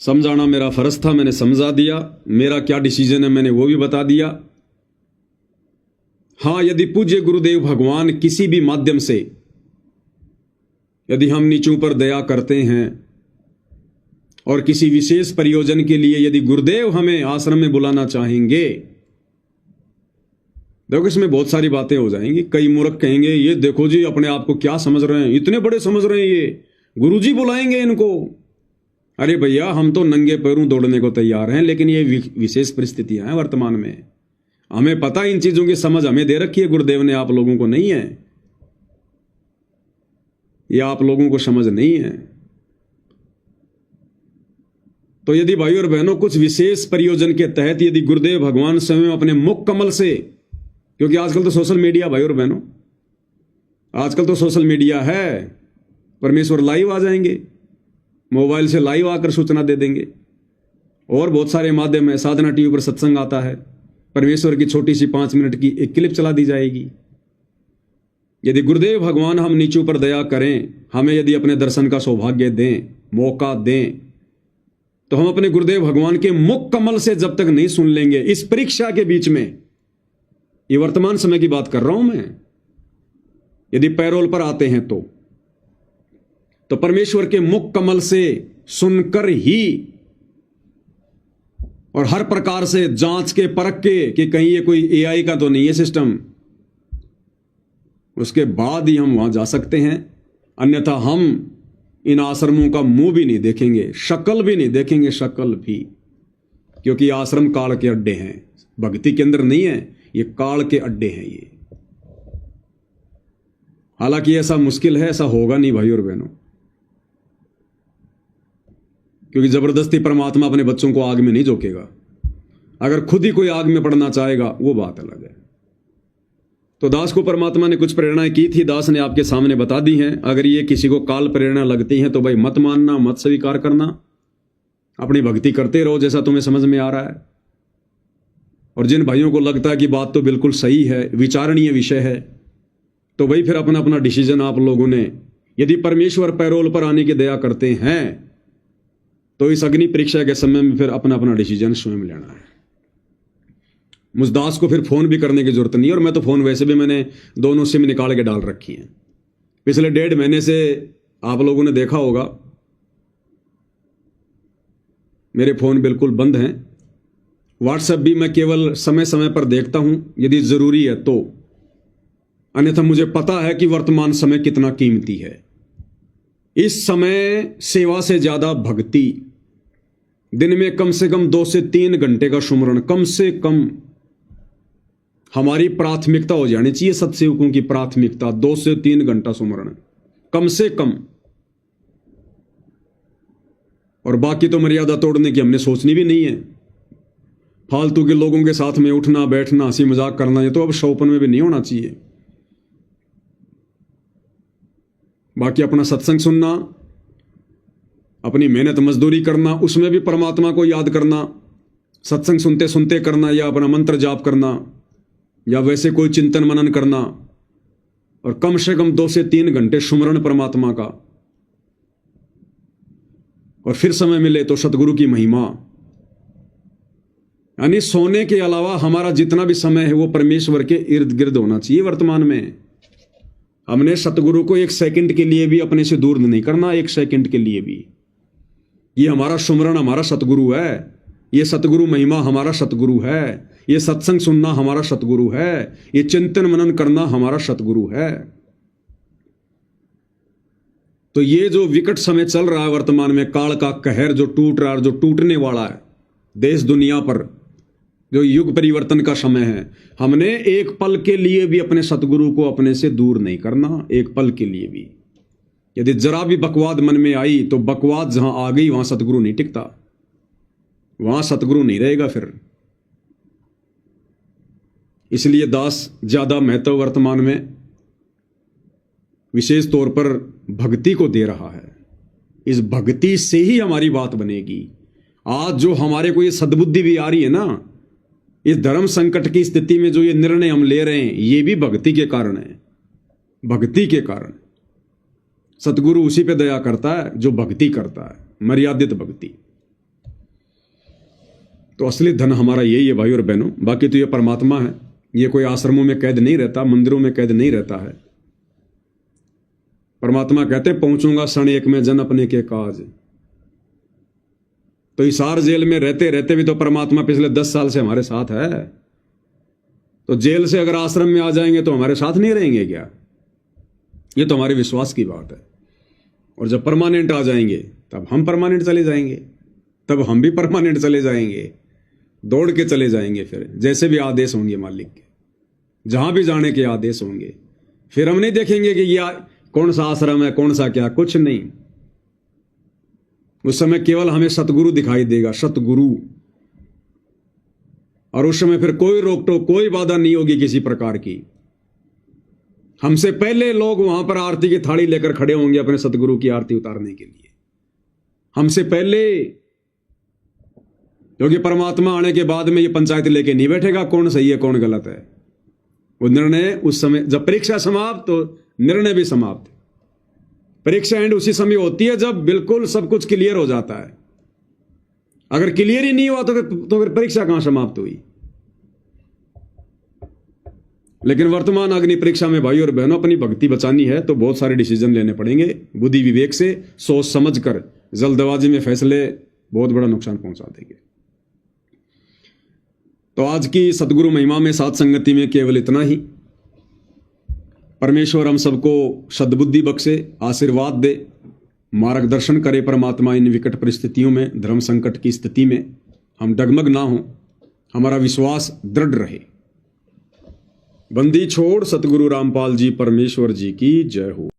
समझाना मेरा फर्ज था, मैंने समझा दिया। मेरा क्या डिसीजन है मैंने वो भी बता दिया। हाँ, यदि पूज्य गुरुदेव भगवान किसी भी माध्यम से यदि हम नीचों पर दया करते हैं और किसी विशेष प्रयोजन के लिए यदि गुरुदेव हमें आश्रम में बुलाना चाहेंगे, देखो इसमें बहुत सारी बातें हो जाएंगी। कई मूर्ख कहेंगे ये देखो जी अपने आप को क्या समझ रहे हैं, इतने बड़े समझ रहे हैं, ये गुरुजी बुलाएंगे इनको। अरे भैया हम तो नंगे पैरों दौड़ने को तैयार हैं, लेकिन ये विशेष परिस्थितियां हैं वर्तमान में। हमें पता इन चीजों की समझ हमें दे रखी है, गुरुदेव ने आप लोगों को नहीं है, ये आप लोगों को समझ नहीं है। तो यदि भाई और बहनों कुछ विशेष प्रयोजन के तहत यदि गुरुदेव भगवान स्वयं अपने मुख कमल से, क्योंकि आजकल तो सोशल मीडिया भाई और बहनों, आजकल तो सोशल मीडिया है, परमेश्वर लाइव आ जाएंगे, मोबाइल से लाइव आकर सूचना दे देंगे। और बहुत सारे माध्यम है, साधना टीवी पर सत्संग आता है, परमेश्वर की छोटी सी 5 मिनट की एक क्लिप चला दी जाएगी। यदि गुरुदेव भगवान हम नीचों पर दया करें, हमें यदि अपने दर्शन का सौभाग्य दें, मौका दें, तो हम अपने गुरुदेव भगवान के मुख कमल से जब तक नहीं सुन लेंगे इस परीक्षा के बीच में, ये वर्तमान समय की बात कर रहा हूं मैं, यदि पैरोल पर आते हैं तो परमेश्वर के मुख कमल से सुनकर ही और हर प्रकार से जांच के परख के कि कहीं ये कोई एआई का तो नहीं है सिस्टम, उसके बाद ही हम वहां जा सकते हैं। अन्यथा हम इन आश्रमों का मुंह भी नहीं देखेंगे, शक्ल भी नहीं देखेंगे, शक्ल भी, क्योंकि आश्रम काल के अड्डे हैं, भक्ति के अंदर नहीं है, ये काल के अड्डे हैं ये। हालांकि ऐसा मुश्किल है, ऐसा होगा नहीं भाई और बहनों, क्योंकि जबरदस्ती परमात्मा अपने बच्चों को आग में नहीं झोंकेगा। अगर खुद ही कोई आग में पड़ना चाहेगा वो बात अलग है। तो दास को परमात्मा ने कुछ प्रेरणाएं की थी, दास ने आपके सामने बता दी हैं। अगर ये किसी को काल प्रेरणा लगती है तो भाई मत मानना, मत स्वीकार करना। अपनी भक्ति करते रहो जैसा तुम्हें समझ में आ रहा है। और जिन भाइयों को लगता है कि बात तो बिल्कुल सही है, विचारणीय विषय है, तो भाई फिर अपना अपना डिसीजन आप लोगों ने, यदि परमेश्वर पैरोल पर आने की दया करते हैं तो इस अग्नि परीक्षा के समय में फिर अपना अपना डिसीजन स्वयं लेना है। मुझदास को फिर फोन भी करने की जरूरत नहीं है, और मैं तो फोन वैसे भी मैंने दोनों सिम निकाल के डाल रखी है। पिछले 1.5 महीने से आप लोगों ने देखा होगा मेरे फोन बिल्कुल बंद हैं। व्हाट्सएप भी मैं केवल समय समय पर देखता हूं यदि जरूरी है तो, अन्यथा मुझे पता है कि वर्तमान समय कितना कीमती है। इस समय सेवा से ज्यादा भक्ति, दिन में कम से कम 2 से 3 घंटे का सुमरण कम से कम हमारी प्राथमिकता हो जानी चाहिए। सत्सेवकों की प्राथमिकता 2 से 3 घंटा सुमरण कम से कम, और बाकी तो मर्यादा तोड़ने की हमने सोचनी भी नहीं है। फालतू के लोगों के साथ में उठना बैठना हंसी मजाक करना, ये तो अब शौपन में भी नहीं होना चाहिए। बाकी अपना सत्संग सुनना, अपनी मेहनत मजदूरी करना, उसमें भी परमात्मा को याद करना, सत्संग सुनते सुनते करना, या अपना मंत्र जाप करना, या वैसे कोई चिंतन मनन करना, और कम से कम 2 से 3 घंटे सुमरण परमात्मा का। और फिर समय मिले तो सतगुरु की महिमा, यानी सोने के अलावा हमारा जितना भी समय है वो परमेश्वर के इर्द गिर्द होना चाहिए। वर्तमान में हमने सतगुरु को 1 सेकंड के लिए भी अपने से दूर नहीं करना, 1 सेकंड के लिए भी। ये हमारा सुमरण हमारा सतगुरु है, ये सतगुरु महिमा हमारा सतगुरु है, ये सत्संग सुनना हमारा सतगुरु है, ये चिंतन मनन करना हमारा सतगुरु है। तो ये जो विकट समय चल रहा है वर्तमान में, काल का कहर जो टूट रहा है, जो टूटने वाला है देश दुनिया पर, जो युग परिवर्तन का समय है, हमने एक पल के लिए भी अपने सतगुरु को अपने से दूर नहीं करना, एक पल के लिए भी। यदि जरा भी बकवाद मन में आई तो बकवाद जहां आ गई वहां सतगुरु नहीं टिकता, वहां सतगुरु नहीं रहेगा फिर। इसलिए दास ज्यादा महत्व वर्तमान में विशेष तौर पर भक्ति को दे रहा है। इस भक्ति से ही हमारी बात बनेगी। आज जो हमारे को ये सद्बुद्धि भी आ रही है ना, इस धर्म संकट की स्थिति में जो ये निर्णय हम ले रहे हैं, ये भी भक्ति के कारण है। भक्ति के कारण सतगुरु उसी पे दया करता है जो भक्ति करता है, मर्यादित भक्ति। तो असली धन हमारा यही है भाई और बहनों। बाकी तो ये परमात्मा है, ये कोई आश्रमों में कैद नहीं रहता, मंदिरों में कैद नहीं रहता है। परमात्मा कहते हैं पहुंचूंगा क्षण एक में जन अपने के काज। तो हिसार जेल में रहते रहते भी तो परमात्मा पिछले 10 साल से हमारे साथ है। तो जेल से अगर आश्रम में आ जाएंगे तो हमारे साथ नहीं रहेंगे क्या? ये तो हमारे विश्वास की बात है। और जब परमानेंट आ जाएंगे तब हम परमानेंट चले जाएंगे, तब हम भी परमानेंट चले जाएंगे, दौड़ के चले जाएंगे। फिर जैसे भी आदेश होंगे मालिक के, जहां भी जाने के आदेश होंगे, फिर हम नहीं देखेंगे कि ये कौन सा आश्रम है, कौन सा क्या, कुछ नहीं। उस समय केवल हमें सतगुरु दिखाई देगा, सतगुरु। और उस समय फिर कोई रोक टोक, कोई बाधा नहीं होगी किसी प्रकार की। हमसे पहले लोग वहां पर आरती की थाली लेकर खड़े होंगे अपने सतगुरु की आरती उतारने के लिए, हमसे पहले। क्योंकि परमात्मा आने के बाद में ये पंचायत लेके नहीं बैठेगा कौन सही है कौन गलत है। वो निर्णय उस समय, जब परीक्षा समाप्त तो निर्णय भी समाप्त। परीक्षा एंड उसी समय होती है जब बिल्कुल सब कुछ क्लियर हो जाता है। अगर क्लियर ही नहीं हुआ तो फिर परीक्षा कहां समाप्त हुई। लेकिन वर्तमान अग्नि परीक्षा में भाई और बहनों अपनी भक्ति बचानी है तो बहुत सारे डिसीजन लेने पड़ेंगे, बुद्धि विवेक से सोच समझ कर। जल्दबाजी में फैसले बहुत बड़ा नुकसान पहुंचा देंगे। तो आज की सतगुरु महिमा में साथ संगति में केवल इतना ही। परमेश्वर हम सबको सद्बुद्धि बख्शे, आशीर्वाद दे, मार्गदर्शन करे परमात्मा। इन विकट परिस्थितियों में, धर्म संकट की स्थिति में हम डगमग ना हो, हमारा विश्वास दृढ़ रहे। बंदी छोड़ सतगुरु रामपाल जी परमेश्वर जी की जय हो।